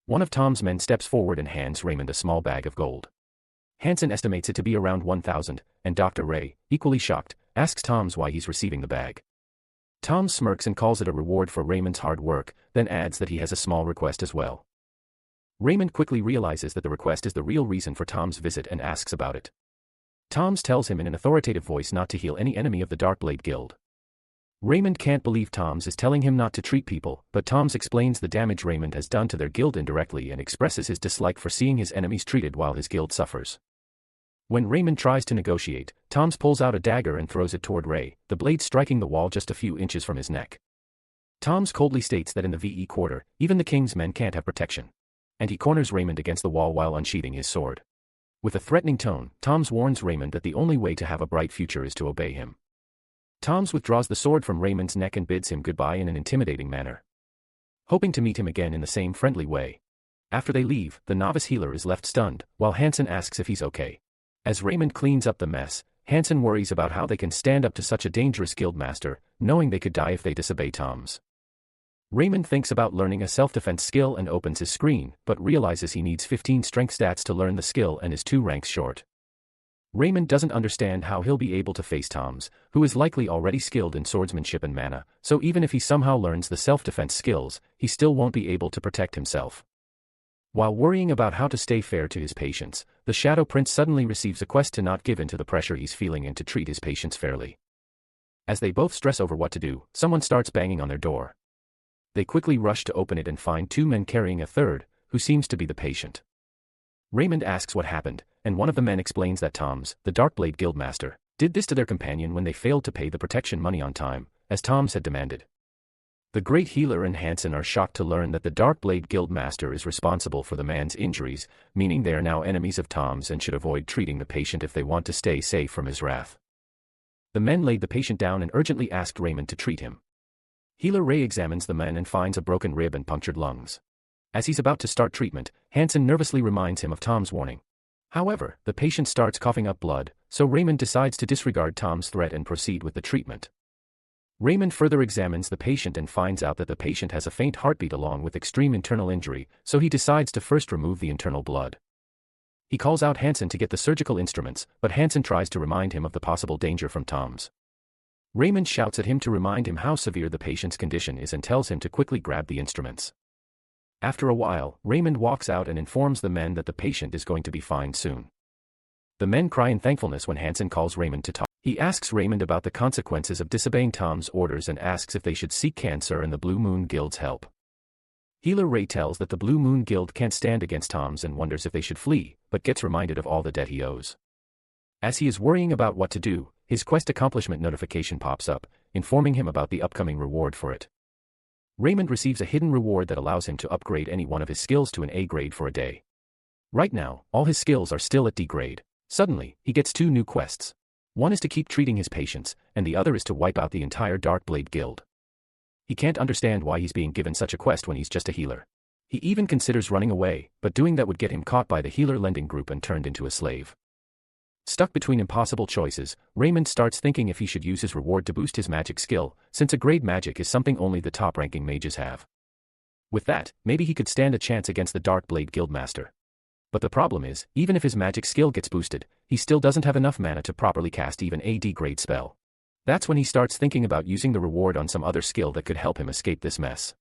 One of Tom's men steps forward and hands Raymond a small bag of gold. Hansen estimates it to be around 1,000, and Dr. Ray, equally shocked, asks Toms why he's receiving the bag. Tom smirks and calls it a reward for Raymond's hard work, then adds that he has a small request as well. Raymond quickly realizes that the request is the real reason for Tom's visit and asks about it. Toms tells him in an authoritative voice not to heal any enemy of the Darkblade Guild. Raymond can't believe Toms is telling him not to treat people, but Toms explains the damage Raymond has done to their guild indirectly and expresses his dislike for seeing his enemies treated while his guild suffers. When Raymond tries to negotiate, Toms pulls out a dagger and throws it toward Ray, the blade striking the wall just a few inches from his neck. Toms coldly states that in the VE Quarter, even the king's men can't have protection. And he corners Raymond against the wall while unsheathing his sword. With a threatening tone, Toms warns Raymond that the only way to have a bright future is to obey him. Toms withdraws the sword from Raymond's neck and bids him goodbye in an intimidating manner, hoping to meet him again in the same friendly way. After they leave, the novice healer is left stunned, while Hansen asks if he's okay. As Raymond cleans up the mess, Hansen worries about how they can stand up to such a dangerous guildmaster, knowing they could die if they disobey Toms. Raymond thinks about learning a self-defense skill and opens his screen, but realizes he needs 15 strength stats to learn the skill and is 2 ranks short. Raymond doesn't understand how he'll be able to face Toms, who is likely already skilled in swordsmanship and mana, so even if he somehow learns the self-defense skills, he still won't be able to protect himself. While worrying about how to stay fair to his patients, the Shadow Prince suddenly receives a quest to not give in to the pressure he's feeling and to treat his patients fairly. As they both stress over what to do, someone starts banging on their door. They quickly rush to open it and find 2 men carrying a third, who seems to be the patient. Raymond asks what happened, and one of the men explains that Toms, the Darkblade Guildmaster, did this to their companion when they failed to pay the protection money on time, as Toms had demanded. The Great Healer and Hansen are shocked to learn that the Darkblade Guildmaster is responsible for the man's injuries, meaning they are now enemies of Toms and should avoid treating the patient if they want to stay safe from his wrath. The men laid the patient down and urgently asked Raymond to treat him. Healer Ray examines the man and finds a broken rib and punctured lungs. As he's about to start treatment, Hansen nervously reminds him of Tom's warning. However, the patient starts coughing up blood, so Raymond decides to disregard Tom's threat and proceed with the treatment. Raymond further examines the patient and finds out that the patient has a faint heartbeat along with extreme internal injury, so he decides to first remove the internal blood. He calls out Hansen to get the surgical instruments, but Hansen tries to remind him of the possible danger from Toms. Raymond shouts at him to remind him how severe the patient's condition is and tells him to quickly grab the instruments. After a while, Raymond walks out and informs the men that the patient is going to be fine soon. The men cry in thankfulness when Hansen calls Raymond to talk. He asks Raymond about the consequences of disobeying Tom's orders and asks if they should seek Cancer and the Blue Moon Guild's help. Healer Ray tells that the Blue Moon Guild can't stand against Tom's and wonders if they should flee, but gets reminded of all the debt he owes. As he is worrying about what to do, his quest accomplishment notification pops up, informing him about the upcoming reward for it. Raymond receives a hidden reward that allows him to upgrade any one of his skills to an A grade for a day. Right now, all his skills are still at D grade. Suddenly, he gets 2 new quests. One is to keep treating his patients, and the other is to wipe out the entire Darkblade Guild. He can't understand why he's being given such a quest when he's just a healer. He even considers running away, but doing that would get him caught by the healer lending group and turned into a slave. Stuck between impossible choices, Raymond starts thinking if he should use his reward to boost his magic skill, since a grade magic is something only the top-ranking mages have. With that, maybe he could stand a chance against the Darkblade Guildmaster. But the problem is, even if his magic skill gets boosted, he still doesn't have enough mana to properly cast even a D-grade spell. That's when he starts thinking about using the reward on some other skill that could help him escape this mess.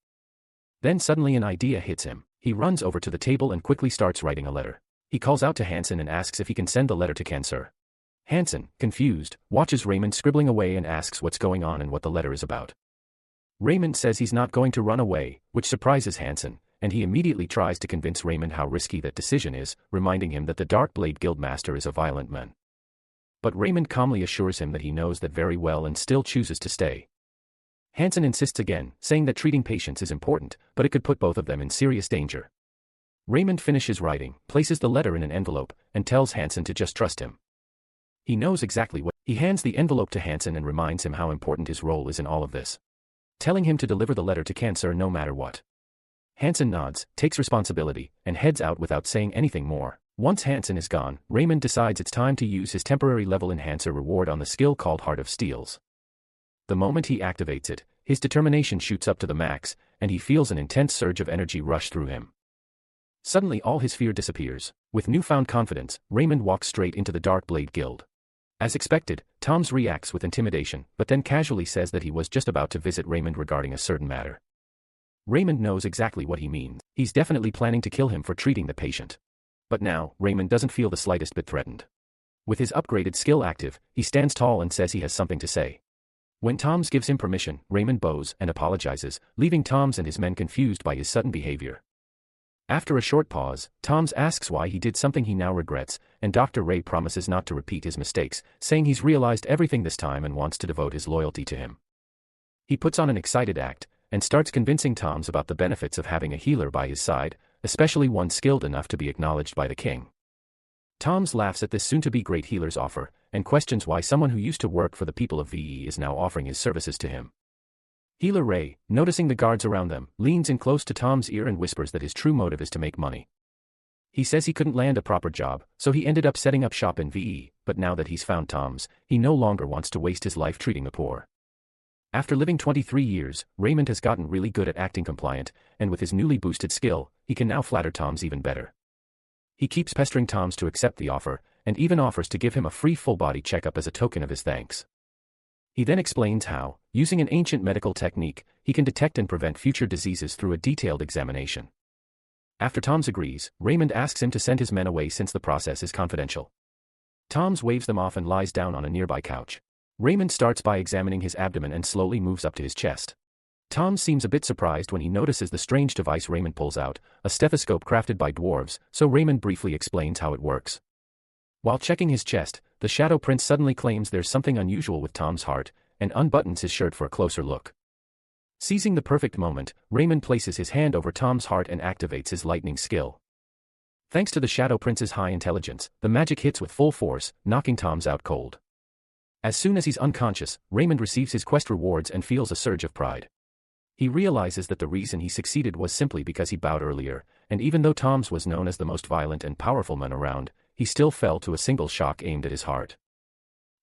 Then suddenly an idea hits him. He runs over to the table and quickly starts writing a letter. He calls out to Hansen and asks if he can send the letter to Cancer. Hansen, confused, watches Raymond scribbling away and asks what's going on and what the letter is about. Raymond says he's not going to run away, which surprises Hansen, and he immediately tries to convince Raymond how risky that decision is, reminding him that the Darkblade Guildmaster is a violent man. But Raymond calmly assures him that he knows that very well and still chooses to stay. Hansen insists again, saying that treating patients is important, but it could put both of them in serious danger. Raymond finishes writing, places the letter in an envelope, and tells Hansen to just trust him. He knows exactly what. He hands the envelope to Hansen and reminds him how important his role is in all of this, telling him to deliver the letter to Cancer no matter what. Hansen nods, takes responsibility, and heads out without saying anything more. Once Hansen is gone, Raymond decides it's time to use his temporary level enhancer reward on the skill called Heart of Steels. The moment he activates it, his determination shoots up to the max, and he feels an intense surge of energy rush through him. Suddenly all his fear disappears. With newfound confidence, Raymond walks straight into the Dark Blade Guild. As expected, Tom's reacts with intimidation, but then casually says that he was just about to visit Raymond regarding a certain matter. Raymond knows exactly what he means. He's definitely planning to kill him for treating the patient. But now, Raymond doesn't feel the slightest bit threatened. With his upgraded skill active, he stands tall and says he has something to say. When Toms gives him permission, Raymond bows and apologizes, leaving Toms and his men confused by his sudden behavior. After a short pause, Toms asks why he did something he now regrets, and Dr. Ray promises not to repeat his mistakes, saying he's realized everything this time and wants to devote his loyalty to him. He puts on an excited act, and starts convincing Toms about the benefits of having a healer by his side, especially one skilled enough to be acknowledged by the king. Toms laughs at this soon-to-be great healer's offer, and questions why someone who used to work for the people of VE is now offering his services to him. Healer Ray, noticing the guards around them, leans in close to Tom's ear and whispers that his true motive is to make money. He says he couldn't land a proper job, so he ended up setting up shop in VE, but now that he's found Toms, he no longer wants to waste his life treating the poor. After living 23 years, Raymond has gotten really good at acting compliant, and with his newly boosted skill, he can now flatter Toms even better. He keeps pestering Toms to accept the offer, and even offers to give him a free full-body checkup as a token of his thanks. He then explains how, using an ancient medical technique, he can detect and prevent future diseases through a detailed examination. After Toms agrees, Raymond asks him to send his men away since the process is confidential. Toms waves them off and lies down on a nearby couch. Raymond starts by examining his abdomen and slowly moves up to his chest. Toms seems a bit surprised when he notices the strange device Raymond pulls out, a stethoscope crafted by dwarves, so Raymond briefly explains how it works. While checking his chest, the Shadow Prince suddenly claims there's something unusual with Tom's heart, and unbuttons his shirt for a closer look. Seizing the perfect moment, Raymond places his hand over Tom's heart and activates his lightning skill. Thanks to the Shadow Prince's high intelligence, the magic hits with full force, knocking Toms out cold. As soon as he's unconscious, Raymond receives his quest rewards and feels a surge of pride. He realizes that the reason he succeeded was simply because he bowed earlier, and even though Toms was known as the most violent and powerful man around, he still fell to a single shock aimed at his heart.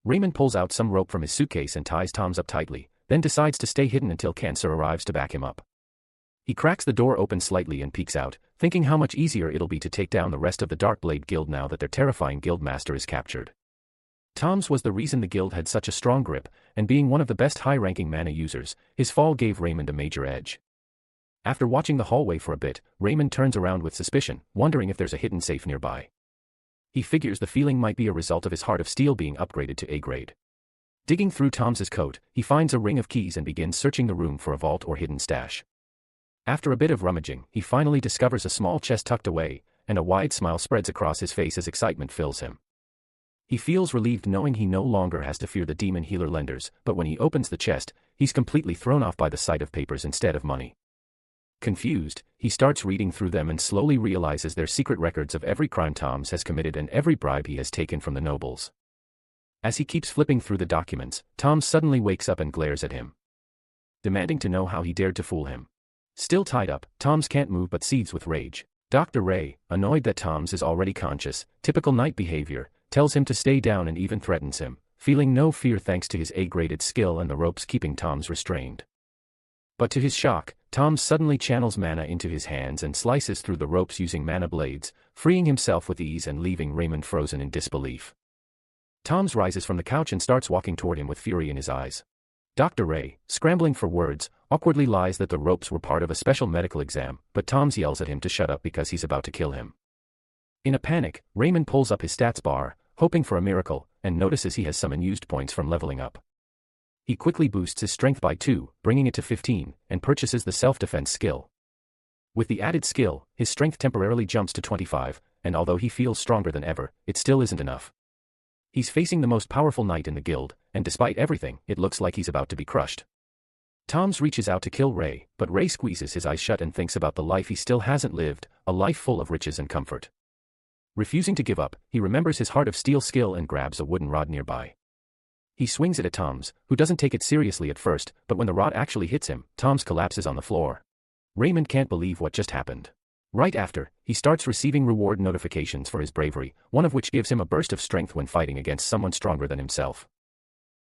Raymond pulls out some rope from his suitcase and ties Toms up tightly, then decides to stay hidden until Cancer arrives to back him up. He cracks the door open slightly and peeks out, thinking how much easier it'll be to take down the rest of the Dark Blade Guild now that their terrifying guildmaster is captured. Toms was the reason the guild had such a strong grip, and being one of the best high-ranking mana users, his fall gave Raymond a major edge. After watching the hallway for a bit, Raymond turns around with suspicion, wondering if there's a hidden safe nearby. He figures the feeling might be a result of his Heart of Steel being upgraded to A grade. Digging through Tom's coat, he finds a ring of keys and begins searching the room for a vault or hidden stash. After a bit of rummaging, he finally discovers a small chest tucked away, and a wide smile spreads across his face as excitement fills him. He feels relieved knowing he no longer has to fear the demon healer lenders, but when he opens the chest, he's completely thrown off by the sight of papers instead of money. Confused, he starts reading through them and slowly realizes they're secret records of every crime Toms has committed and every bribe he has taken from the nobles. As he keeps flipping through the documents, Toms suddenly wakes up and glares at him, demanding to know how he dared to fool him. Still tied up, Toms can't move but seethes with rage. Dr. Ray, annoyed that Toms is already conscious, typical knight behavior, tells him to stay down and even threatens him, feeling no fear thanks to his A-graded skill and the ropes keeping Toms restrained. But to his shock, Toms suddenly channels mana into his hands and slices through the ropes using mana blades, freeing himself with ease and leaving Raymond frozen in disbelief. Toms rises from the couch and starts walking toward him with fury in his eyes. Dr. Ray, scrambling for words, awkwardly lies that the ropes were part of a special medical exam, but Toms yells at him to shut up because he's about to kill him. In a panic, Raymond pulls up his stats bar, hoping for a miracle, and notices he has some unused points from leveling up. He quickly boosts his strength by 2, bringing it to 15, and purchases the self-defense skill. With the added skill, his strength temporarily jumps to 25, and although he feels stronger than ever, it still isn't enough. He's facing the most powerful knight in the guild, and despite everything, it looks like he's about to be crushed. Toms reaches out to kill Ray, but Ray squeezes his eyes shut and thinks about the life he still hasn't lived, a life full of riches and comfort. Refusing to give up, he remembers his Heart of Steel skill and grabs a wooden rod nearby. He swings it at Toms, who doesn't take it seriously at first, but when the rod actually hits him, Toms collapses on the floor. Raymond can't believe what just happened. Right after, he starts receiving reward notifications for his bravery, one of which gives him a burst of strength when fighting against someone stronger than himself.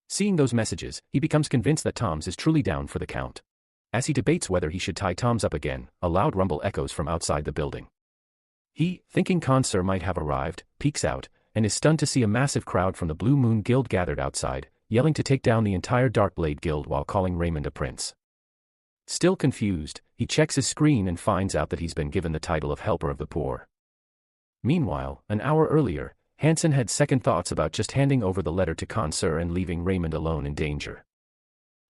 Seeing those messages, he becomes convinced that Toms is truly down for the count. As he debates whether he should tie Toms up again, a loud rumble echoes from outside the building. He, thinking Consor might have arrived, peeks out, and is stunned to see a massive crowd from the Blue Moon Guild gathered outside, yelling to take down the entire Darkblade Guild while calling Raymond a prince. Still confused, he checks his screen and finds out that he's been given the title of Helper of the Poor. Meanwhile, an hour earlier, Hansen had second thoughts about just handing over the letter to Consor and leaving Raymond alone in danger.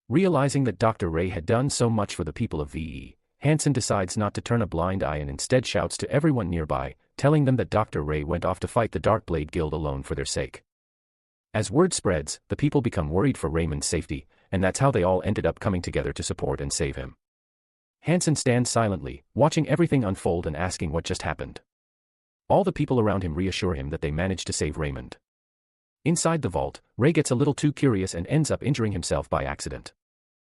Realizing that Dr. Ray had done so much for the people of VE, Hansen decides not to turn a blind eye and instead shouts to everyone nearby, telling them that Dr. Ray went off to fight the Darkblade Guild alone for their sake. As word spreads, the people become worried for Raymond's safety, and that's how they all ended up coming together to support and save him. Hansen stands silently, watching everything unfold and asking what just happened. All the people around him reassure him that they managed to save Raymond. Inside the vault, Ray gets a little too curious and ends up injuring himself by accident.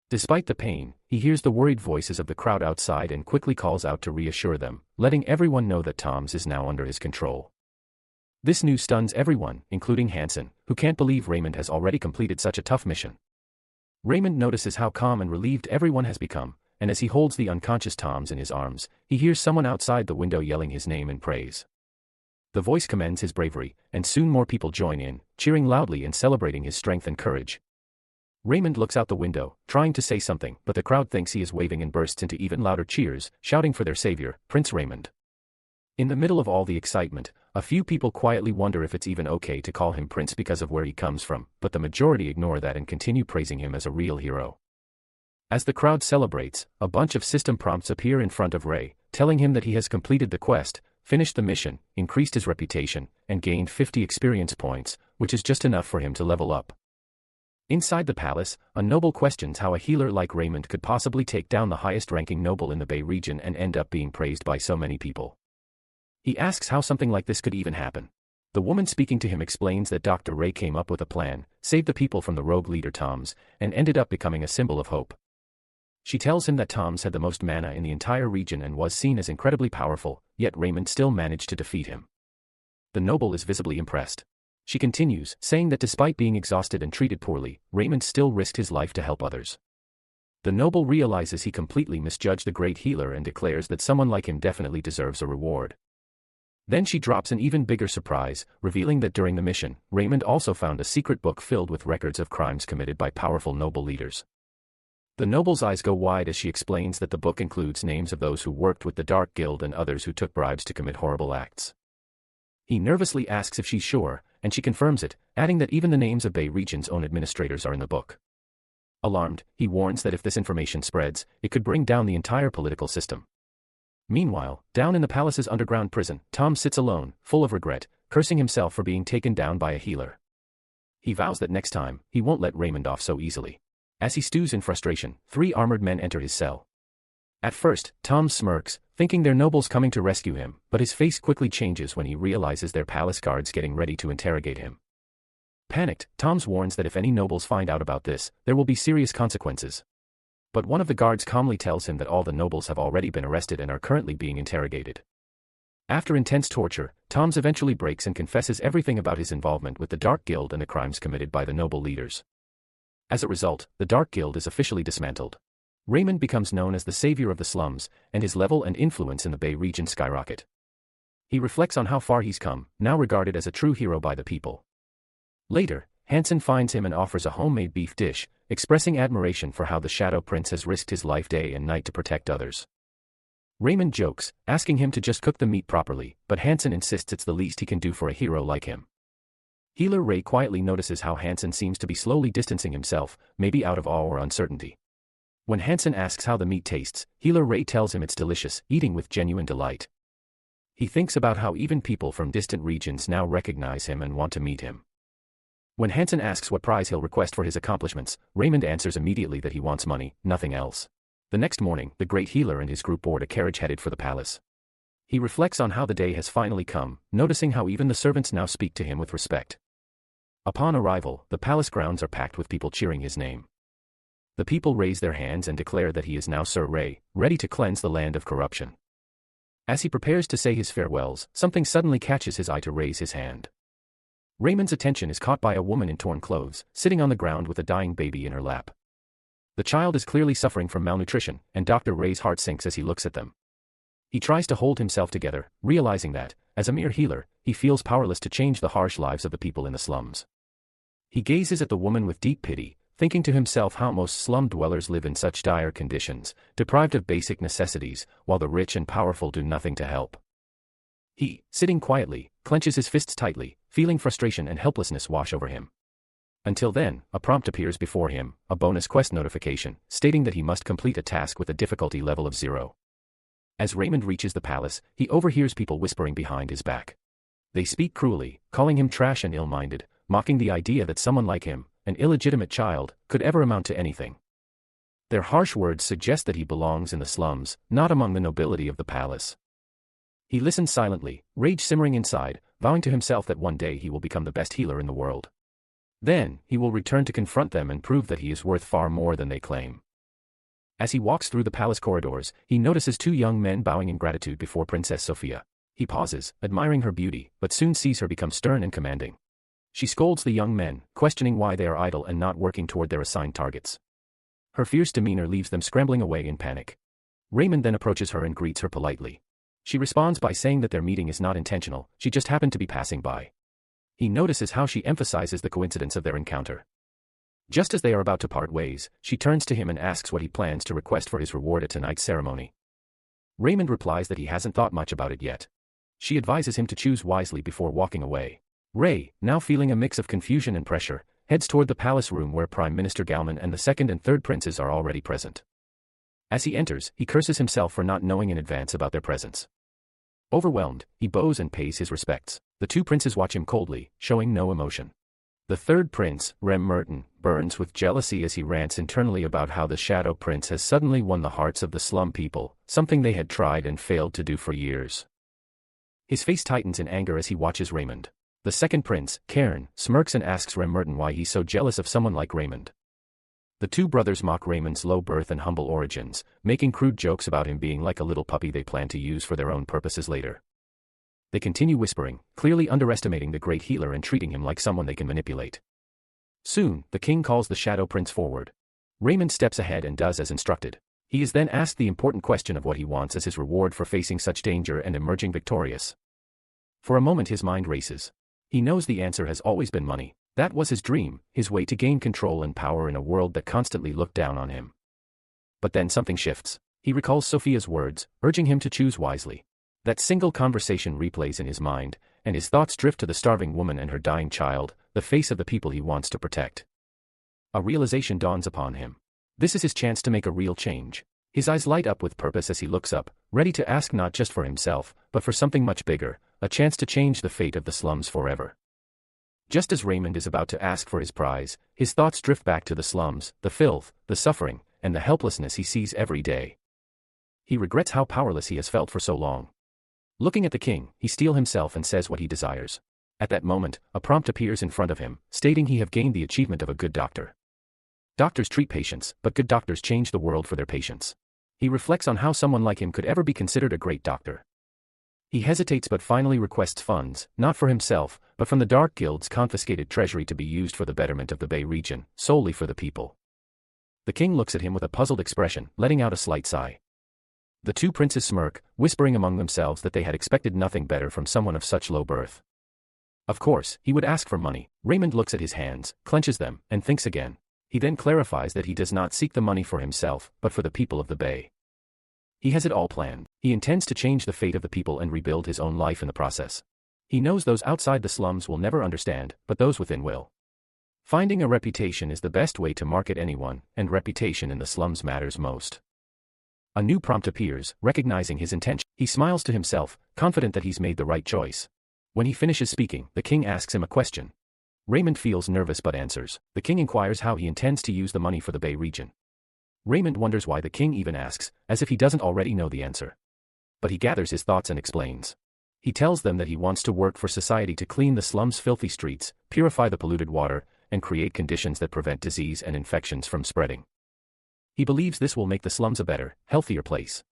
Despite the pain, he hears the worried voices of the crowd outside and quickly calls out to reassure them, letting everyone know that Tom's is now under his control. This news stuns everyone, including Hansen, who can't believe Raymond has already completed such a tough mission. Raymond notices how calm and relieved everyone has become, and as he holds the unconscious Tom's in his arms, he hears someone outside the window yelling his name in praise. The voice commends his bravery, and soon more people join in, cheering loudly and celebrating his strength and courage. Raymond looks out the window, trying to say something, but the crowd thinks he is waving and bursts into even louder cheers, shouting for their savior, Prince Raymond. In the middle of all the excitement, a few people quietly wonder if it's even okay to call him prince because of where he comes from, but the majority ignore that and continue praising him as a real hero. As the crowd celebrates, a bunch of system prompts appear in front of Ray, telling him that he has completed the quest, finished the mission, increased his reputation, and gained 50 experience points, which is just enough for him to level up. Inside the palace, a noble questions how a healer like Raymond could possibly take down the highest-ranking noble in the Bay region and end up being praised by so many people. He asks how something like this could even happen. The woman speaking to him explains that Dr. Ray came up with a plan, saved the people from the rogue leader Tom's, and ended up becoming a symbol of hope. She tells him that Tom's had the most mana in the entire region and was seen as incredibly powerful, yet Raymond still managed to defeat him. The noble is visibly impressed. She continues, saying that despite being exhausted and treated poorly, Raymond still risked his life to help others. The noble realizes he completely misjudged the great healer and declares that someone like him definitely deserves a reward. Then she drops an even bigger surprise, revealing that during the mission, Raymond also found a secret book filled with records of crimes committed by powerful noble leaders. The noble's eyes go wide as she explains that the book includes names of those who worked with the Dark Guild and others who took bribes to commit horrible acts. He nervously asks if she's sure, and she confirms it, adding that even the names of Bay Region's own administrators are in the book. Alarmed, he warns that if this information spreads, it could bring down the entire political system. Meanwhile, down in the palace's underground prison, Tom sits alone, full of regret, cursing himself for being taken down by a healer. He vows that next time, he won't let Raymond off so easily. As he stews in frustration, 3 armored men enter his cell. At first, Tom smirks, thinking they're nobles coming to rescue him, but his face quickly changes when he realizes they're palace guards getting ready to interrogate him. Panicked, Tom warns that if any nobles find out about this, there will be serious consequences. But one of the guards calmly tells him that all the nobles have already been arrested and are currently being interrogated. After intense torture, Tom eventually breaks and confesses everything about his involvement with the Dark Guild and the crimes committed by the noble leaders. As a result, the Dark Guild is officially dismantled. Raymond becomes known as the savior of the slums, and his level and influence in the Bay region skyrocket. He reflects on how far he's come, now regarded as a true hero by the people. Later, Hansen finds him and offers a homemade beef dish, expressing admiration for how the Shadow Prince has risked his life day and night to protect others. Raymond jokes, asking him to just cook the meat properly, but Hansen insists it's the least he can do for a hero like him. Healer Ray quietly notices how Hansen seems to be slowly distancing himself, maybe out of awe or uncertainty. When Hansen asks how the meat tastes, Healer Ray tells him it's delicious, eating with genuine delight. He thinks about how even people from distant regions now recognize him and want to meet him. When Hansen asks what prize he'll request for his accomplishments, Raymond answers immediately that he wants money, nothing else. The next morning, the great healer and his group board a carriage headed for the palace. He reflects on how the day has finally come, noticing how even the servants now speak to him with respect. Upon arrival, the palace grounds are packed with people cheering his name. The people raise their hands and declare that he is now Sir Ray, ready to cleanse the land of corruption. As he prepares to say his farewells, something suddenly catches his eye to raise his hand. Raymond's attention is caught by a woman in torn clothes, sitting on the ground with a dying baby in her lap. The child is clearly suffering from malnutrition, and Dr. Ray's heart sinks as he looks at them. He tries to hold himself together, realizing that, as a mere healer, he feels powerless to change the harsh lives of the people in the slums. He gazes at the woman with deep pity, thinking to himself how most slum dwellers live in such dire conditions, deprived of basic necessities, while the rich and powerful do nothing to help. He, sitting quietly, clenches his fists tightly, feeling frustration and helplessness wash over him. Until then, a prompt appears before him, a bonus quest notification, stating that he must complete a task with a difficulty level of 0. As Raymond reaches the palace, he overhears people whispering behind his back. They speak cruelly, calling him trash and ill-minded, mocking the idea that someone like him, an illegitimate child, could ever amount to anything. Their harsh words suggest that he belongs in the slums, not among the nobility of the palace. He listens silently, rage simmering inside, vowing to himself that one day he will become the best healer in the world. Then, he will return to confront them and prove that he is worth far more than they claim. As he walks through the palace corridors, he notices 2 young men bowing in gratitude before Princess Sophia. He pauses, admiring her beauty, but soon sees her become stern and commanding. She scolds the young men, questioning why they are idle and not working toward their assigned targets. Her fierce demeanor leaves them scrambling away in panic. Raymond then approaches her and greets her politely. She responds by saying that their meeting is not intentional, she just happened to be passing by. He notices how she emphasizes the coincidence of their encounter. Just as they are about to part ways, she turns to him and asks what he plans to request for his reward at tonight's ceremony. Raymond replies that he hasn't thought much about it yet. She advises him to choose wisely before walking away. Ray, now feeling a mix of confusion and pressure, heads toward the palace room where Prime Minister Galman and the second and third princes are already present. As he enters, he curses himself for not knowing in advance about their presence. Overwhelmed, he bows and pays his respects. The 2 princes watch him coldly, showing no emotion. The third prince, Rem Merton, burns with jealousy as he rants internally about how the Shadow Prince has suddenly won the hearts of the slum people, something they had tried and failed to do for years. His face tightens in anger as he watches Raymond. The second prince, Cairn, smirks and asks Rem Merton why he's so jealous of someone like Raymond. The 2 brothers mock Raymond's low birth and humble origins, making crude jokes about him being like a little puppy they plan to use for their own purposes later. They continue whispering, clearly underestimating the great healer and treating him like someone they can manipulate. Soon, the king calls the Shadow Prince forward. Raymond steps ahead and does as instructed. He is then asked the important question of what he wants as his reward for facing such danger and emerging victorious. For a moment his mind races. He knows the answer has always been money. That was his dream, his way to gain control and power in a world that constantly looked down on him. But then something shifts. He recalls Sophia's words, urging him to choose wisely. That single conversation replays in his mind, and his thoughts drift to the starving woman and her dying child, the face of the people he wants to protect. A realization dawns upon him. This is his chance to make a real change. His eyes light up with purpose as he looks up, ready to ask not just for himself, but for something much bigger, a chance to change the fate of the slums forever. Just as Raymond is about to ask for his prize, his thoughts drift back to the slums, the filth, the suffering, and the helplessness he sees every day. He regrets how powerless he has felt for so long. Looking at the king, he steels himself and says what he desires. At that moment, a prompt appears in front of him, stating he have gained the achievement of a good doctor. Doctors treat patients, but good doctors change the world for their patients. He reflects on how someone like him could ever be considered a great doctor. He hesitates but finally requests funds, not for himself, but from the Dark Guild's confiscated treasury to be used for the betterment of the Bay region, solely for the people. The king looks at him with a puzzled expression, letting out a slight sigh. The 2 princes smirk, whispering among themselves that they had expected nothing better from someone of such low birth. Of course, he would ask for money. Raymond looks at his hands, clenches them, and thinks again. He then clarifies that he does not seek the money for himself, but for the people of the Bay. He has it all planned. He intends to change the fate of the people and rebuild his own life in the process. He knows those outside the slums will never understand, but those within will. Finding a reputation is the best way to market anyone, and reputation in the slums matters most. A new prompt appears, recognizing his intention. He smiles to himself, confident that he's made the right choice. When he finishes speaking, the king asks him a question. Raymond feels nervous but answers. The king inquires how he intends to use the money for the Bay region. Raymond wonders why the king even asks, as if he doesn't already know the answer. But he gathers his thoughts and explains. He tells them that he wants to work for society to clean the slums' filthy streets, purify the polluted water, and create conditions that prevent disease and infections from spreading. He believes this will make the slums a better, healthier place.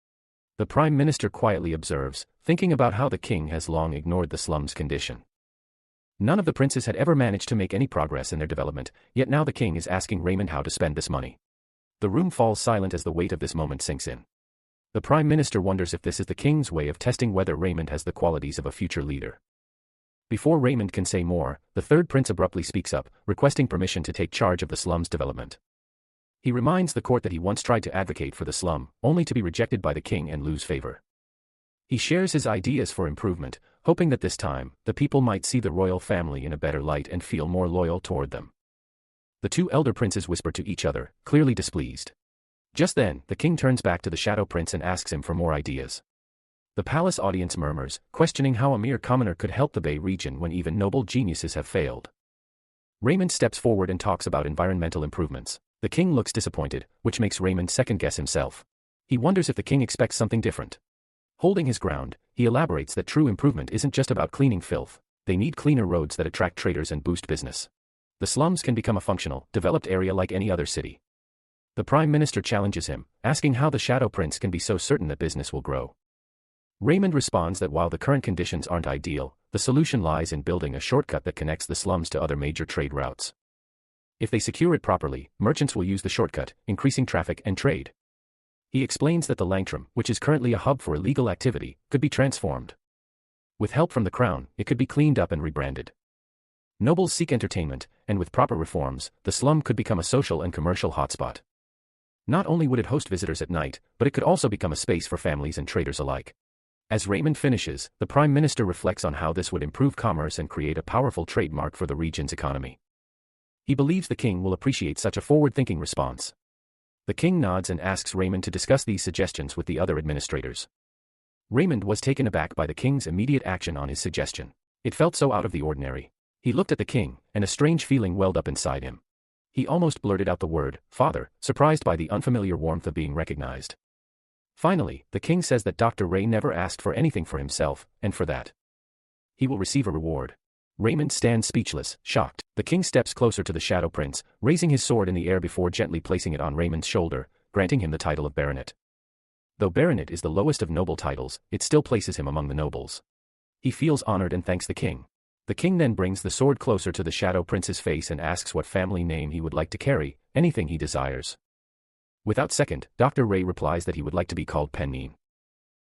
The Prime Minister quietly observes, thinking about how the king has long ignored the slums' condition. None of the princes had ever managed to make any progress in their development, yet now the king is asking Raymond how to spend this money. The room falls silent as the weight of this moment sinks in. The Prime Minister wonders if this is the king's way of testing whether Raymond has the qualities of a future leader. Before Raymond can say more, the third prince abruptly speaks up, requesting permission to take charge of the slum's development. He reminds the court that he once tried to advocate for the slum, only to be rejected by the king and lose favor. He shares his ideas for improvement, hoping that this time, the people might see the royal family in a better light and feel more loyal toward them. The two elder princes whisper to each other, clearly displeased. Just then, the king turns back to the Shadow Prince and asks him for more ideas. The palace audience murmurs, questioning how a mere commoner could help the Bay region when even noble geniuses have failed. Raymond steps forward and talks about environmental improvements. The king looks disappointed, which makes Raymond second-guess himself. He wonders if the king expects something different. Holding his ground, he elaborates that true improvement isn't just about cleaning filth. They need cleaner roads that attract traders and boost business. The slums can become a functional, developed area like any other city. The Prime Minister challenges him, asking how the Shadow Prince can be so certain that business will grow. Raymond responds that while the current conditions aren't ideal, the solution lies in building a shortcut that connects the slums to other major trade routes. If they secure it properly, merchants will use the shortcut, increasing traffic and trade. He explains that the Langtram, which is currently a hub for illegal activity, could be transformed. With help from the crown, it could be cleaned up and rebranded. Nobles seek entertainment, and with proper reforms, the slum could become a social and commercial hotspot. Not only would it host visitors at night, but it could also become a space for families and traders alike. As Raymond finishes, the Prime Minister reflects on how this would improve commerce and create a powerful trademark for the region's economy. He believes the king will appreciate such a forward-thinking response. The king nods and asks Raymond to discuss these suggestions with the other administrators. Raymond was taken aback by the king's immediate action on his suggestion. It felt so out of the ordinary. He looked at the king, and a strange feeling welled up inside him. He almost blurted out the word, "Father," surprised by the unfamiliar warmth of being recognized. Finally, the king says that Dr. Ray never asked for anything for himself, and for that, he will receive a reward. Raymond stands speechless, shocked. The king steps closer to the Shadow Prince, raising his sword in the air before gently placing it on Raymond's shoulder, granting him the title of baronet. Though baronet is the lowest of noble titles, it still places him among the nobles. He feels honored and thanks the king. The king then brings the sword closer to the Shadow Prince's face and asks what family name he would like to carry, anything he desires. Without second, Dr. Ray replies that he would like to be called Pennin.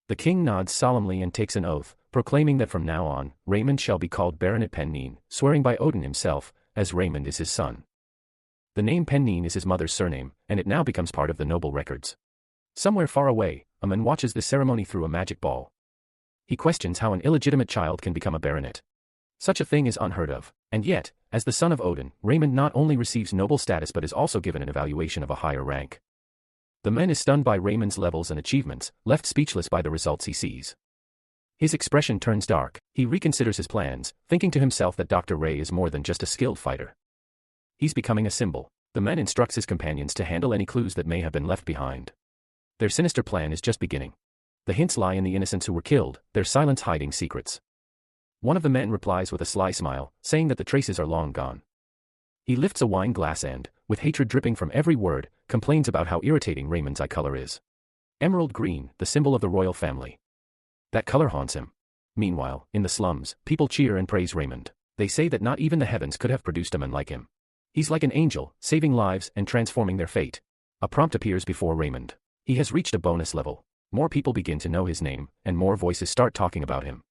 The king nods solemnly and takes an oath, proclaiming that from now on, Raymond shall be called Baronet Pennin, swearing by Odin himself, as Raymond is his son. The name Pennin is his mother's surname, and it now becomes part of the noble records. Somewhere far away, a man watches the ceremony through a magic ball. He questions how an illegitimate child can become a baronet. Such a thing is unheard of, and yet, as the son of Odin, Raymond not only receives noble status but is also given an evaluation of a higher rank. The man is stunned by Raymond's levels and achievements, left speechless by the results he sees. His expression turns dark. He reconsiders his plans, thinking to himself that Dr. Ray is more than just a skilled fighter. He's becoming a symbol. The man instructs his companions to handle any clues that may have been left behind. Their sinister plan is just beginning. The hints lie in the innocents who were killed, their silence hiding secrets. One of the men replies with a sly smile, saying that the traces are long gone. He lifts a wine glass and, with hatred dripping from every word, complains about how irritating Raymond's eye color is. Emerald green, the symbol of the royal family. That color haunts him. Meanwhile, in the slums, people cheer and praise Raymond. They say that not even the heavens could have produced a man like him. He's like an angel, saving lives and transforming their fate. A prompt appears before Raymond. He has reached a bonus level. More people begin to know his name, and more voices start talking about him.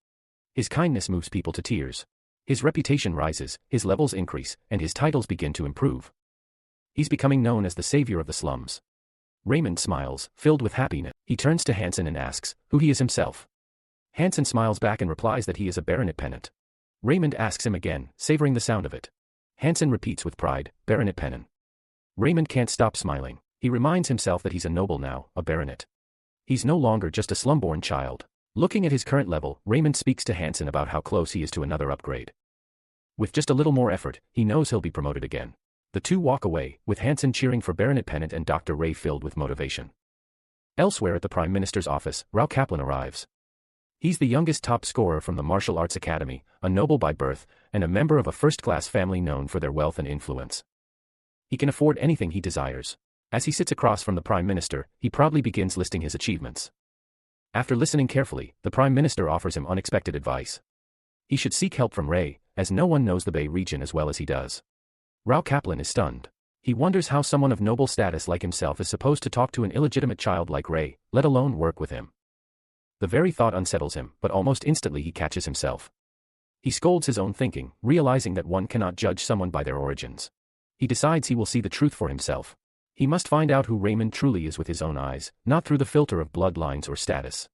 His kindness moves people to tears. His reputation rises, his levels increase, and his titles begin to improve. He's becoming known as the savior of the slums. Raymond smiles, filled with happiness. He turns to Hansen and asks who he is himself. Hansen smiles back and replies that he is a baronet pennant. Raymond asks him again, savoring the sound of it. Hansen repeats with pride, Baronet Pennin. Raymond can't stop smiling. He reminds himself that he's a noble now, a baronet. He's no longer just a slum-born child. Looking at his current level, Raymond speaks to Hansen about how close he is to another upgrade. With just a little more effort, he knows he'll be promoted again. The two walk away, with Hansen cheering for Baronet Pennant and Dr. Ray filled with motivation. Elsewhere at the Prime Minister's office, Rao Kaplan arrives. He's the youngest top scorer from the Martial Arts Academy, a noble by birth, and a member of a first-class family known for their wealth and influence. He can afford anything he desires. As he sits across from the Prime Minister, he proudly begins listing his achievements. After listening carefully, the Prime Minister offers him unexpected advice. He should seek help from Ray, as no one knows the Bay region as well as he does. Rao Kaplan is stunned. He wonders how someone of noble status like himself is supposed to talk to an illegitimate child like Ray, let alone work with him. The very thought unsettles him, but almost instantly he catches himself. He scolds his own thinking, realizing that one cannot judge someone by their origins. He decides he will see the truth for himself. He must find out who Raymond truly is with his own eyes, not through the filter of bloodlines or status.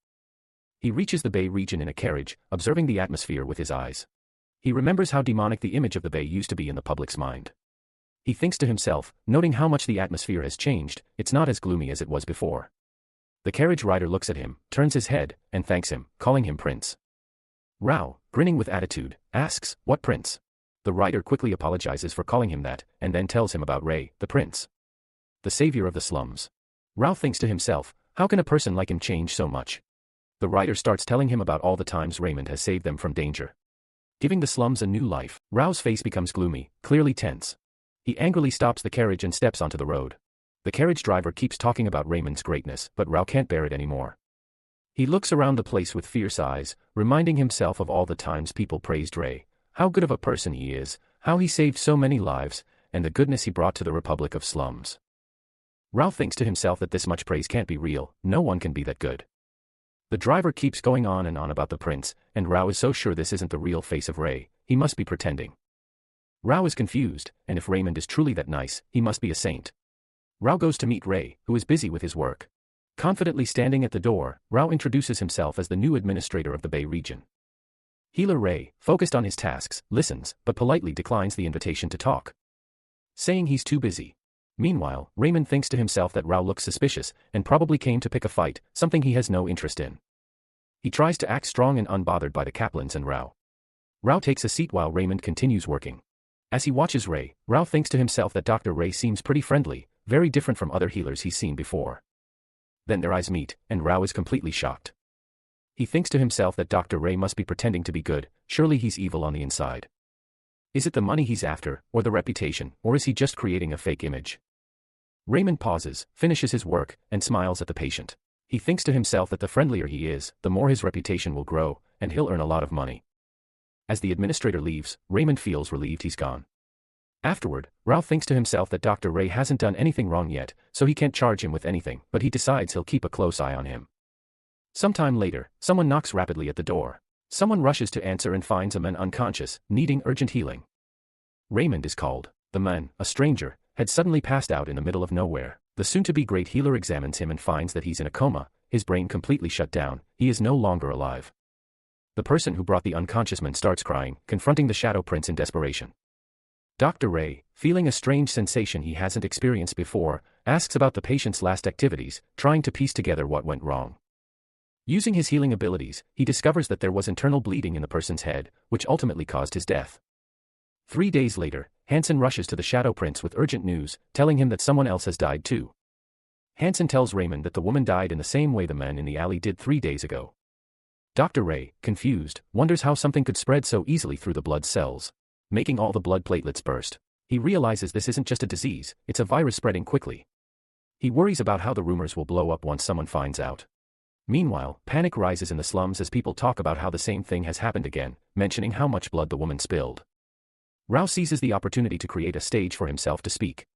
He reaches the Bay region in a carriage, observing the atmosphere with his eyes. He remembers how demonic the image of the Bay used to be in the public's mind. He thinks to himself, noting how much the atmosphere has changed, it's not as gloomy as it was before. The carriage rider looks at him, turns his head, and thanks him, calling him Prince. Rao, grinning with attitude, asks, "What prince?" The rider quickly apologizes for calling him that, and then tells him about Ray, the prince. The savior of the slums. Rao thinks to himself, how can a person like him change so much? The rider starts telling him about all the times Raymond has saved them from danger, giving the slums a new life. Rao's face becomes gloomy, clearly tense. He angrily stops the carriage and steps onto the road. The carriage driver keeps talking about Raymond's greatness, but Rao can't bear it anymore. He looks around the place with fierce eyes, reminding himself of all the times people praised Ray, how good of a person he is, how he saved so many lives, and the goodness he brought to the Republic of Slums. Rao thinks to himself that this much praise can't be real, no one can be that good. The driver keeps going on and on about the prince, and Rao is so sure this isn't the real face of Ray, he must be pretending. Rao is confused, and if Raymond is truly that nice, he must be a saint. Rao goes to meet Ray, who is busy with his work. Confidently standing at the door, Rao introduces himself as the new administrator of the Bay region. Healer Ray, focused on his tasks, listens, but politely declines the invitation to talk, saying he's too busy. Meanwhile, Raymond thinks to himself that Rao looks suspicious, and probably came to pick a fight, something he has no interest in. He tries to act strong and unbothered by the Kaplans and Rao. Rao takes a seat while Raymond continues working. As he watches Ray, Rao thinks to himself that Dr. Ray seems pretty friendly, very different from other healers he's seen before. Then their eyes meet, and Rao is completely shocked. He thinks to himself that Dr. Ray must be pretending to be good, surely he's evil on the inside. Is it the money he's after, or the reputation, or is he just creating a fake image? Raymond pauses, finishes his work, and smiles at the patient. He thinks to himself that the friendlier he is, the more his reputation will grow, and he'll earn a lot of money. As the administrator leaves, Raymond feels relieved he's gone. Afterward, Rao thinks to himself that Dr. Ray hasn't done anything wrong yet, so he can't charge him with anything, but he decides he'll keep a close eye on him. Sometime later, someone knocks rapidly at the door. Someone rushes to answer and finds a man unconscious, needing urgent healing. Raymond is called. The man, a stranger, had suddenly passed out in the middle of nowhere. The soon-to-be great healer examines him and finds that he's in a coma, his brain completely shut down, he is no longer alive. The person who brought the unconscious man starts crying, confronting the Shadow Prince in desperation. Dr. Ray, feeling a strange sensation he hasn't experienced before, asks about the patient's last activities, trying to piece together what went wrong. Using his healing abilities, he discovers that there was internal bleeding in the person's head, which ultimately caused his death. 3 days later, Hansen rushes to the Shadow Prince with urgent news, telling him that someone else has died too. Hansen tells Raymond that the woman died in the same way the man in the alley did 3 days ago. Dr. Ray, confused, wonders how something could spread so easily through the blood cells, making all the blood platelets burst. He realizes this isn't just a disease, it's a virus spreading quickly. He worries about how the rumors will blow up once someone finds out. Meanwhile, panic rises in the slums as people talk about how the same thing has happened again, mentioning how much blood the woman spilled. Rao seizes the opportunity to create a stage for himself to speak.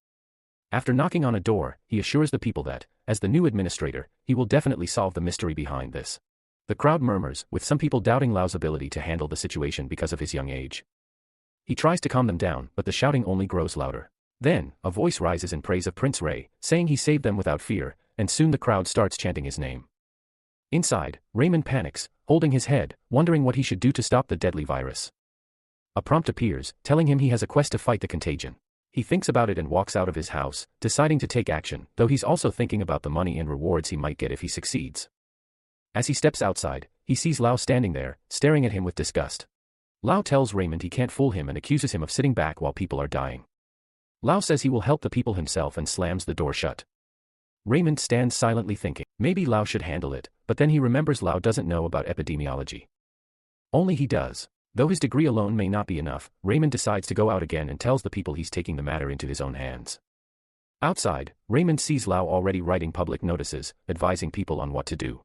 After knocking on a door, he assures the people that, as the new administrator, he will definitely solve the mystery behind this. The crowd murmurs, with some people doubting Lao's ability to handle the situation because of his young age. He tries to calm them down, but the shouting only grows louder. Then, a voice rises in praise of Prince Ray, saying he saved them without fear, and soon the crowd starts chanting his name. Inside, Raymond panics, holding his head, wondering what he should do to stop the deadly virus. A prompt appears, telling him he has a quest to fight the contagion. He thinks about it and walks out of his house, deciding to take action, though he's also thinking about the money and rewards he might get if he succeeds. As he steps outside, he sees Lao standing there, staring at him with disgust. Lao tells Raymond he can't fool him and accuses him of sitting back while people are dying. Lao says he will help the people himself and slams the door shut. Raymond stands silently thinking, maybe Lao should handle it, but then he remembers Lao doesn't know about epidemiology. Only he does. Though his degree alone may not be enough, Raymond decides to go out again and tells the people he's taking the matter into his own hands. Outside, Raymond sees Lao already writing public notices, advising people on what to do.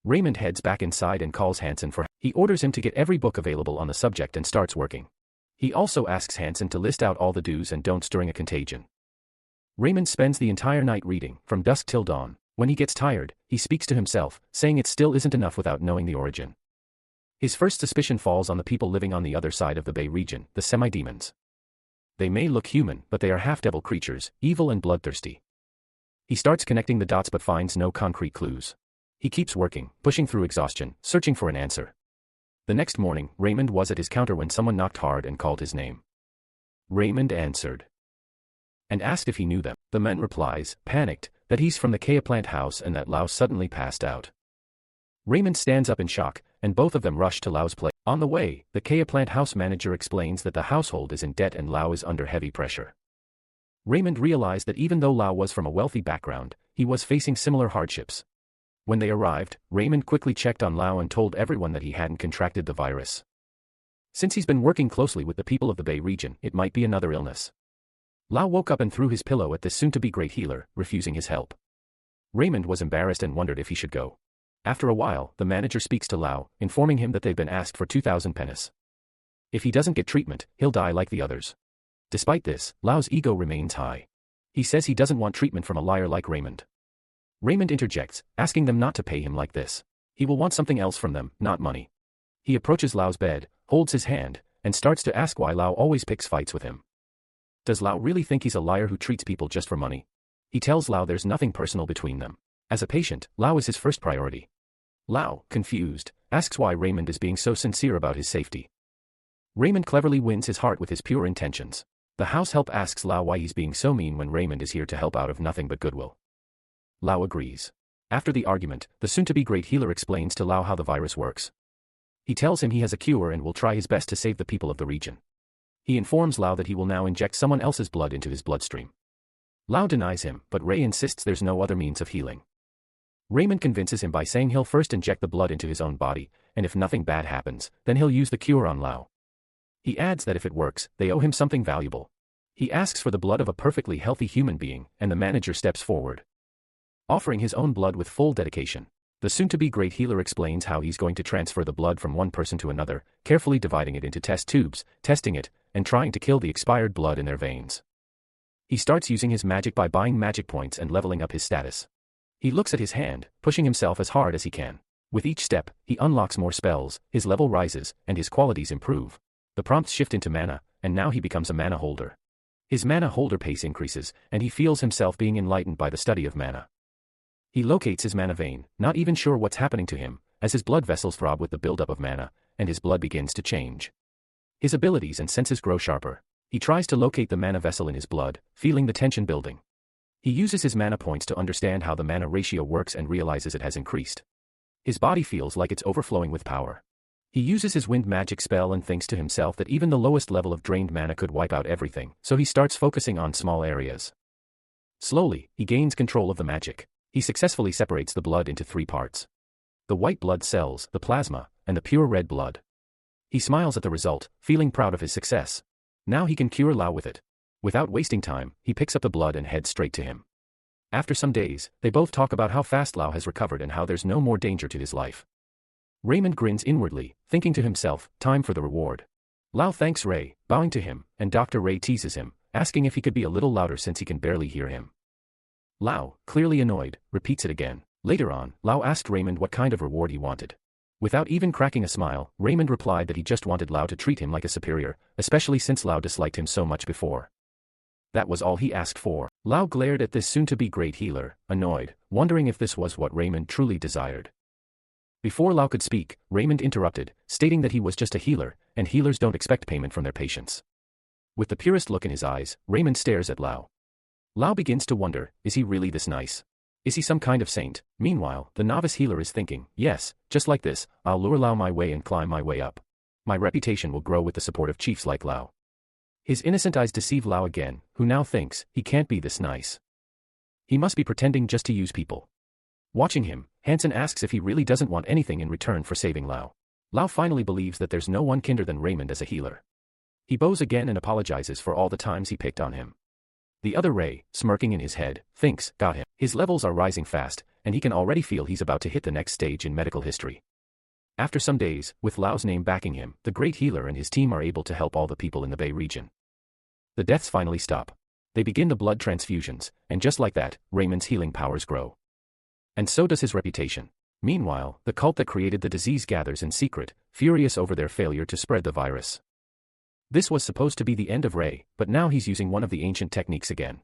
Raymond heads back inside and calls Hansen for help. He orders him to get every book available on the subject and starts working. He also asks Hansen to list out all the do's and don'ts during a contagion. Raymond spends the entire night reading, from dusk till dawn. When he gets tired, he speaks to himself, saying it still isn't enough without knowing the origin. His first suspicion falls on the people living on the other side of the Bay region, the semi-demons. They may look human, but they are half-devil creatures, evil and bloodthirsty. He starts connecting the dots but finds no concrete clues. He keeps working, pushing through exhaustion, searching for an answer. The next morning, Raymond was at his counter when someone knocked hard and called his name. Raymond answered and asked if he knew them. The man replies, panicked, that he's from the Kea plant house and that Lao suddenly passed out. Raymond stands up in shock, and both of them rush to Lao's place. On the way, the Kea plant house manager explains that the household is in debt and Lao is under heavy pressure. Raymond realized that even though Lao was from a wealthy background, he was facing similar hardships. When they arrived, Raymond quickly checked on Lao and told everyone that he hadn't contracted the virus. Since he's been working closely with the people of the Bay region, it might be another illness. Lao woke up and threw his pillow at this soon-to-be great healer, refusing his help. Raymond was embarrassed and wondered if he should go. After a while, the manager speaks to Lao, informing him that they've been asked for 2,000 pennies. If he doesn't get treatment, he'll die like the others. Despite this, Lao's ego remains high. He says he doesn't want treatment from a liar like Raymond. Raymond interjects, asking them not to pay him like this. He will want something else from them, not money. He approaches Lao's bed, holds his hand, and starts to ask why Lao always picks fights with him. Does Lao really think he's a liar who treats people just for money? He tells Lao there's nothing personal between them. As a patient, Lao is his first priority. Lao, confused, asks why Raymond is being so sincere about his safety. Raymond cleverly wins his heart with his pure intentions. The house help asks Lao why he's being so mean when Raymond is here to help out of nothing but goodwill. Lao agrees. After the argument, the soon-to-be great healer explains to Lao how the virus works. He tells him he has a cure and will try his best to save the people of the region. He informs Lao that he will now inject someone else's blood into his bloodstream. Lao denies him, but Ray insists there's no other means of healing. Raymond convinces him by saying he'll first inject the blood into his own body, and if nothing bad happens, then he'll use the cure on Lao. He adds that if it works, they owe him something valuable. He asks for the blood of a perfectly healthy human being, and the manager steps forward, offering his own blood with full dedication. The soon-to-be great healer explains how he's going to transfer the blood from one person to another, carefully dividing it into test tubes, testing it, and trying to kill the expired blood in their veins. He starts using his magic by buying magic points and leveling up his status. He looks at his hand, pushing himself as hard as he can. With each step, he unlocks more spells, his level rises, and his qualities improve. The prompts shift into mana, and now he becomes a mana holder. His mana holder pace increases, and he feels himself being enlightened by the study of mana. He locates his mana vein, not even sure what's happening to him, as his blood vessels throb with the buildup of mana, and his blood begins to change. His abilities and senses grow sharper. He tries to locate the mana vessel in his blood, feeling the tension building. He uses his mana points to understand how the mana ratio works and realizes it has increased. His body feels like it's overflowing with power. He uses his wind magic spell and thinks to himself that even the lowest level of drained mana could wipe out everything, so he starts focusing on small areas. Slowly, he gains control of the magic. He successfully separates the blood into 3 parts: the white blood cells, the plasma, and the pure red blood. He smiles at the result, feeling proud of his success. Now he can cure Lao with it. Without wasting time, he picks up the blood and heads straight to him. After some days, they both talk about how fast Lao has recovered and how there's no more danger to his life. Raymond grins inwardly, thinking to himself, time for the reward. Lao thanks Ray, bowing to him, and Dr. Ray teases him, asking if he could be a little louder since he can barely hear him. Lao, clearly annoyed, repeats it again. Later on, Lao asked Raymond what kind of reward he wanted. Without even cracking a smile, Raymond replied that he just wanted Lao to treat him like a superior, especially since Lao disliked him so much before. That was all he asked for. Lao glared at this soon-to-be great healer, annoyed, wondering if this was what Raymond truly desired. Before Lao could speak, Raymond interrupted, stating that he was just a healer, and healers don't expect payment from their patients. With the purest look in his eyes, Raymond stares at Lao. Lao begins to wonder, is he really this nice? Is he some kind of saint? Meanwhile, the novice healer is thinking, yes, just like this, I'll lure Lao my way and climb my way up. My reputation will grow with the support of chiefs like Lao. His innocent eyes deceive Lao again, who now thinks, he can't be this nice. He must be pretending just to use people. Watching him, Hansen asks if he really doesn't want anything in return for saving Lao. Lao finally believes that there's no one kinder than Raymond as a healer. He bows again and apologizes for all the times he picked on him. The other Ray, smirking in his head, thinks, got him. His levels are rising fast, and he can already feel he's about to hit the next stage in medical history. After some days, with Lao's name backing him, the great healer and his team are able to help all the people in the Bay region. The deaths finally stop. They begin the blood transfusions, and just like that, Raymond's healing powers grow. And so does his reputation. Meanwhile, the cult that created the disease gathers in secret, furious over their failure to spread the virus. This was supposed to be the end of Ray, but now he's using one of the ancient techniques again.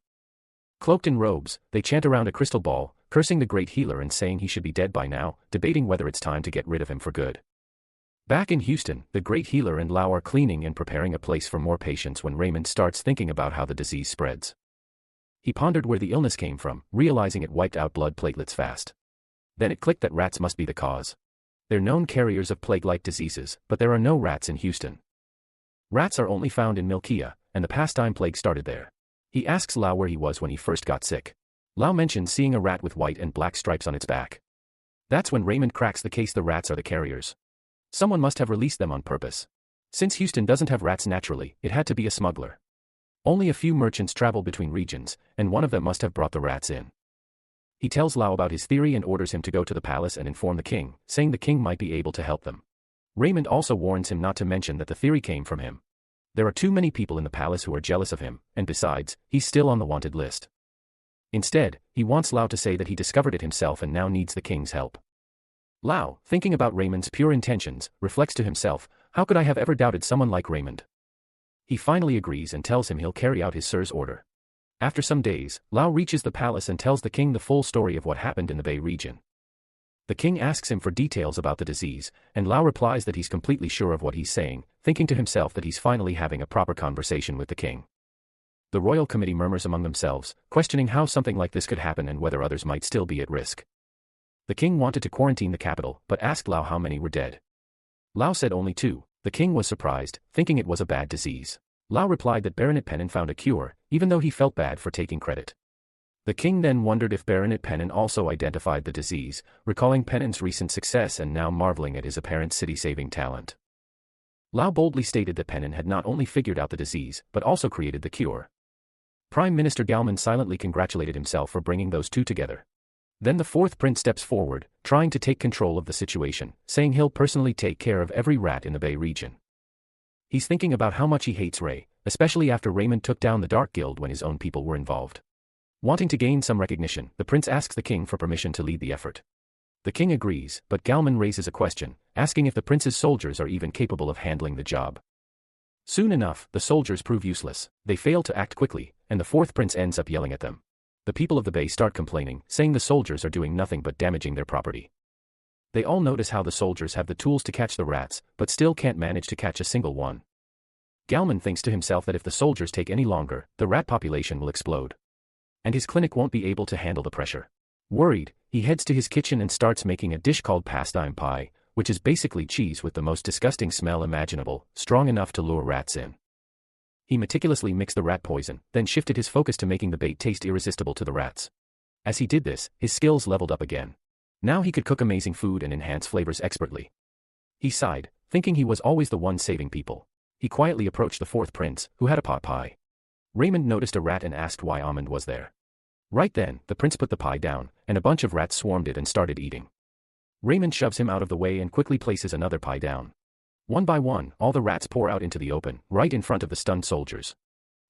Cloaked in robes, they chant around a crystal ball, cursing the great healer and saying he should be dead by now, debating whether it's time to get rid of him for good. Back in Houston, the great healer and Lau are cleaning and preparing a place for more patients when Raymond starts thinking about how the disease spreads. He pondered where the illness came from, realizing it wiped out blood platelets fast. Then it clicked that rats must be the cause. They're known carriers of plague-like diseases, but there are no rats in Houston. Rats are only found in Milkia, and the pastime plague started there. He asks Lau where he was when he first got sick. Lau mentions seeing a rat with white and black stripes on its back. That's when Raymond cracks the case the rats are the carriers. Someone must have released them on purpose. Since Houston doesn't have rats naturally, it had to be a smuggler. Only a few merchants travel between regions, and one of them must have brought the rats in. He tells Lau about his theory and orders him to go to the palace and inform the king, saying the king might be able to help them. Raymond also warns him not to mention that the theory came from him. There are too many people in the palace who are jealous of him, and besides, he's still on the wanted list. Instead, he wants Lau to say that he discovered it himself and now needs the king's help. Lau, thinking about Raymond's pure intentions, reflects to himself, how could I have ever doubted someone like Raymond? He finally agrees and tells him he'll carry out his sir's order. After some days, Lau reaches the palace and tells the king the full story of what happened in the Bay region. The king asks him for details about the disease, and Lau replies that he's completely sure of what he's saying, thinking to himself that he's finally having a proper conversation with the king. The royal committee murmurs among themselves, questioning how something like this could happen and whether others might still be at risk. The king wanted to quarantine the capital, but asked Lau how many were dead. Lau said only 2. The king was surprised, thinking it was a bad disease. Lau replied that Baronet Pennon found a cure, even though he felt bad for taking credit. The king then wondered if Baronet Pennon also identified the disease, recalling Pennon's recent success and now marveling at his apparent city-saving talent. Lau boldly stated that Pennon had not only figured out the disease, but also created the cure. Prime Minister Galman silently congratulated himself for bringing those two together. Then the 4th prince steps forward, trying to take control of the situation, saying he'll personally take care of every rat in the Bay region. He's thinking about how much he hates Ray, especially after Raymond took down the Dark Guild when his own people were involved. Wanting to gain some recognition, the prince asks the king for permission to lead the effort. The king agrees, but Galman raises a question, asking if the prince's soldiers are even capable of handling the job. Soon enough, the soldiers prove useless. They fail to act quickly, and the 4th prince ends up yelling at them. The people of the Bay start complaining, saying the soldiers are doing nothing but damaging their property. They all notice how the soldiers have the tools to catch the rats, but still can't manage to catch a single one. Galman thinks to himself that if the soldiers take any longer, the rat population will explode. And his clinic won't be able to handle the pressure. Worried, he heads to his kitchen and starts making a dish called pastime pie, which is basically cheese with the most disgusting smell imaginable, strong enough to lure rats in. He meticulously mixed the rat poison, then shifted his focus to making the bait taste irresistible to the rats. As he did this, his skills leveled up again. Now he could cook amazing food and enhance flavors expertly. He sighed, thinking he was always the one saving people. He quietly approached the 4th prince, who had a pot pie. Raymond noticed a rat and asked why Almond was there. Right then, the prince put the pie down, and a bunch of rats swarmed it and started eating. Raymond shoves him out of the way and quickly places another pie down. One by one, all the rats pour out into the open, right in front of the stunned soldiers.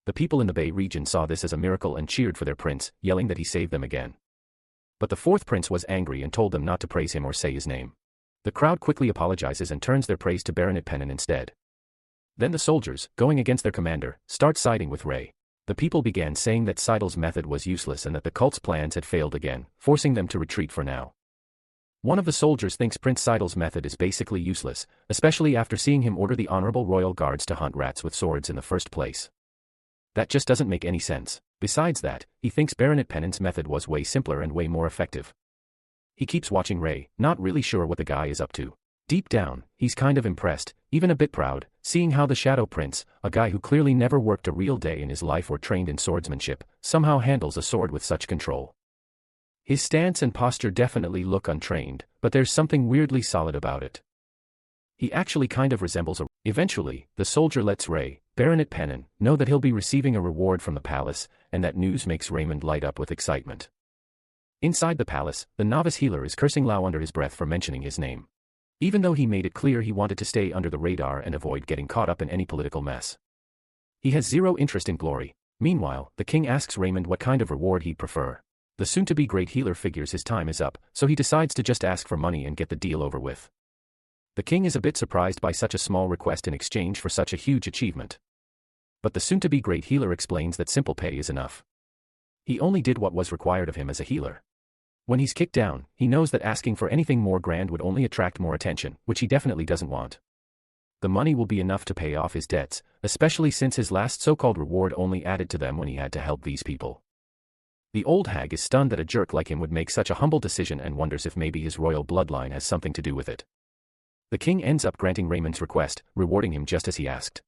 The people in the Bay region saw this as a miracle and cheered for their prince, yelling that he saved them again. But the 4th prince was angry and told them not to praise him or say his name. The crowd quickly apologizes and turns their praise to Baronet Pennon instead. Then the soldiers, going against their commander, start siding with Ray. The people began saying that Seidel's method was useless and that the cult's plans had failed again, forcing them to retreat for now. One of the soldiers thinks Prince Seidel's method is basically useless, especially after seeing him order the honorable royal guards to hunt rats with swords in the first place. That just doesn't make any sense. Besides that, he thinks Baronet Pennon's method was way simpler and way more effective. He keeps watching Ray, not really sure what the guy is up to. Deep down, he's kind of impressed, even a bit proud, seeing how the Shadow Prince, a guy who clearly never worked a real day in his life or trained in swordsmanship, somehow handles a sword with such control. His stance and posture definitely look untrained, but there's something weirdly solid about it. He actually kind of resembles a... Eventually, the soldier lets Ray, Baronet Pennon, know that he'll be receiving a reward from the palace, and that news makes Raymond light up with excitement. Inside the palace, the novice healer is cursing Lau under his breath for mentioning his name. Even though he made it clear he wanted to stay under the radar and avoid getting caught up in any political mess. He has zero interest in glory. Meanwhile, the king asks Raymond what kind of reward he'd prefer. The soon-to-be great healer figures his time is up, so he decides to just ask for money and get the deal over with. The king is a bit surprised by such a small request in exchange for such a huge achievement. But the soon-to-be great healer explains that simple pay is enough. He only did what was required of him as a healer. When he's kicked down, he knows that asking for anything more grand would only attract more attention, which he definitely doesn't want. The money will be enough to pay off his debts, especially since his last so-called reward only added to them when he had to help these people. The old hag is stunned that a jerk like him would make such a humble decision and wonders if maybe his royal bloodline has something to do with it. The king ends up granting Raymond's request, rewarding him just as he asked.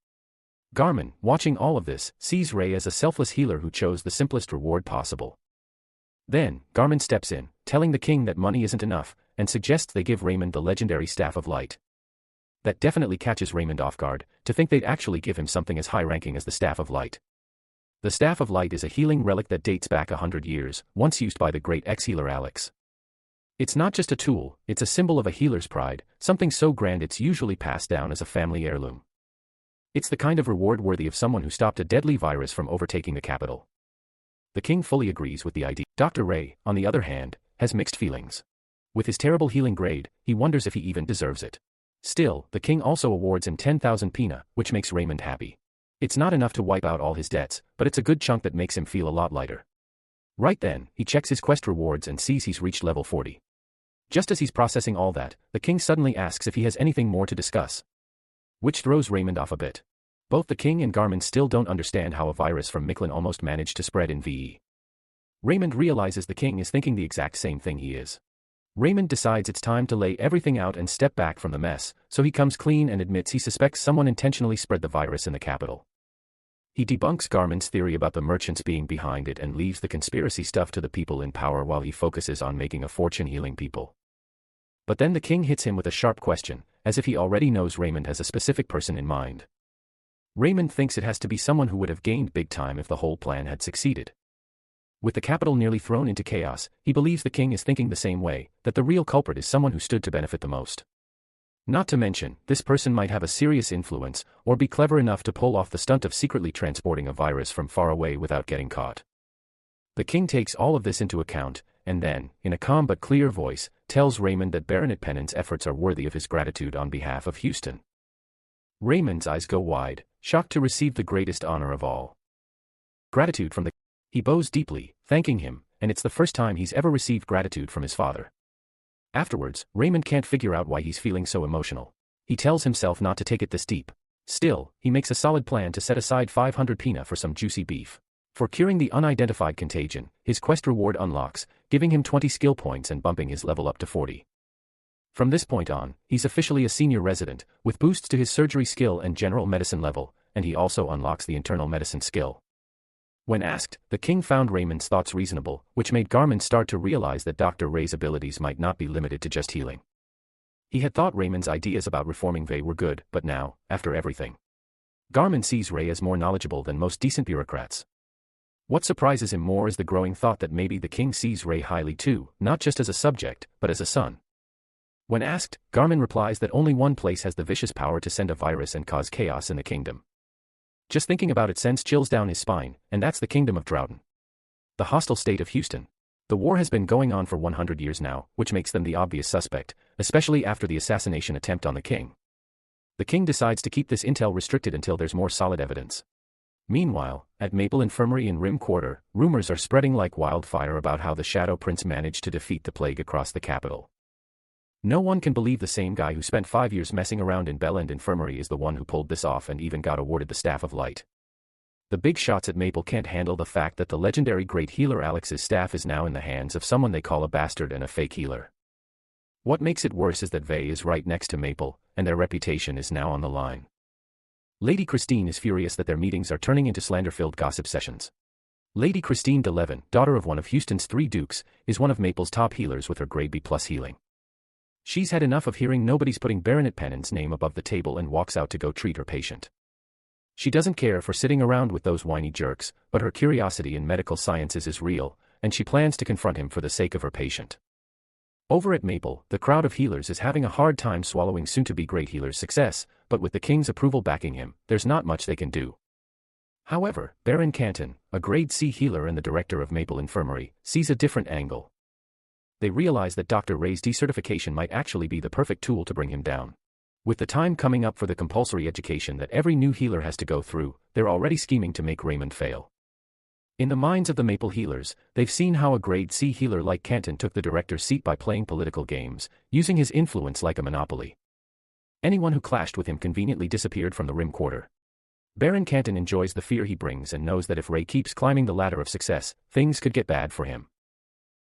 Garmin, watching all of this, sees Ray as a selfless healer who chose the simplest reward possible. Then, Garmin steps in, telling the king that money isn't enough, and suggests they give Raymond the legendary Staff of Light. That definitely catches Raymond off guard, to think they'd actually give him something as high-ranking as the Staff of Light. The Staff of Light is a healing relic that dates back 100 years, once used by the great ex-healer Alex. It's not just a tool, it's a symbol of a healer's pride, something so grand it's usually passed down as a family heirloom. It's the kind of reward worthy of someone who stopped a deadly virus from overtaking the capital. The king fully agrees with the idea. Dr. Ray, on the other hand, has mixed feelings. With his terrible healing grade, he wonders if he even deserves it. Still, the king also awards him 10,000 pina, which makes Raymond happy. It's not enough to wipe out all his debts, but it's a good chunk that makes him feel a lot lighter. Right then, he checks his quest rewards and sees he's reached level 40. Just as he's processing all that, the king suddenly asks if he has anything more to discuss, which throws Raymond off a bit. Both the king and Garmin still don't understand how a virus from Mictlan almost managed to spread in VE. Raymond realizes the king is thinking the exact same thing he is. Raymond decides it's time to lay everything out and step back from the mess, so he comes clean and admits he suspects someone intentionally spread the virus in the capital. He debunks Garmin's theory about the merchants being behind it and leaves the conspiracy stuff to the people in power while he focuses on making a fortune healing people. But then the king hits him with a sharp question, as if he already knows Raymond has a specific person in mind. Raymond thinks it has to be someone who would have gained big time if the whole plan had succeeded. With the capital nearly thrown into chaos, he believes the king is thinking the same way, that the real culprit is someone who stood to benefit the most. Not to mention, this person might have a serious influence, or be clever enough to pull off the stunt of secretly transporting a virus from far away without getting caught. The king takes all of this into account, and then, in a calm but clear voice, tells Raymond that Baronet Pennant's efforts are worthy of his gratitude on behalf of Houston. Raymond's eyes go wide, shocked to receive the greatest honor of all. Gratitude from the... He bows deeply, thanking him, and it's the first time he's ever received gratitude from his father. Afterwards, Raymond can't figure out why he's feeling so emotional. He tells himself not to take it this deep. Still, he makes a solid plan to set aside 500 pina for some juicy beef. For curing the unidentified contagion, his quest reward unlocks, giving him 20 skill points and bumping his level up to 40. From this point on, he's officially a senior resident, with boosts to his surgery skill and general medicine level, and he also unlocks the internal medicine skill. When asked, the king found Raymond's thoughts reasonable, which made Garmin start to realize that Dr. Ray's abilities might not be limited to just healing. He had thought Raymond's ideas about reforming Vey were good, but now, after everything, Garmin sees Ray as more knowledgeable than most decent bureaucrats. What surprises him more is the growing thought that maybe the king sees Ray highly too, not just as a subject, but as a son. When asked, Garmin replies that only one place has the vicious power to send a virus and cause chaos in the kingdom. Just thinking about it sends chills down his spine, and that's the kingdom of Droughton. The hostile state of Houston. The war has been going on for 100 years now, which makes them the obvious suspect, especially after the assassination attempt on the king. The king decides to keep this intel restricted until there's more solid evidence. Meanwhile, at Maple Infirmary in Rim Quarter, rumors are spreading like wildfire about how the Shadow Prince managed to defeat the plague across the capital. No one can believe the same guy who spent 5 years messing around in Bell End Infirmary is the one who pulled this off and even got awarded the Staff of Light. The big shots at Maple can't handle the fact that the legendary great healer Alex's staff is now in the hands of someone they call a bastard and a fake healer. What makes it worse is that Vey is right next to Maple, and their reputation is now on the line. Lady Christine is furious that their meetings are turning into slander-filled gossip sessions. Lady Christine DeLevin, daughter of one of Houston's 3 dukes, is one of Maple's top healers with her grade B+ healing. She's had enough of hearing nobody's putting Baronet Pennant's name above the table and walks out to go treat her patient. She doesn't care for sitting around with those whiny jerks, but her curiosity in medical sciences is real, and she plans to confront him for the sake of her patient. Over at Maple, the crowd of healers is having a hard time swallowing soon-to-be great healer's success, but with the king's approval backing him, there's not much they can do. However, Baron Canton, a grade C healer and the director of Maple Infirmary, sees a different angle. They realize that Dr. Ray's decertification might actually be the perfect tool to bring him down. With the time coming up for the compulsory education that every new healer has to go through, they're already scheming to make Raymond fail. In the minds of the Maple healers, they've seen how a grade C healer like Canton took the director's seat by playing political games, using his influence like a monopoly. Anyone who clashed with him conveniently disappeared from the Rim Quarter. Baron Canton enjoys the fear he brings and knows that if Ray keeps climbing the ladder of success, things could get bad for him.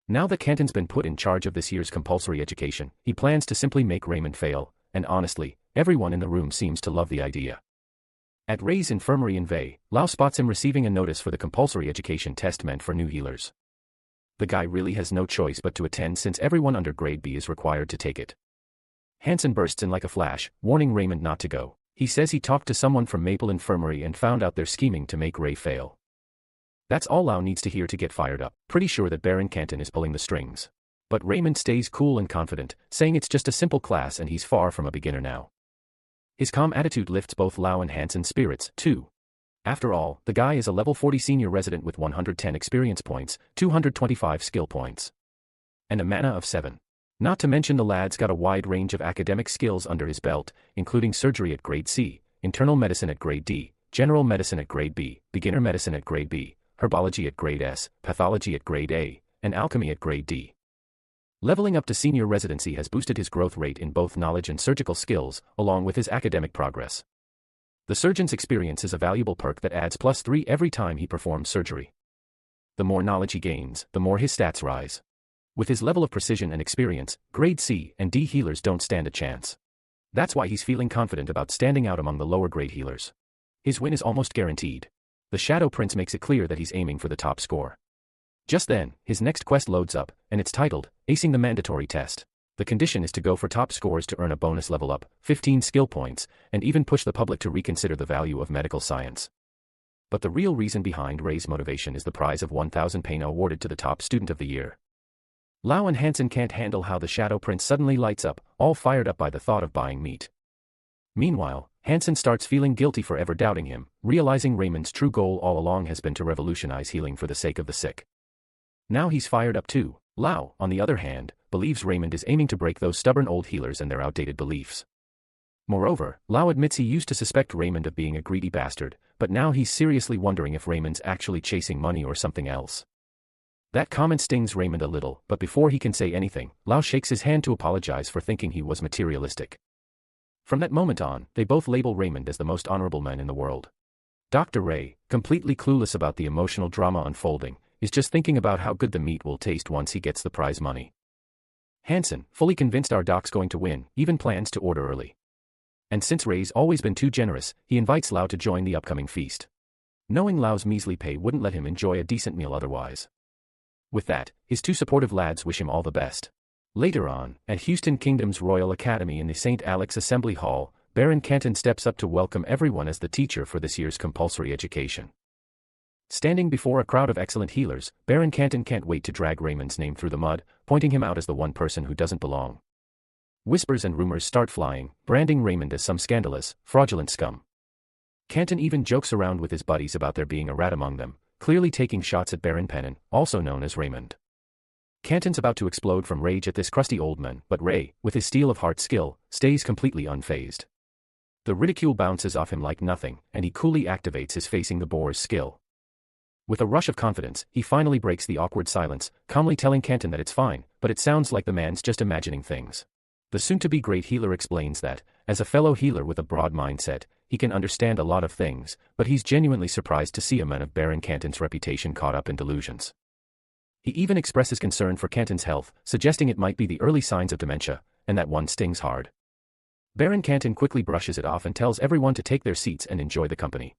Now that Canton's been put in charge of this year's compulsory education, he plans to simply make Raymond fail, and honestly, everyone in the room seems to love the idea. At Ray's infirmary in Vey, Lau spots him receiving a notice for the compulsory education test meant for new healers. The guy really has no choice but to attend since everyone under grade B is required to take it. Hansen bursts in like a flash, warning Raymond not to go. He says he talked to someone from Maple Infirmary and found out they're scheming to make Ray fail. That's all Lau needs to hear to get fired up, pretty sure that Baron Canton is pulling the strings. But Raymond stays cool and confident, saying it's just a simple class and he's far from a beginner now. His calm attitude lifts both Lau and Hansen's spirits, too. After all, the guy is a level 40 senior resident with 110 experience points, 225 skill points, and a mana of 7. Not to mention the lad's got a wide range of academic skills under his belt, including surgery at grade C, internal medicine at grade D, general medicine at grade B, beginner medicine at grade B, herbology at grade S, pathology at grade A, and alchemy at grade D. Leveling up to senior residency has boosted his growth rate in both knowledge and surgical skills, along with his academic progress. The surgeon's experience is a valuable perk that adds +3 every time he performs surgery. The more knowledge he gains, the more his stats rise. With his level of precision and experience, grade C and D healers don't stand a chance. That's why he's feeling confident about standing out among the lower grade healers. His win is almost guaranteed. The Shadow Prince makes it clear that he's aiming for the top score. Just then, his next quest loads up, and it's titled, Acing the Mandatory Test. The condition is to go for top scores to earn a bonus level up, 15 skill points, and even push the public to reconsider the value of medical science. But the real reason behind Ray's motivation is the prize of 1,000 Peina awarded to the top student of the year. Lau and Hansen can't handle how the Shadow Prince suddenly lights up, all fired up by the thought of buying meat. Meanwhile, Hansen starts feeling guilty for ever doubting him, realizing Raymond's true goal all along has been to revolutionize healing for the sake of the sick. Now he's fired up too. Lau, on the other hand, believes Raymond is aiming to break those stubborn old healers and their outdated beliefs. Moreover, Lau admits he used to suspect Raymond of being a greedy bastard, but now he's seriously wondering if Raymond's actually chasing money or something else. That comment stings Raymond a little, but before he can say anything, Lau shakes his hand to apologize for thinking he was materialistic. From that moment on, they both label Raymond as the most honorable man in the world. Dr. Ray, completely clueless about the emotional drama unfolding, is just thinking about how good the meat will taste once he gets the prize money. Hansen, fully convinced our doc's going to win, even plans to order early. And since Ray's always been too generous, he invites Lau to join the upcoming feast. Knowing Lau's measly pay wouldn't let him enjoy a decent meal otherwise. With that, his two supportive lads wish him all the best. Later on, at Houston Kingdom's Royal Academy in the St. Alex Assembly Hall, Baron Canton steps up to welcome everyone as the teacher for this year's compulsory education. Standing before a crowd of excellent healers, Baron Canton can't wait to drag Raymond's name through the mud, pointing him out as the one person who doesn't belong. Whispers and rumors start flying, branding Raymond as some scandalous, fraudulent scum. Canton even jokes around with his buddies about there being a rat among them, clearly taking shots at Baron Pennon, also known as Raymond. Canton's about to explode from rage at this crusty old man, but Ray, with his steel of heart skill, stays completely unfazed. The ridicule bounces off him like nothing, and he coolly activates his facing the boar's skill. With a rush of confidence, he finally breaks the awkward silence, calmly telling Canton that it's fine, but it sounds like the man's just imagining things. The soon-to-be great healer explains that, as a fellow healer with a broad mindset, he can understand a lot of things, but he's genuinely surprised to see a man of Baron Canton's reputation caught up in delusions. He even expresses concern for Canton's health, suggesting it might be the early signs of dementia, and that one stings hard. Baron Canton quickly brushes it off and tells everyone to take their seats and enjoy the company.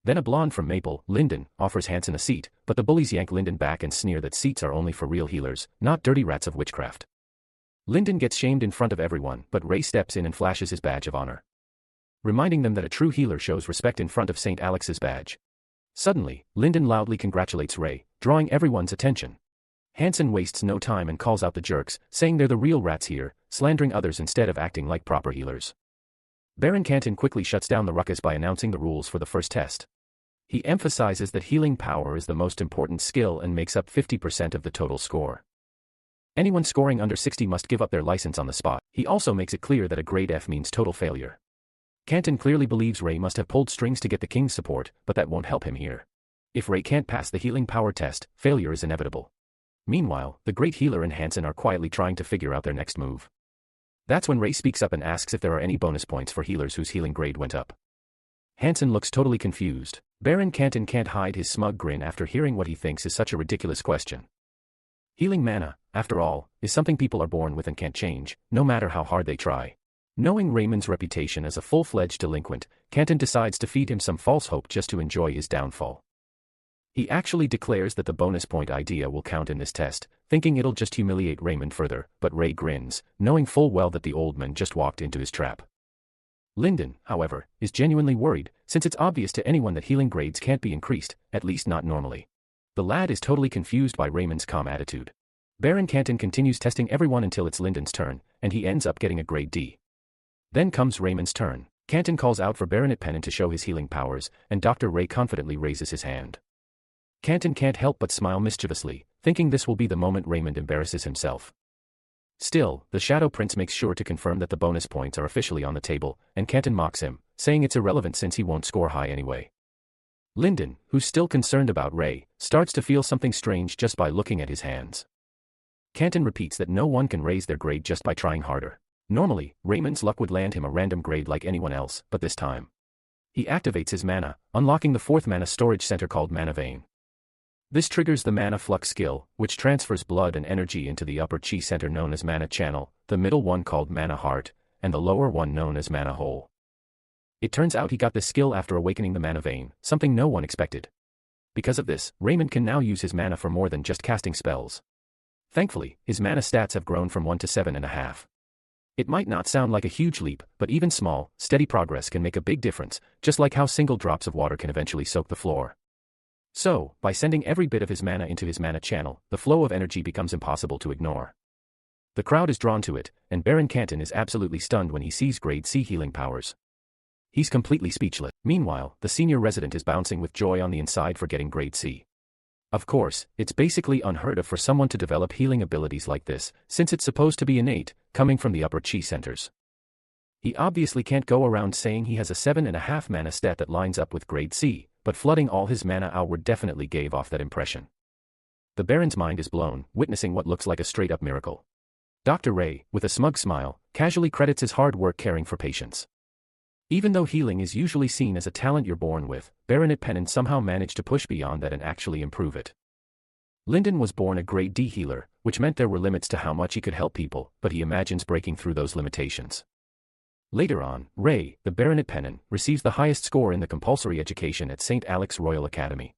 Then a blonde from Maple, Linden, offers Hansen a seat, but the bullies yank Linden back and sneer that seats are only for real healers, not dirty rats of witchcraft. Linden gets shamed in front of everyone, but Ray steps in and flashes his badge of honor, reminding them that a true healer shows respect in front of St. Alex's badge. Suddenly, Linden loudly congratulates Ray, drawing everyone's attention. Hansen wastes no time and calls out the jerks, saying they're the real rats here, slandering others instead of acting like proper healers. Baron Canton quickly shuts down the ruckus by announcing the rules for the first test. He emphasizes that healing power is the most important skill and makes up 50% of the total score. Anyone scoring under 60 must give up their license on the spot. He also makes it clear that a grade F means total failure. Canton clearly believes Ray must have pulled strings to get the king's support, but that won't help him here. If Ray can't pass the healing power test, failure is inevitable. Meanwhile, the great healer and Hansen are quietly trying to figure out their next move. That's when Ray speaks up and asks if there are any bonus points for healers whose healing grade went up. Hansen looks totally confused. Baron Canton can't hide his smug grin after hearing what he thinks is such a ridiculous question. Healing mana, after all, is something people are born with and can't change, no matter how hard they try. Knowing Raymond's reputation as a full-fledged delinquent, Canton decides to feed him some false hope just to enjoy his downfall. He actually declares that the bonus point idea will count in this test, thinking it'll just humiliate Raymond further, but Ray grins, knowing full well that the old man just walked into his trap. Lyndon, however, is genuinely worried, since it's obvious to anyone that healing grades can't be increased, at least not normally. The lad is totally confused by Raymond's calm attitude. Baron Canton continues testing everyone until it's Lyndon's turn, and he ends up getting a grade D. Then comes Raymond's turn. Canton calls out for Baronet Pennant to show his healing powers, and Dr. Ray confidently raises his hand. Canton can't help but smile mischievously, thinking this will be the moment Raymond embarrasses himself. Still, the Shadow Prince makes sure to confirm that the bonus points are officially on the table, and Canton mocks him, saying it's irrelevant since he won't score high anyway. Lyndon, who's still concerned about Ray, starts to feel something strange just by looking at his hands. Canton repeats that no one can raise their grade just by trying harder. Normally, Raymond's luck would land him a random grade like anyone else, but this time. He activates his mana, unlocking the fourth mana storage center called Mana Vein. This triggers the Mana Flux skill, which transfers blood and energy into the upper chi center known as Mana Channel, the middle one called Mana Heart, and the lower one known as Mana Hole. It turns out he got this skill after awakening the Mana Vein, something no one expected. Because of this, Raymond can now use his mana for more than just casting spells. Thankfully, his mana stats have grown from 1 to 7.5. It might not sound like a huge leap, but even small, steady progress can make a big difference, just like how single drops of water can eventually soak the floor. So, by sending every bit of his mana into his mana channel, the flow of energy becomes impossible to ignore. The crowd is drawn to it, and Baron Canton is absolutely stunned when he sees grade C healing powers. He's completely speechless. Meanwhile, the senior resident is bouncing with joy on the inside for getting grade C. Of course, it's basically unheard of for someone to develop healing abilities like this, since it's supposed to be innate, coming from the upper chi centers. He obviously can't go around saying he has a 7.5 mana stat that lines up with grade C, but flooding all his mana outward definitely gave off that impression. The Baron's mind is blown, witnessing what looks like a straight-up miracle. Dr. Ray, with a smug smile, casually credits his hard work caring for patients. Even though healing is usually seen as a talent you're born with, Baronet Pennant somehow managed to push beyond that and actually improve it. Lyndon was born a grade D healer, which meant there were limits to how much he could help people, but he imagines breaking through those limitations. Later on, Ray, the Baronet Pennant, receives the highest score in the compulsory education at St. Alex Royal Academy.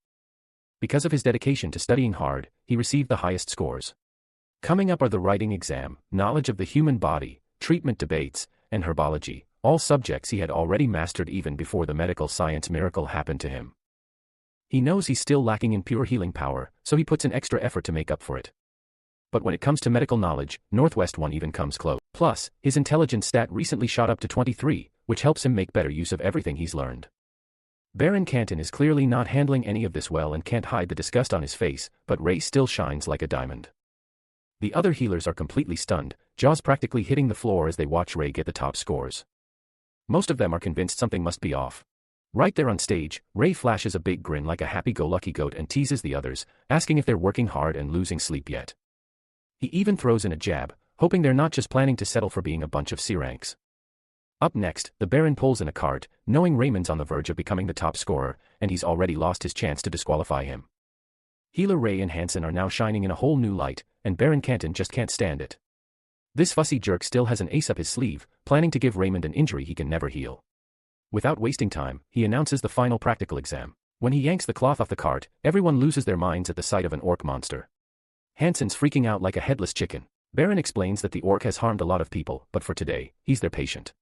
Because of his dedication to studying hard, he received the highest scores. Coming up are the writing exam, knowledge of the human body, treatment debates, and herbology, all subjects he had already mastered even before the medical science miracle happened to him. He knows he's still lacking in pure healing power, so he puts an extra effort to make up for it. But when it comes to medical knowledge, Northwest One even comes close. Plus, his intelligence stat recently shot up to 23, which helps him make better use of everything he's learned. Baron Canton is clearly not handling any of this well and can't hide the disgust on his face, but Ray still shines like a diamond. The other healers are completely stunned, jaws practically hitting the floor as they watch Ray get the top scores. Most of them are convinced something must be off. Right there on stage, Ray flashes a big grin like a happy-go-lucky goat and teases the others, asking if they're working hard and losing sleep yet. He even throws in a jab, hoping they're not just planning to settle for being a bunch of C-ranks. Up next, the Baron pulls in a cart, knowing Raymond's on the verge of becoming the top scorer, and he's already lost his chance to disqualify him. Healer Ray and Hansen are now shining in a whole new light, and Baron Canton just can't stand it. This fussy jerk still has an ace up his sleeve, planning to give Raymond an injury he can never heal. Without wasting time, he announces the final practical exam. When he yanks the cloth off the cart, everyone loses their minds at the sight of an orc monster. Hansen's freaking out like a headless chicken. Baron explains that the orc has harmed a lot of people, but for today, he's their patient.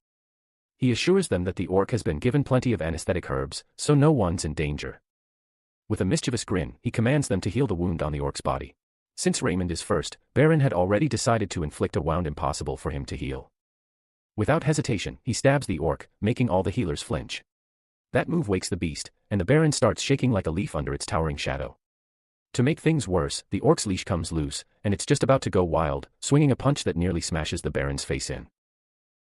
He assures them that the orc has been given plenty of anesthetic herbs, so no one's in danger. With a mischievous grin, he commands them to heal the wound on the orc's body. Since Raymond is first, Baron had already decided to inflict a wound impossible for him to heal. Without hesitation, he stabs the orc, making all the healers flinch. That move wakes the beast, and the Baron starts shaking like a leaf under its towering shadow. To make things worse, the orc's leash comes loose, and it's just about to go wild, swinging a punch that nearly smashes the Baron's face in.